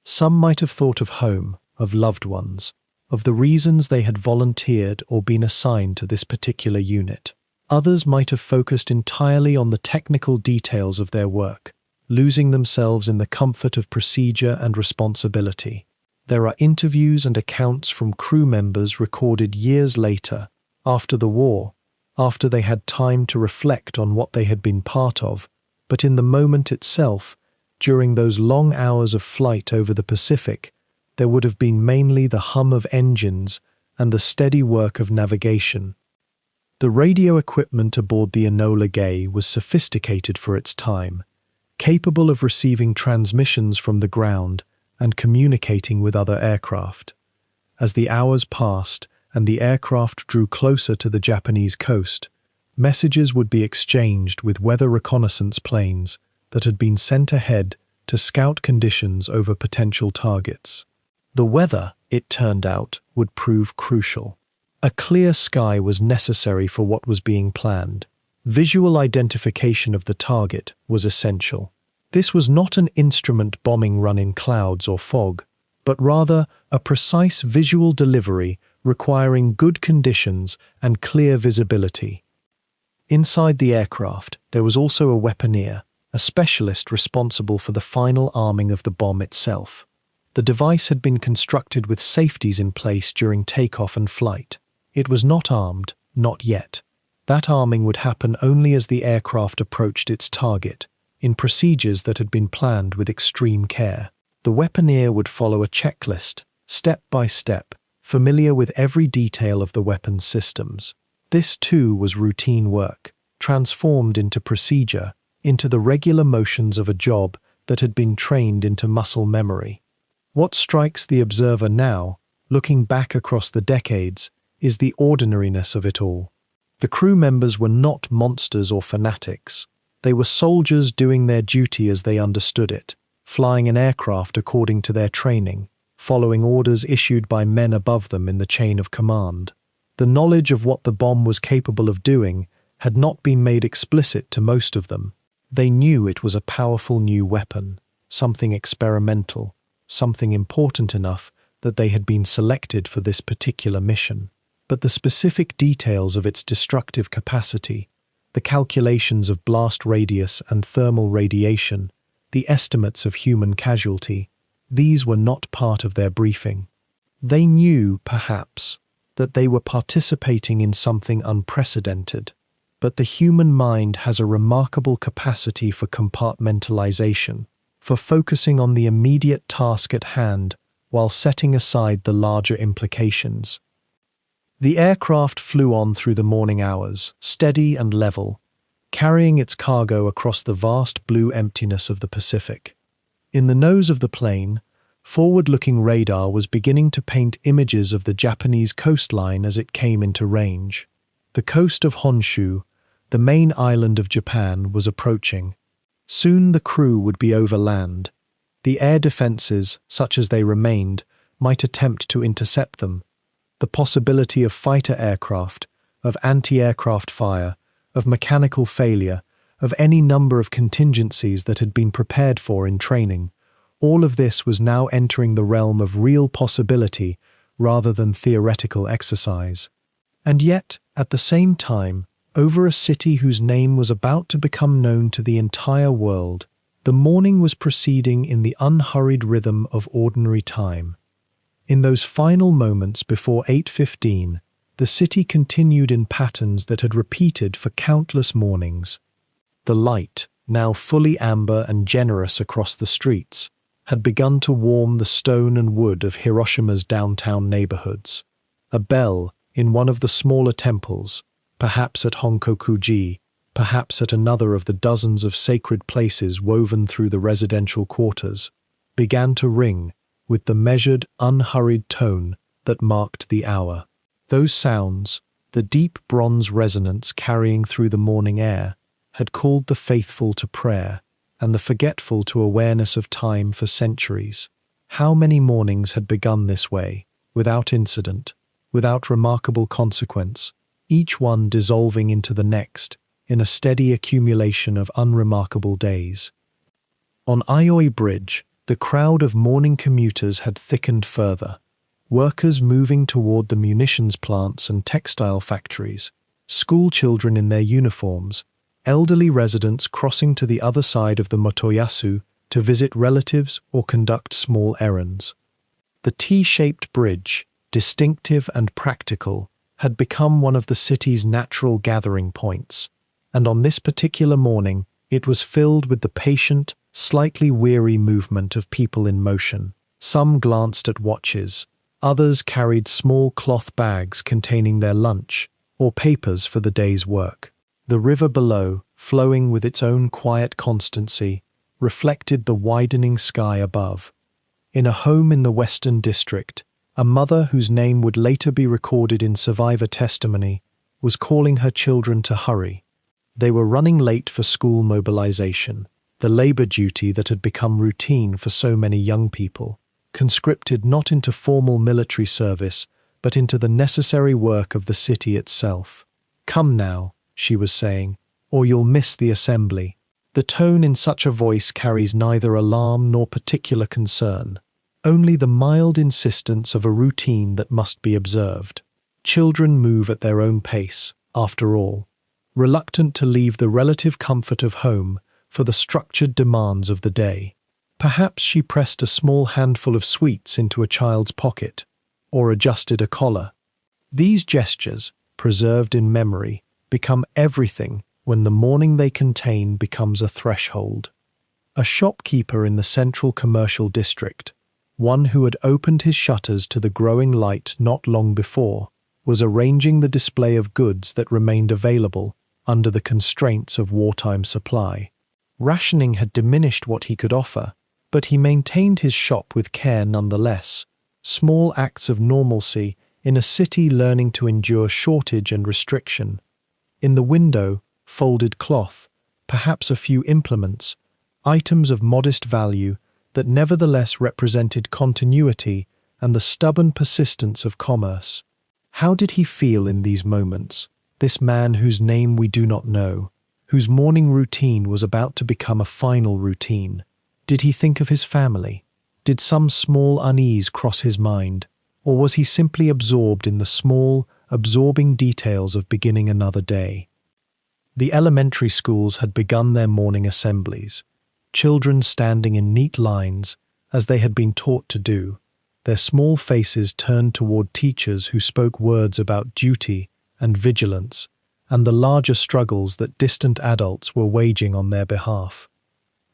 Some might have thought of home, of loved ones, of the reasons they had volunteered or been assigned to this particular unit. Others might have focused entirely on the technical details of their work, losing themselves in the comfort of procedure and responsibility. There are interviews and accounts from crew members recorded years later, after the war, after they had time to reflect on what they had been part of, but in the moment itself, during those long hours of flight over the Pacific, there would have been mainly the hum of engines and the steady work of navigation. The radio equipment aboard the Enola Gay was sophisticated for its time, capable of receiving transmissions from the ground and communicating with other aircraft. As the hours passed and the aircraft drew closer to the Japanese coast, messages would be exchanged with weather reconnaissance planes that had been sent ahead to scout conditions over potential targets. The weather, it turned out, would prove crucial. A clear sky was necessary for what was being planned. Visual identification of the target was essential. This was not an instrument bombing run in clouds or fog, but rather a precise visual delivery requiring good conditions and clear visibility. Inside the aircraft, there was also a weaponeer, a specialist responsible for the final arming of the bomb itself. The device had been constructed with safeties in place during takeoff and flight. It was not armed, not yet. That arming would happen only as the aircraft approached its target, in procedures that had been planned with extreme care. The weaponeer would follow a checklist, step by step, familiar with every detail of the weapon's systems. This too was routine work, transformed into procedure, into the regular motions of a job that had been trained into muscle memory. What strikes the observer now, looking back across the decades, is the ordinariness of it all. The crew members were not monsters or fanatics. They were soldiers doing their duty as they understood it, flying an aircraft according to their training, following orders issued by men above them in the chain of command. The knowledge of what the bomb was capable of doing had not been made explicit to most of them. They knew it was a powerful new weapon, something experimental, something important enough that they had been selected for this particular mission. But the specific details of its destructive capacity, the calculations of blast radius and thermal radiation, the estimates of human casualty, these were not part of their briefing. They knew, perhaps, that they were participating in something unprecedented, but the human mind has a remarkable capacity for compartmentalization, for focusing on the immediate task at hand while setting aside the larger implications. The aircraft flew on through the morning hours, steady and level, carrying its cargo across the vast blue emptiness of the Pacific. In the nose of the plane, forward-looking radar was beginning to paint images of the Japanese coastline as it came into range. The coast of Honshu, the main island of Japan, was approaching. Soon the crew would be over land. The air defenses, such as they remained, might attempt to intercept them. The possibility of fighter aircraft, of anti-aircraft fire, of mechanical failure, of any number of contingencies that had been prepared for in training, all of this was now entering the realm of real possibility rather than theoretical exercise. And yet, at the same time, over a city whose name was about to become known to the entire world, the morning was proceeding in the unhurried rhythm of ordinary time. In those final moments before 8:15, the city continued in patterns that had repeated for countless mornings. The light, now fully amber and generous across the streets, had begun to warm the stone and wood of Hiroshima's downtown neighborhoods. A bell in one of the smaller temples, perhaps at Honkoku-ji, perhaps at another of the dozens of sacred places woven through the residential quarters, began to ring with the measured, unhurried tone that marked the hour. Those sounds, the deep bronze resonance carrying through the morning air, had called the faithful to prayer and the forgetful to awareness of time for centuries, How many mornings had begun this way, without incident, without remarkable consequence, each one dissolving into the next in a steady accumulation of unremarkable days. On Aioi Bridge, the crowd of morning commuters had thickened further. Workers moving toward the munitions plants and textile factories, school children in their uniforms, elderly residents crossing to the other side of the Motoyasu to visit relatives or conduct small errands. The T-shaped bridge, distinctive and practical, had become one of the city's natural gathering points, and on this particular morning it was filled with the patient, slightly weary movement of people in motion. Some glanced at watches, others carried small cloth bags containing their lunch or papers for the day's work. The river below, flowing with its own quiet constancy, reflected the widening sky above. In a home in the Western District, a mother whose name would later be recorded in survivor testimony was calling her children to hurry. They were running late for school mobilization, the labor duty that had become routine for so many young people, conscripted not into formal military service, but into the necessary work of the city itself. "Come now," she was saying, "or you'll miss the assembly." The tone in such a voice carries neither alarm nor particular concern, only the mild insistence of a routine that must be observed. Children move at their own pace, after all, reluctant to leave the relative comfort of home for the structured demands of the day. Perhaps she pressed a small handful of sweets into a child's pocket, or adjusted a collar. These gestures, preserved in memory, become everything when the morning they contain becomes a threshold. A shopkeeper in the central commercial district, one who had opened his shutters to the growing light not long before, was arranging the display of goods that remained available under the constraints of wartime supply. Rationing had diminished what he could offer, but he maintained his shop with care nonetheless, small acts of normalcy in a city learning to endure shortage and restriction. In the window, folded cloth, perhaps a few implements, items of modest value that nevertheless represented continuity and the stubborn persistence of commerce. How did he feel in these moments, this man whose name we do not know, whose morning routine was about to become a final routine? Did he think of his family? Did some small unease cross his mind? Or was he simply absorbed in the small, absorbing details of beginning another day? The elementary schools had begun their morning assemblies, children standing in neat lines, as they had been taught to do, their small faces turned toward teachers who spoke words about duty and vigilance and the larger struggles that distant adults were waging on their behalf.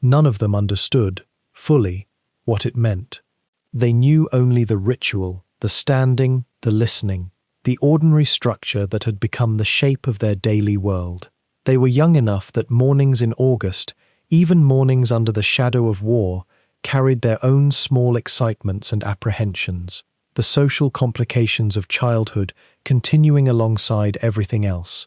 None of them understood, fully, what it meant. They knew only the ritual, the standing, the listening, the ordinary structure that had become the shape of their daily world. They were young enough that mornings in August, even mornings under the shadow of war, carried their own small excitements and apprehensions, the social complications of childhood continuing alongside everything else.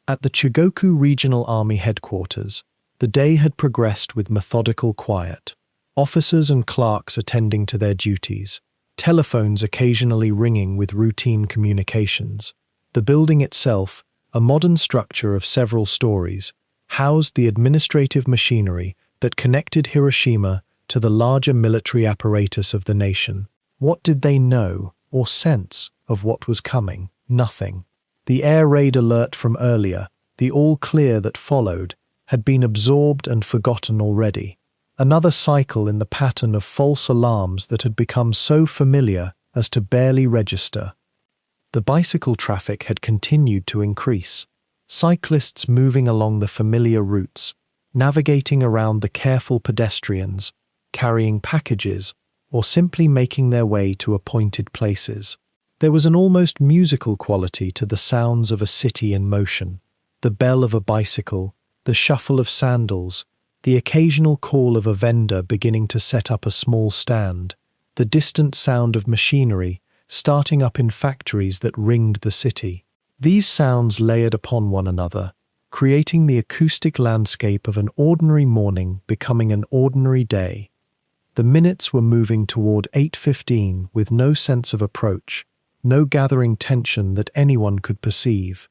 At the Chugoku Regional Army Headquarters, the day had progressed with methodical quiet, officers and clerks attending to their duties, telephones occasionally ringing with routine communications. The building itself, a modern structure of several stories, housed the administrative machinery that connected Hiroshima to the larger military apparatus of the nation. What did they know or sense of what was coming? Nothing. The air raid alert from earlier, the all-clear that followed, had been absorbed and forgotten already. Another cycle in the pattern of false alarms that had become so familiar as to barely register. The bicycle traffic had continued to increase, cyclists moving along the familiar routes, navigating around the careful pedestrians, carrying packages, or simply making their way to appointed places. There was an almost musical quality to the sounds of a city in motion, the bell of a bicycle, the shuffle of sandals, the occasional call of a vendor beginning to set up a small stand, the distant sound of machinery starting up in factories that ringed the city. These sounds layered upon one another, creating the acoustic landscape of an ordinary morning becoming an ordinary day. The minutes were moving toward 8:15 with no sense of approach, no gathering tension that anyone could perceive.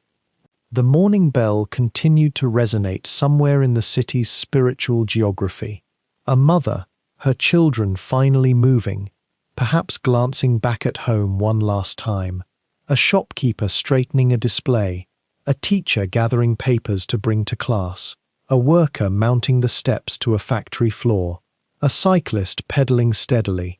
The morning bell continued to resonate somewhere in the city's spiritual geography. A mother, her children finally moving, perhaps glancing back at home one last time. A shopkeeper straightening a display. A teacher gathering papers to bring to class. A worker mounting the steps to a factory floor. A cyclist pedaling steadily.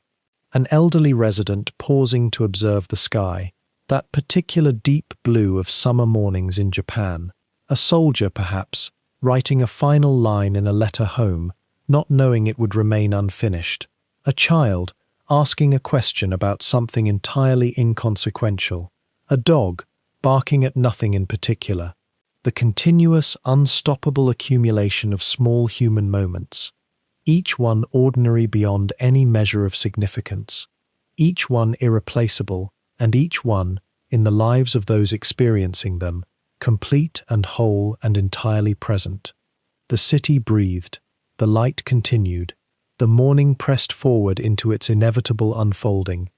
An elderly resident pausing to observe the sky. That particular deep blue of summer mornings in Japan. A soldier, perhaps, writing a final line in a letter home, not knowing it would remain unfinished. A child, asking a question about something entirely inconsequential. A dog, barking at nothing in particular. The continuous, unstoppable accumulation of small human moments. Each one ordinary beyond any measure of significance. Each one irreplaceable, and each one, in the lives of those experiencing them, complete and whole and entirely present. The city breathed, the light continued, the morning pressed forward into its inevitable unfolding.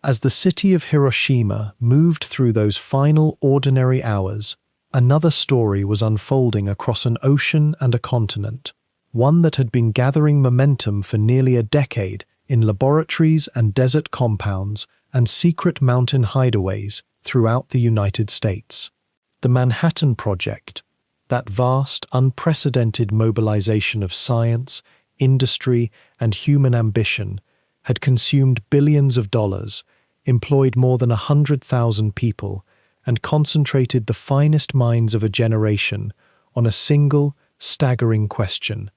As the city of Hiroshima moved through those final ordinary hours, another story was unfolding across an ocean and a continent, one that had been gathering momentum for nearly a decade in laboratories and desert compounds and secret mountain hideaways throughout the United States. The Manhattan Project, that vast, unprecedented mobilization of science, industry, and human ambition, had consumed billions of dollars, employed more than 100,000 people, and concentrated the finest minds of a generation on a single, staggering question.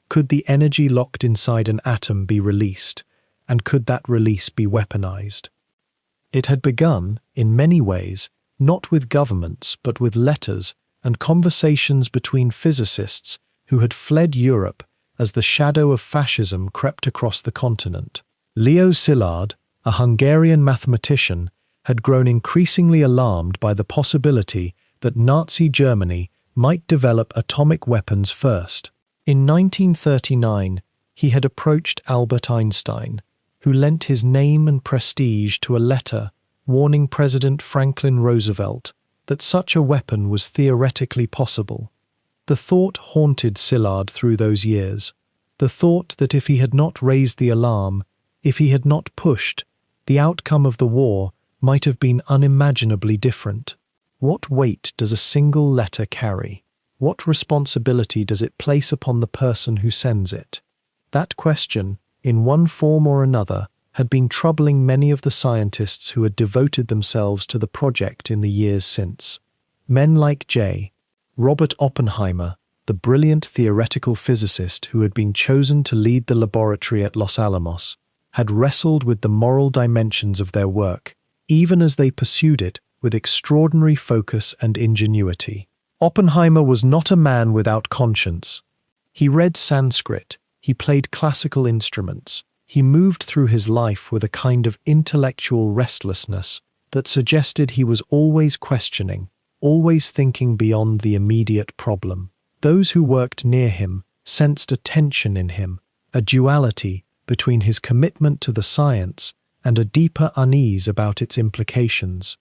Could the energy locked inside an atom be released, and could that release be weaponized? It had begun, in many ways, not with governments but with letters and conversations between physicists who had fled Europe as the shadow of fascism crept across the continent. Leo Szilard, a Hungarian mathematician, had grown increasingly alarmed by the possibility that Nazi Germany might develop atomic weapons first. In 1939, he had approached Albert Einstein, who lent his name and prestige to a letter warning President Franklin Roosevelt that such a weapon was theoretically possible. The thought haunted Szilard through those years, the thought that if he had not raised the alarm, if he had not pushed, the outcome of the war might have been unimaginably different. What weight does a single letter carry? What responsibility does it place upon the person who sends it? That question, in one form or another, had been troubling many of the scientists who had devoted themselves to the project in the years since. Men like Robert Oppenheimer, the brilliant theoretical physicist who had been chosen to lead the laboratory at Los Alamos, had wrestled with the moral dimensions of their work, even as they pursued it with extraordinary focus and ingenuity. Oppenheimer was not a man without conscience. He read Sanskrit, he played classical instruments, he moved through his life with a kind of intellectual restlessness that suggested he was always questioning, always thinking beyond the immediate problem. Those who worked near him sensed a tension in him, a duality between his commitment to the science and a deeper unease about its implications.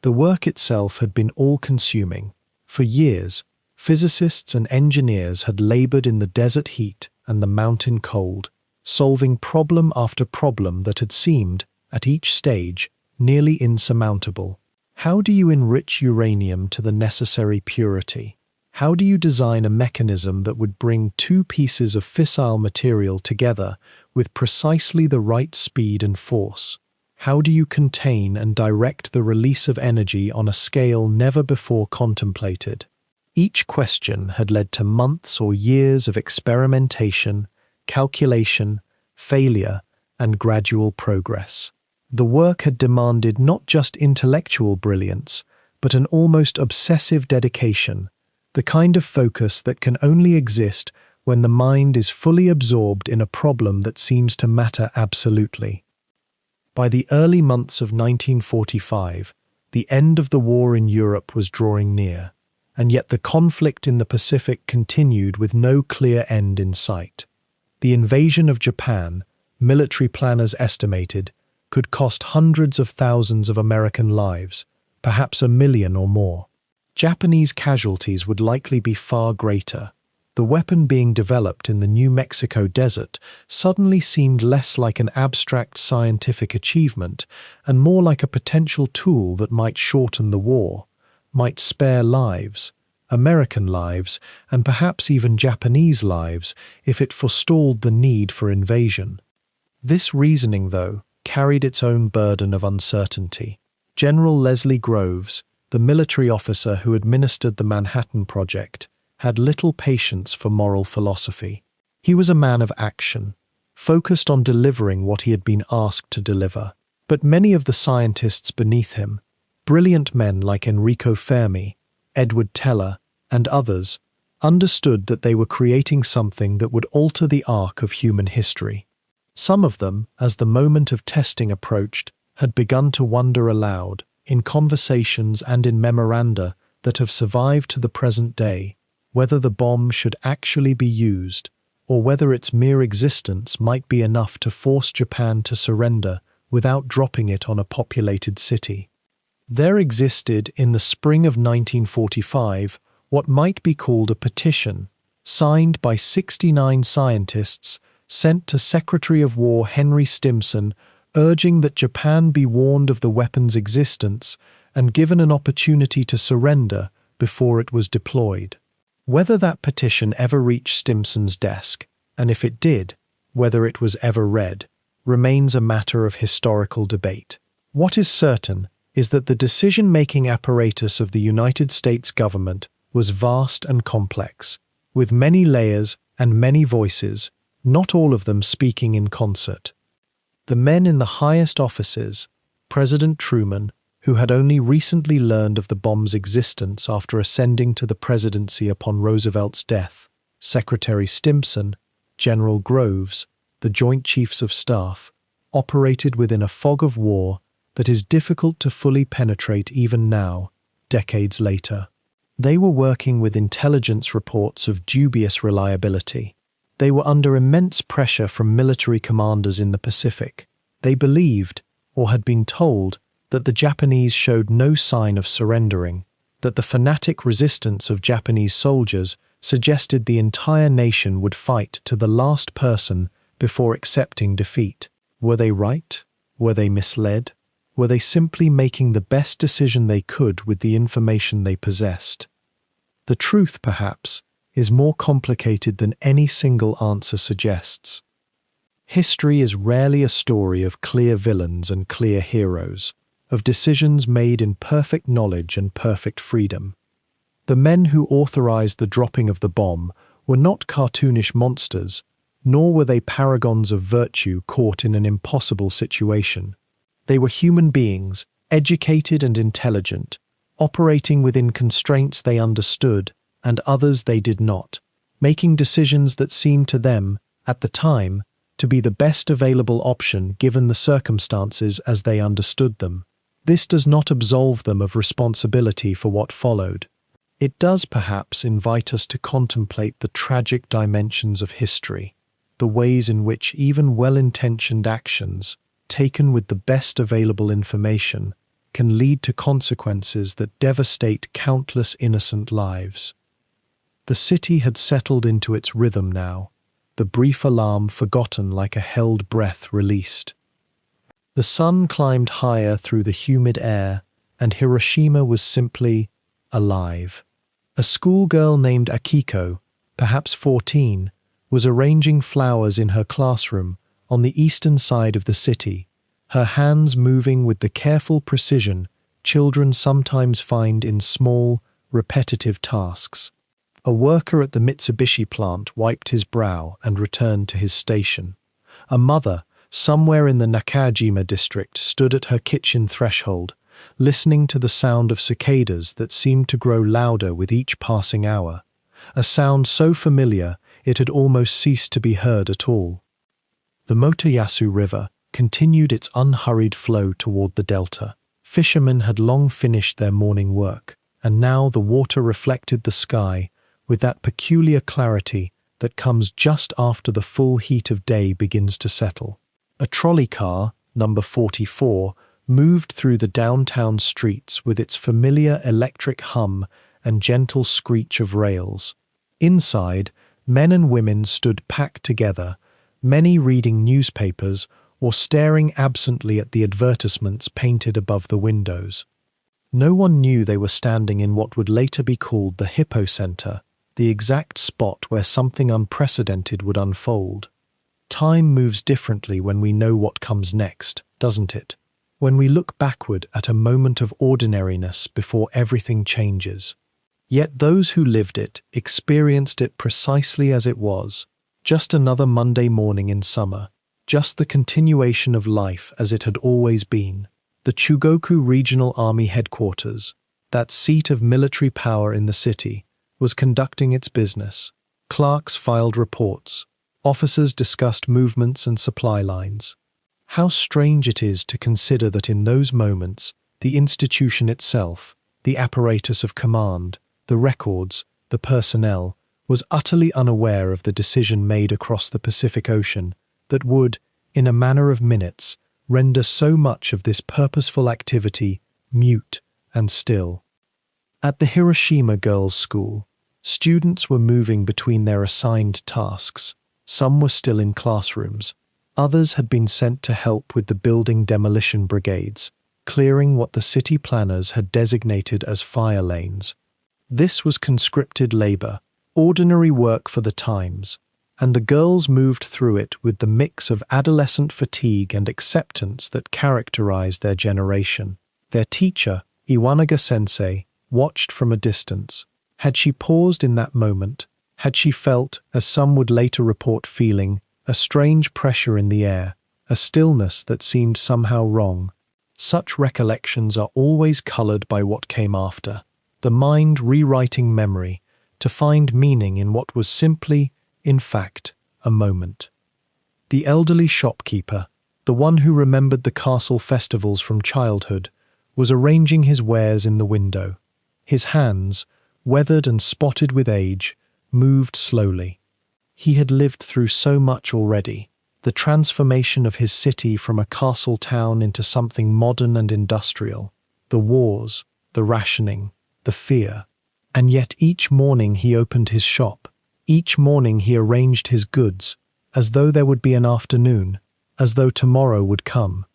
The work itself had been all-consuming. For years, physicists and engineers had labored in the desert heat and the mountain cold, solving problem after problem that had seemed, at each stage, nearly insurmountable. How do you enrich uranium to the necessary purity? How do you design a mechanism that would bring two pieces of fissile material together with precisely the right speed and force? How do you contain and direct the release of energy on a scale never before contemplated? Each question had led to months or years of experimentation, calculation, failure, and gradual progress. The work had demanded not just intellectual brilliance, but an almost obsessive dedication, the kind of focus that can only exist when the mind is fully absorbed in a problem that seems to matter absolutely. By the early months of 1945, the end of the war in Europe was drawing near, and yet the conflict in the Pacific continued with no clear end in sight. The invasion of Japan, military planners estimated, could cost hundreds of thousands of American lives, perhaps 1 million or more. Japanese casualties would likely be far greater. The weapon being developed in the New Mexico desert suddenly seemed less like an abstract scientific achievement and more like a potential tool that might shorten the war, might spare lives, American lives, and perhaps even Japanese lives if it forestalled the need for invasion. This reasoning, though, carried its own burden of uncertainty. General Leslie Groves, the military officer who administered the Manhattan Project, had little patience for moral philosophy. He was a man of action, focused on delivering what he had been asked to deliver. But many of the scientists beneath him, brilliant men like Enrico Fermi, Edward Teller, and others, understood that they were creating something that would alter the arc of human history. Some of them, as the moment of testing approached, had begun to wonder aloud, in conversations and in memoranda that have survived to the present day, whether the bomb should actually be used, or whether its mere existence might be enough to force Japan to surrender without dropping it on a populated city. There existed, in the spring of 1945, what might be called a petition, signed by 69 scientists, sent to Secretary of War Henry Stimson, urging that Japan be warned of the weapon's existence and given an opportunity to surrender before it was deployed. Whether that petition ever reached Stimson's desk, and if it did, whether it was ever read, remains a matter of historical debate. What is certain is that the decision-making apparatus of the United States government was vast and complex, with many layers and many voices, not all of them speaking in concert. The men in the highest offices, President Truman, who had only recently learned of the bomb's existence after ascending to the presidency upon Roosevelt's death, Secretary Stimson, General Groves, the Joint Chiefs of Staff, operated within a fog of war that is difficult to fully penetrate even now, decades later. They were working with intelligence reports of dubious reliability. They were under immense pressure from military commanders in the Pacific. They believed, or had been told, that the Japanese showed no sign of surrendering, that the fanatic resistance of Japanese soldiers suggested the entire nation would fight to the last person before accepting defeat. Were they right? Were they misled? Were they simply making the best decision they could with the information they possessed? The truth, perhaps, is more complicated than any single answer suggests. History is rarely a story of clear villains and clear heroes, of decisions made in perfect knowledge and perfect freedom. The men who authorized the dropping of the bomb were not cartoonish monsters, nor were they paragons of virtue caught in an impossible situation. They were human beings, educated and intelligent, operating within constraints they understood and others they did not, making decisions that seemed to them, at the time, to be the best available option given the circumstances as they understood them. This does not absolve them of responsibility for what followed. It does perhaps invite us to contemplate the tragic dimensions of history, the ways in which even well-intentioned actions, taken with the best available information, can lead to consequences that devastate countless innocent lives. The city had settled into its rhythm now, the brief alarm forgotten like a held breath released. The sun climbed higher through the humid air, and Hiroshima was simply alive. A schoolgirl named Akiko, perhaps 14, was arranging flowers in her classroom on the eastern side of the city, her hands moving with the careful precision children sometimes find in small, repetitive tasks. A worker at the Mitsubishi plant wiped his brow and returned to his station. A mother, somewhere in the Nakajima district, stood at her kitchen threshold, listening to the sound of cicadas that seemed to grow louder with each passing hour, a sound so familiar it had almost ceased to be heard at all. The Motoyasu River continued its unhurried flow toward the delta. Fishermen had long finished their morning work, and now the water reflected the sky with that peculiar clarity that comes just after the full heat of day begins to settle. A trolley car, number 44, moved through the downtown streets with its familiar electric hum and gentle screech of rails. Inside, men and women stood packed together, many reading newspapers or staring absently at the advertisements painted above the windows. No one knew they were standing in what would later be called the Hippo Center, the exact spot where something unprecedented would unfold. Time moves differently when we know what comes next, doesn't it? When we look backward at a moment of ordinariness before everything changes. Yet those who lived it experienced it precisely as it was, just another Monday morning in summer, just the continuation of life as it had always been. The Chugoku Regional Army Headquarters, that seat of military power in the city, was conducting its business. Clerks filed reports. Officers discussed movements and supply lines. How strange it is to consider that in those moments, the institution itself, the apparatus of command, the records, the personnel, was utterly unaware of the decision made across the Pacific Ocean that would, in a matter of minutes, render so much of this purposeful activity mute and still. At the Hiroshima Girls' School, students were moving between their assigned tasks. Some were still in classrooms. Others had been sent to help with the building demolition brigades, clearing what the city planners had designated as fire lanes. This was conscripted labor, ordinary work for the times, and the girls moved through it with the mix of adolescent fatigue and acceptance that characterized their generation. Their teacher, Iwanaga-sensei, watched from a distance. Had she paused in that moment, had she felt, as some would later report feeling, a strange pressure in the air, a stillness that seemed somehow wrong? Such recollections are always colored by what came after, the mind rewriting memory to find meaning in what was simply, in fact, a moment. The elderly shopkeeper, the one who remembered the castle festivals from childhood, was arranging his wares in the window. His hands, weathered and spotted with age, moved slowly. He had lived through so much already, the transformation of his city from a castle town into something modern and industrial, the wars, the rationing, the fear. And yet each morning he opened his shop, each morning he arranged his goods, as though there would be an afternoon, as though tomorrow would come.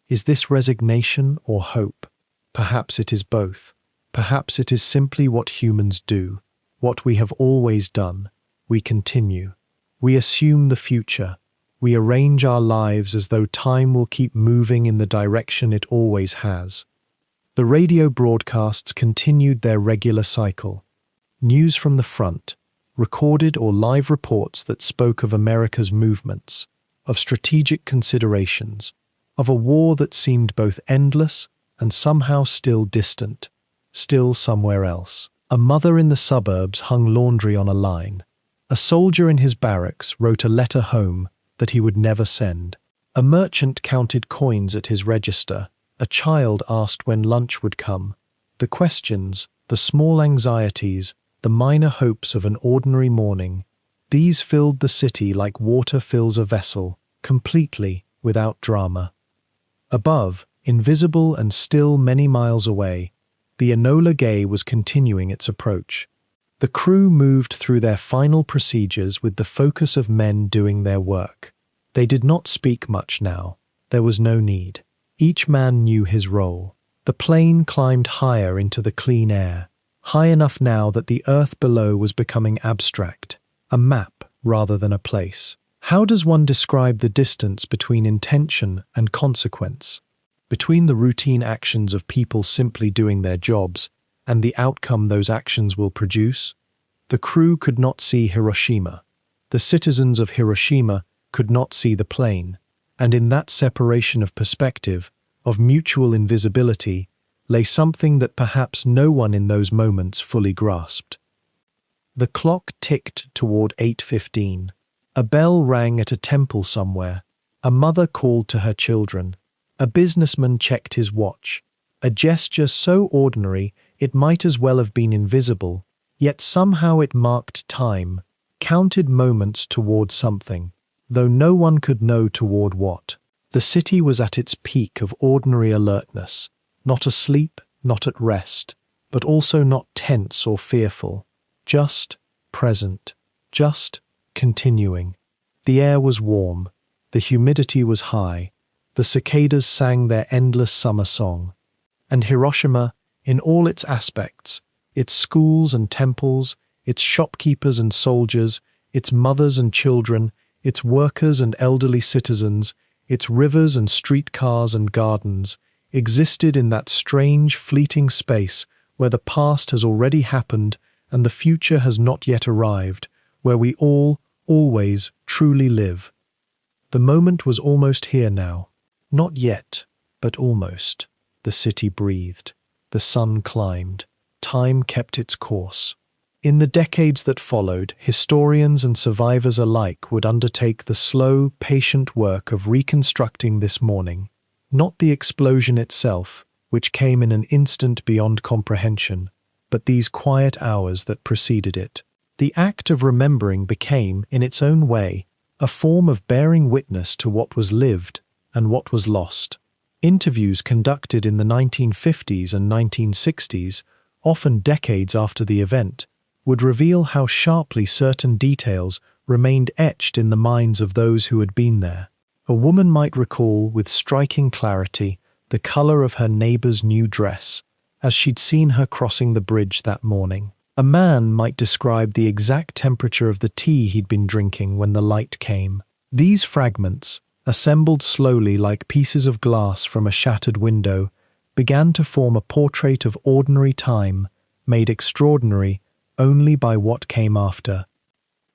Is this resignation or hope? Perhaps it is both. Perhaps it is simply what humans do, what we have always done. We continue. We assume the future. We arrange our lives as though time will keep moving in the direction it always has. The radio broadcasts continued their regular cycle. News from the front, recorded or live reports that spoke of America's movements, of strategic considerations, of a war that seemed both endless and somehow still distant, still somewhere else. A mother in the suburbs hung laundry on a line. A soldier in his barracks wrote a letter home that he would never send. A merchant counted coins at his register. A child asked when lunch would come. The questions, the small anxieties, the minor hopes of an ordinary morning, these filled the city like water fills a vessel, completely, without drama. Above, invisible and still many miles away, the Enola Gay was continuing its approach. The crew moved through their final procedures with the focus of men doing their work. They did not speak much now. There was no need. Each man knew his role. The plane climbed higher into the clean air, high enough now that the earth below was becoming abstract, a map rather than a place. How does one describe the distance between intention and consequence, between the routine actions of people simply doing their jobs and the outcome those actions will produce? The crew could not see Hiroshima. The citizens of Hiroshima could not see the plane, and in that separation of perspective, of mutual invisibility, lay something that perhaps no one in those moments fully grasped. The clock ticked toward 8:15. A bell rang at a temple somewhere. A mother called to her children. A businessman checked his watch. A gesture so ordinary it might as well have been invisible, yet somehow it marked time, counted moments toward something, though no one could know toward what. The city was at its peak of ordinary alertness, not asleep, not at rest, but also not tense or fearful, just present, just continuing. The air was warm, the humidity was high, the cicadas sang their endless summer song. And Hiroshima, in all its aspects, its schools and temples, its shopkeepers and soldiers, its mothers and children, its workers and elderly citizens, its rivers and streetcars and gardens, existed in that strange, fleeting space where the past has already happened and the future has not yet arrived, where we all, always, truly live. The moment was almost here now. Not yet, but almost. The city breathed. The sun climbed. Time kept its course. In the decades that followed, historians and survivors alike would undertake the slow, patient work of reconstructing this morning. Not the explosion itself, which came in an instant beyond comprehension, but these quiet hours that preceded it. The act of remembering became, in its own way, a form of bearing witness to what was lived and what was lost. Interviews conducted in the 1950s and 1960s, often decades after the event, would reveal how sharply certain details remained etched in the minds of those who had been there. A woman might recall with striking clarity the color of her neighbor's new dress, as she'd seen her crossing the bridge that morning. A man might describe the exact temperature of the tea he'd been drinking when the light came. These fragments, assembled slowly like pieces of glass from a shattered window, began to form a portrait of ordinary time, made extraordinary only by what came after.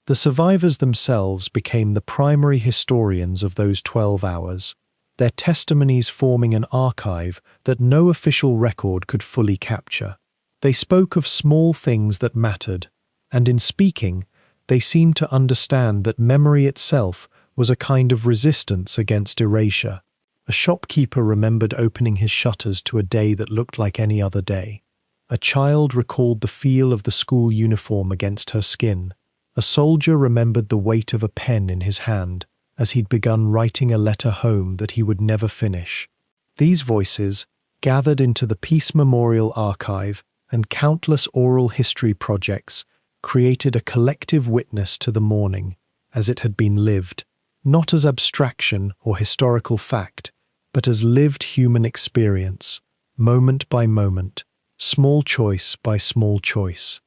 The survivors themselves became the primary historians of those 12 hours, their testimonies forming an archive that no official record could fully capture. They spoke of small things that mattered, and in speaking, they seemed to understand that memory itself was a kind of resistance against erasure. A shopkeeper remembered opening his shutters to a day that looked like any other day. A child recalled the feel of the school uniform against her skin. A soldier remembered the weight of a pen in his hand as he'd begun writing a letter home that he would never finish. These voices, gathered into the Peace Memorial Archive and countless oral history projects, created a collective witness to the morning as it had been lived, not as abstraction or historical fact, but as lived human experience, moment by moment, small choice by small choice.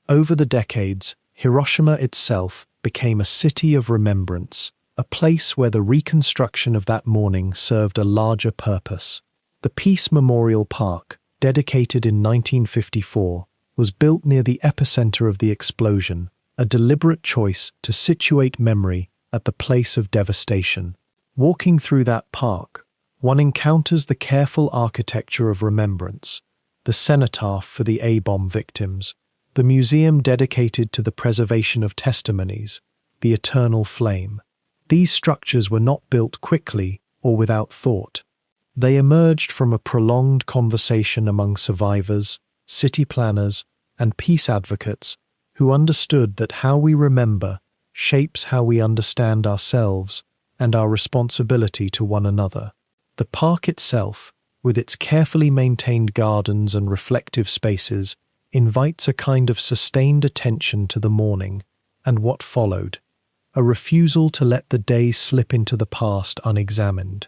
Over the decades, Hiroshima itself became a city of remembrance, a place where the reconstruction of that morning served a larger purpose. The Peace Memorial Park, dedicated in 1954, was built near the epicenter of the explosion, a deliberate choice to situate memory at the place of devastation. Walking through that park, one encounters the careful architecture of remembrance, the cenotaph for the A-bomb victims, the museum dedicated to the preservation of testimonies, the eternal flame. These structures were not built quickly or without thought. They emerged from a prolonged conversation among survivors, city planners, and peace advocates who understood that how we remember shapes how we understand ourselves and our responsibility to one another. The park itself, with its carefully maintained gardens and reflective spaces, invites a kind of sustained attention to the morning and what followed, a refusal to let the day slip into the past unexamined.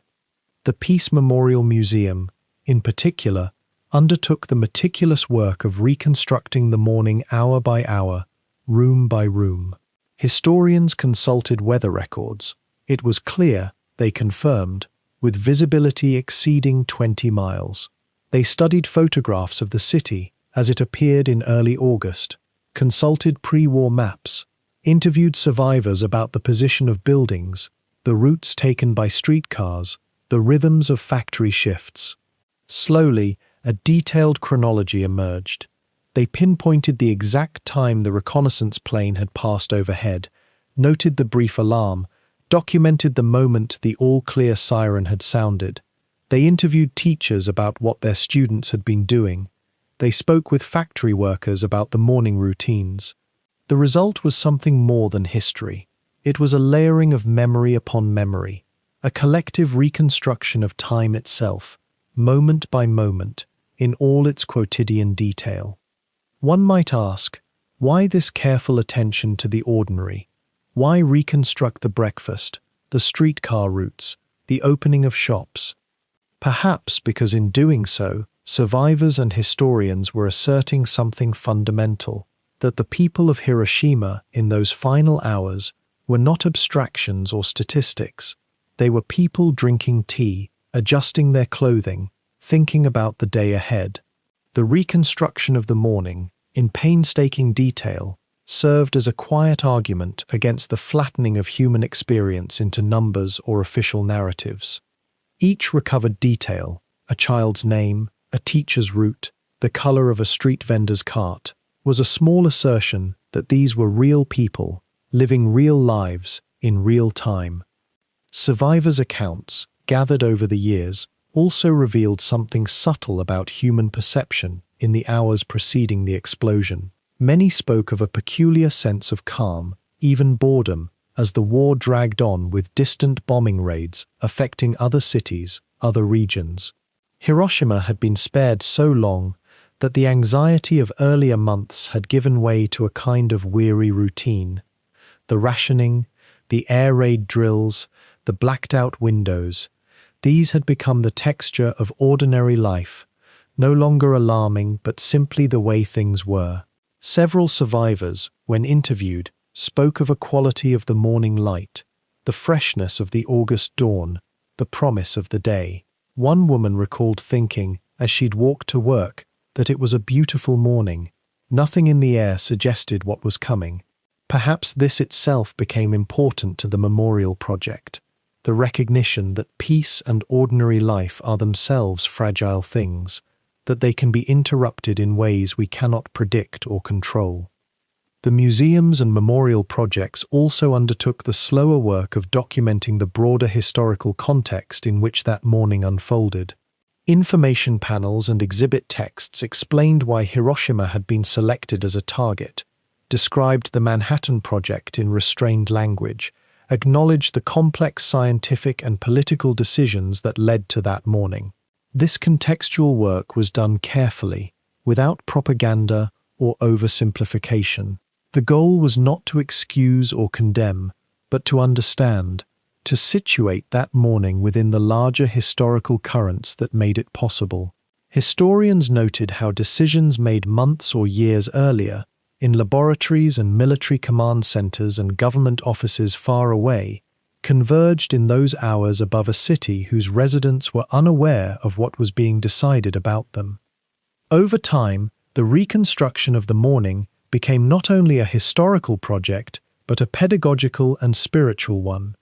The Peace Memorial Museum, in particular, undertook the meticulous work of reconstructing the morning hour by hour, room by room. Historians consulted weather records. It was clear, they confirmed, with visibility exceeding 20 miles. They studied photographs of the city as it appeared in early August, consulted pre-war maps, interviewed survivors about the position of buildings, the routes taken by streetcars, the rhythms of factory shifts. Slowly, a detailed chronology emerged. They pinpointed the exact time the reconnaissance plane had passed overhead, noted the brief alarm, documented the moment the all-clear siren had sounded. They interviewed teachers about what their students had been doing. They spoke with factory workers about the morning routines. The result was something more than history. It was a layering of memory upon memory, a collective reconstruction of time itself, moment by moment, in all its quotidian detail. One might ask, why this careful attention to the ordinary? Why reconstruct the breakfast, the streetcar routes, the opening of shops? Perhaps because in doing so, survivors and historians were asserting something fundamental, that the people of Hiroshima in those final hours were not abstractions or statistics. They were people drinking tea, adjusting their clothing, thinking about the day ahead. The reconstruction of the morning, in painstaking detail, served as a quiet argument against the flattening of human experience into numbers or official narratives. Each recovered detail, a child's name, a teacher's route, the color of a street vendor's cart, was a small assertion that these were real people, living real lives in real time. Survivors' accounts, gathered over the years, also revealed something subtle about human perception in the hours preceding the explosion. Many spoke of a peculiar sense of calm, even boredom, as the war dragged on with distant bombing raids affecting other cities, other regions. Hiroshima had been spared so long that the anxiety of earlier months had given way to a kind of weary routine. The rationing, the air raid drills, the blacked-out windows, these had become the texture of ordinary life, no longer alarming but simply the way things were. Several survivors, when interviewed, spoke of a quality of the morning light, the freshness of the August dawn, the promise of the day. One woman recalled thinking, as she'd walked to work, that it was a beautiful morning. Nothing in the air suggested what was coming. Perhaps this itself became important to the memorial project, the recognition that peace and ordinary life are themselves fragile things, that they can be interrupted in ways we cannot predict or control. The museums and memorial projects also undertook the slower work of documenting the broader historical context in which that morning unfolded. Information panels and exhibit texts explained why Hiroshima had been selected as a target, described the Manhattan Project in restrained language, acknowledged the complex scientific and political decisions that led to that morning. This contextual work was done carefully, without propaganda or oversimplification. The goal was not to excuse or condemn, but to understand, to situate that morning within the larger historical currents that made it possible. Historians noted how decisions made months or years earlier, in laboratories and military command centers and government offices far away, converged in those hours above a city whose residents were unaware of what was being decided about them. Over time, the reconstruction of the morning became not only a historical project, but a pedagogical and spiritual one.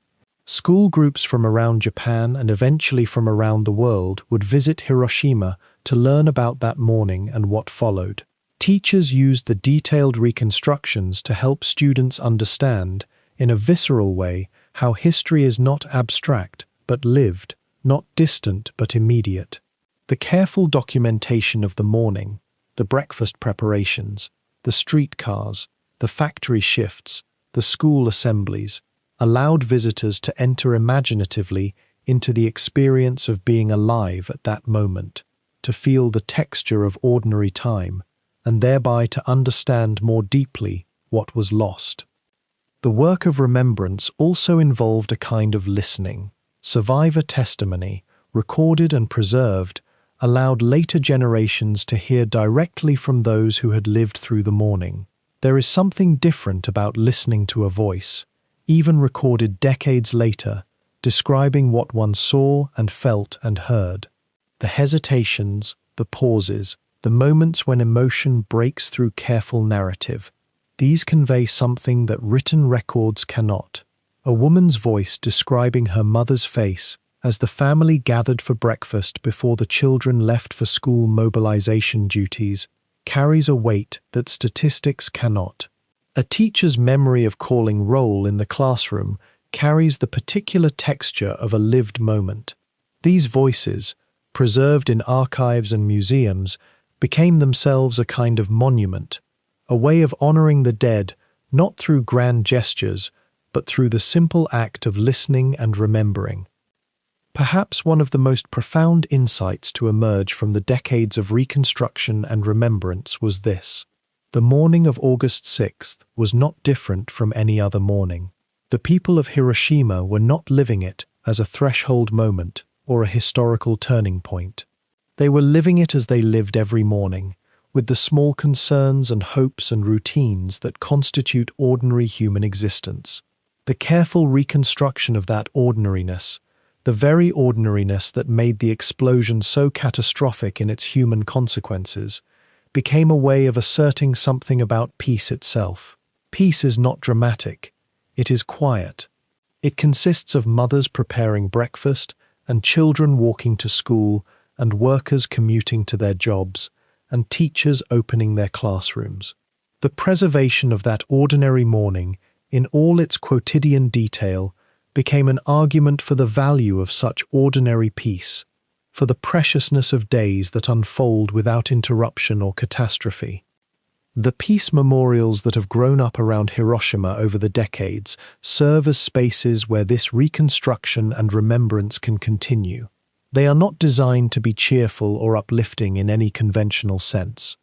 School groups from around Japan and eventually from around the world would visit Hiroshima to learn about that morning and what followed. Teachers used the detailed reconstructions to help students understand, in a visceral way, how history is not abstract, but lived, not distant, but immediate. The careful documentation of the morning, the breakfast preparations, the streetcars, the factory shifts, the school assemblies, allowed visitors to enter imaginatively into the experience of being alive at that moment, to feel the texture of ordinary time, and thereby to understand more deeply what was lost. The work of remembrance also involved a kind of listening. Survivor testimony, recorded and preserved, allowed later generations to hear directly from those who had lived through the morning. There is something different about listening to a voice, even recorded decades later, describing what one saw and felt and heard. The hesitations, the pauses, the moments when emotion breaks through careful narrative, these convey something that written records cannot. A woman's voice describing her mother's face as the family gathered for breakfast before the children left for school mobilization duties carries a weight that statistics cannot. A teacher's memory of calling roll in the classroom carries the particular texture of a lived moment. These voices, preserved in archives and museums, became themselves a kind of monument, a way of honoring the dead not through grand gestures, but through the simple act of listening and remembering. Perhaps one of the most profound insights to emerge from the decades of reconstruction and remembrance was this. The morning of August 6th was not different from any other morning. The people of Hiroshima were not living it as a threshold moment or a historical turning point. They were living it as they lived every morning, with the small concerns and hopes and routines that constitute ordinary human existence. The careful reconstruction of that ordinariness, the very ordinariness that made the explosion so catastrophic in its human consequences, became a way of asserting something about peace itself. Peace is not dramatic, it is quiet. It consists of mothers preparing breakfast and children walking to school and workers commuting to their jobs and teachers opening their classrooms. The preservation of that ordinary morning in all its quotidian detail became an argument for the value of such ordinary peace, for the preciousness of days that unfold without interruption or catastrophe. The peace memorials that have grown up around Hiroshima over the decades serve as spaces where this reconstruction and remembrance can continue. They are not designed to be cheerful or uplifting in any conventional sense.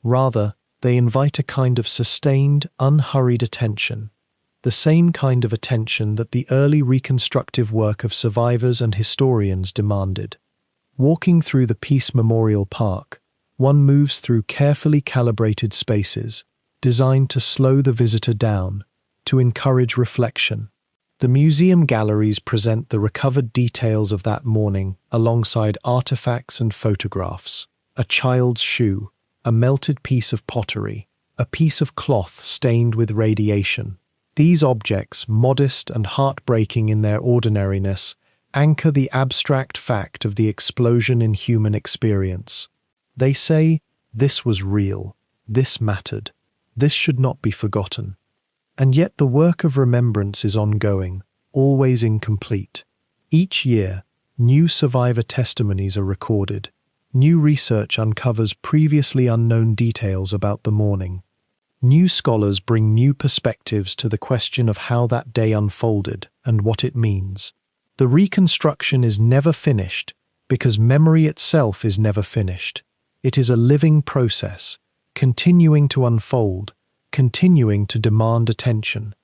Rather, they invite a kind of sustained, unhurried attention, the same kind of attention that the early reconstructive work of survivors and historians demanded. Walking through the Peace Memorial Park, one moves through carefully calibrated spaces, designed to slow the visitor down, to encourage reflection. The museum galleries present the recovered details of that morning alongside artifacts and photographs: a child's shoe, a melted piece of pottery, a piece of cloth stained with radiation. These objects, modest and heartbreaking in their ordinariness, anchor the abstract fact of the explosion in human experience. They say, this was real, this mattered, this should not be forgotten. And yet the work of remembrance is ongoing, always incomplete. Each year, new survivor testimonies are recorded. New research uncovers previously unknown details about the morning. New scholars bring new perspectives to the question of how that day unfolded and what it means. The reconstruction is never finished because memory itself is never finished. It is a living process, continuing to unfold, continuing to demand attention.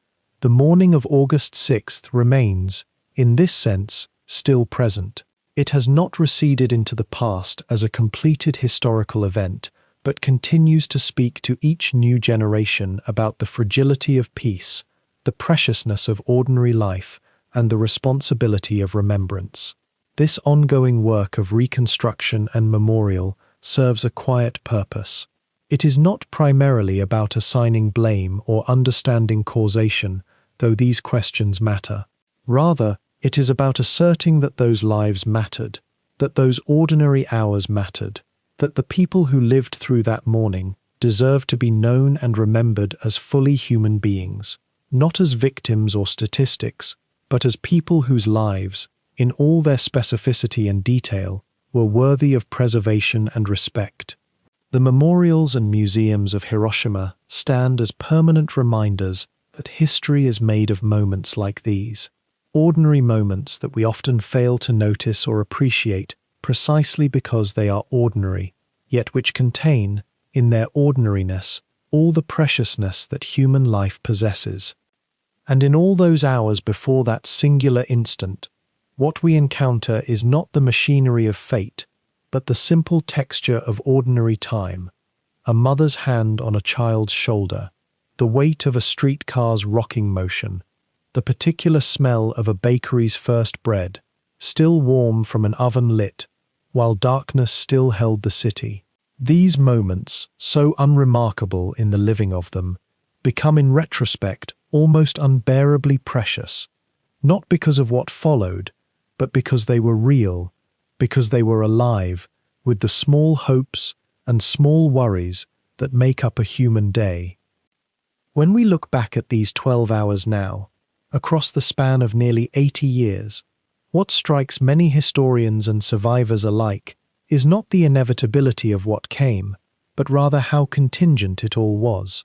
The morning of August 6th remains, in this sense, still present. It has not receded into the past as a completed historical event, but continues to speak to each new generation about the fragility of peace, the preciousness of ordinary life, and the responsibility of remembrance. This ongoing work of reconstruction and memorial serves a quiet purpose. It is not primarily about assigning blame or understanding causation, though these questions matter. Rather, it is about asserting that those lives mattered, that those ordinary hours mattered, that the people who lived through that morning deserve to be known and remembered as fully human beings, not as victims or statistics, but as people whose lives, in all their specificity and detail, were worthy of preservation and respect. The memorials and museums of Hiroshima stand as permanent reminders that history is made of moments like these, ordinary moments that we often fail to notice or appreciate precisely because they are ordinary, yet which contain, in their ordinariness, all the preciousness that human life possesses. And in all those hours before that singular instant, what we encounter is not the machinery of fate, but the simple texture of ordinary time, a mother's hand on a child's shoulder, the weight of a streetcar's rocking motion, the particular smell of a bakery's first bread, still warm from an oven lit, while darkness still held the city. These moments, so unremarkable in the living of them, become in retrospect almost unbearably precious, not because of what followed, but because they were real, because they were alive, with the small hopes and small worries that make up a human day. When we look back at these 12 hours now, across the span of nearly 80 years, what strikes many historians and survivors alike is not the inevitability of what came, but rather how contingent it all was.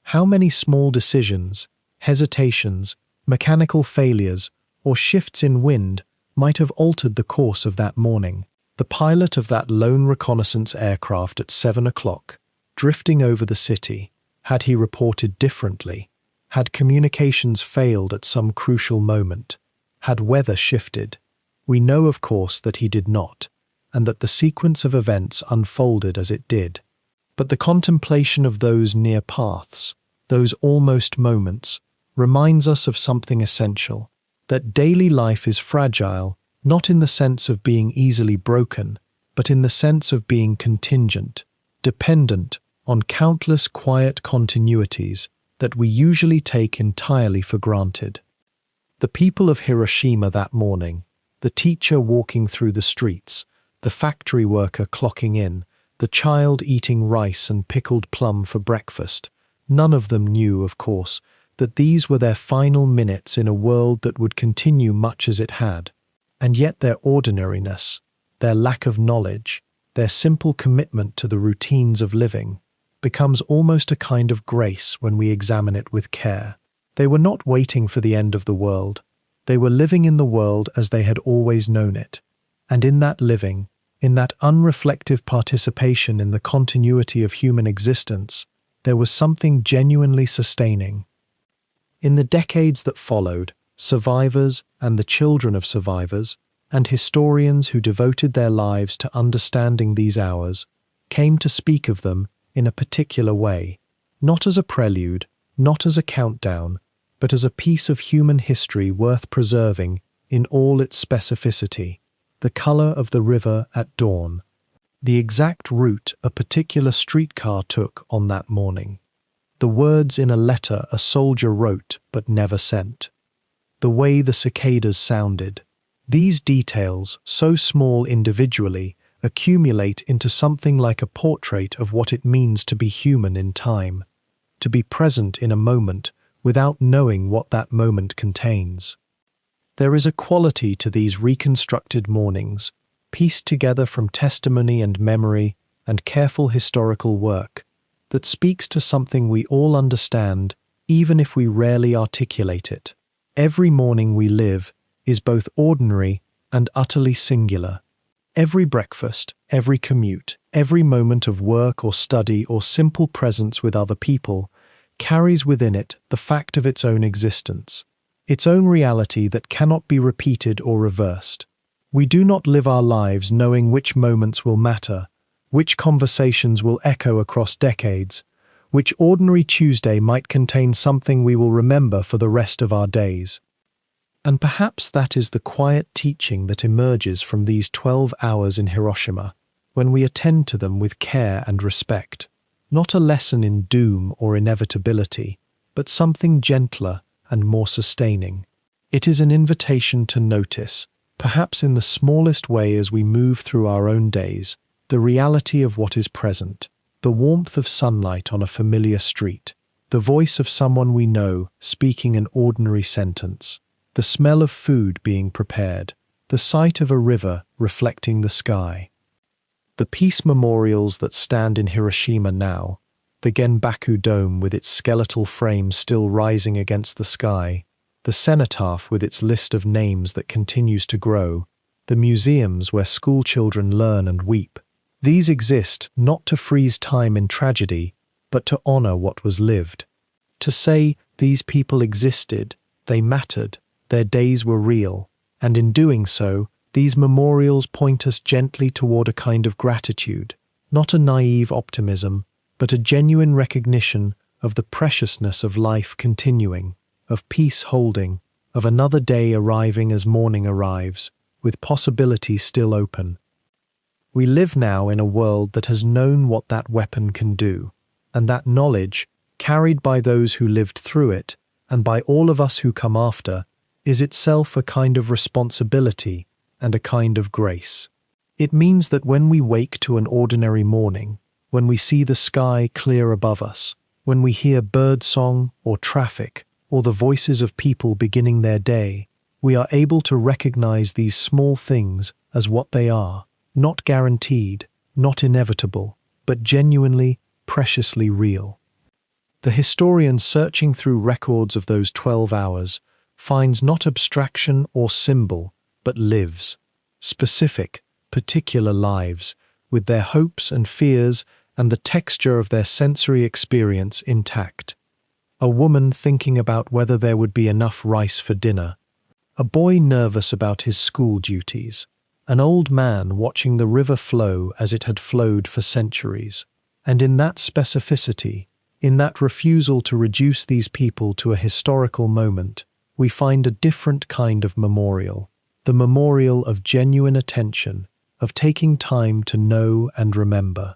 How many small decisions, hesitations, mechanical failures, or shifts in wind might have altered the course of that morning? The pilot of that lone reconnaissance aircraft at 7 o'clock, drifting over the city, had he reported differently? Had communications failed at some crucial moment? Had weather shifted? We know, of course, that he did not, and that the sequence of events unfolded as it did. But the contemplation of those near paths, those almost moments, reminds us of something essential, that daily life is fragile, not in the sense of being easily broken, but in the sense of being contingent, dependent on countless quiet continuities that we usually take entirely for granted. The people of Hiroshima that morning, the teacher walking through the streets, the factory worker clocking in, the child eating rice and pickled plum for breakfast, none of them knew, of course, that these were their final minutes in a world that would continue much as it had. And yet their ordinariness, their lack of knowledge, their simple commitment to the routines of living, becomes almost a kind of grace when we examine it with care. They were not waiting for the end of the world. They were living in the world as they had always known it. And in that living, in that unreflective participation in the continuity of human existence, there was something genuinely sustaining. In the decades that followed, survivors and the children of survivors, and historians who devoted their lives to understanding these hours, came to speak of them in a particular way, not as a prelude, not as a countdown, but as a piece of human history worth preserving in all its specificity. The color of the river at dawn, the exact route a particular streetcar took on that morning, the words in a letter a soldier wrote but never sent, the way the cicadas sounded. These details, so small individually, accumulate into something like a portrait of what it means to be human in time, to be present in a moment without knowing what that moment contains. There is a quality to these reconstructed mornings, pieced together from testimony and memory and careful historical work, that speaks to something we all understand, even if we rarely articulate it. Every morning we live is both ordinary and utterly singular. Every breakfast, every commute, every moment of work or study or simple presence with other people carries within it the fact of its own existence, its own reality that cannot be repeated or reversed. We do not live our lives knowing which moments will matter, which conversations will echo across decades, which ordinary Tuesday might contain something we will remember for the rest of our days. And perhaps that is the quiet teaching that emerges from these 12 hours in Hiroshima, when we attend to them with care and respect. Not a lesson in doom or inevitability, but something gentler and more sustaining. It is an invitation to notice, perhaps in the smallest way as we move through our own days, the reality of what is present, the warmth of sunlight on a familiar street, the voice of someone we know speaking an ordinary sentence, the smell of food being prepared, the sight of a river reflecting the sky. The peace memorials that stand in Hiroshima now, the Genbaku Dome with its skeletal frame still rising against the sky, the cenotaph with its list of names that continues to grow, the museums where schoolchildren learn and weep, these exist not to freeze time in tragedy, but to honor what was lived. To say these people existed, they mattered, their days were real, and in doing so, these memorials point us gently toward a kind of gratitude, not a naive optimism, but a genuine recognition of the preciousness of life continuing, of peace holding, of another day arriving as morning arrives, with possibilities still open. We live now in a world that has known what that weapon can do, and that knowledge, carried by those who lived through it, and by all of us who come after, is itself a kind of responsibility and a kind of grace. It means that when we wake to an ordinary morning, when we see the sky clear above us, when we hear bird song or traffic or the voices of people beginning their day, we are able to recognize these small things as what they are, not guaranteed, not inevitable, but genuinely, preciously real. The historian searching through records of those 12 hours finds not abstraction or symbol, but lives, specific, particular lives, with their hopes and fears and the texture of their sensory experience intact. A woman thinking about whether there would be enough rice for dinner. A boy nervous about his school duties. An old man watching the river flow as it had flowed for centuries. And in that specificity, in that refusal to reduce these people to a historical moment, we find a different kind of memorial. The memorial of genuine attention, of taking time to know and remember.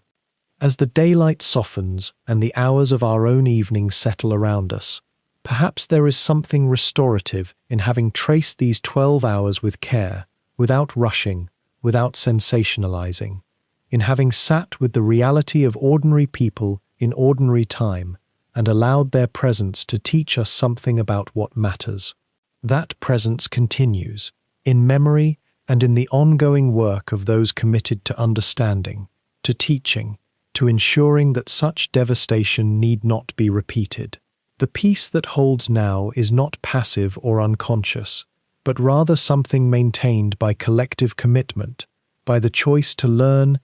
As the daylight softens and the hours of our own evening settle around us, perhaps there is something restorative in having traced these 12 hours with care, without rushing, without sensationalizing, in having sat with the reality of ordinary people in ordinary time and allowed their presence to teach us something about what matters. That presence continues, in memory and in the ongoing work of those committed to understanding, to teaching, to ensuring that such devastation need not be repeated. The peace that holds now is not passive or unconscious, but rather something maintained by collective commitment, by the choice to learn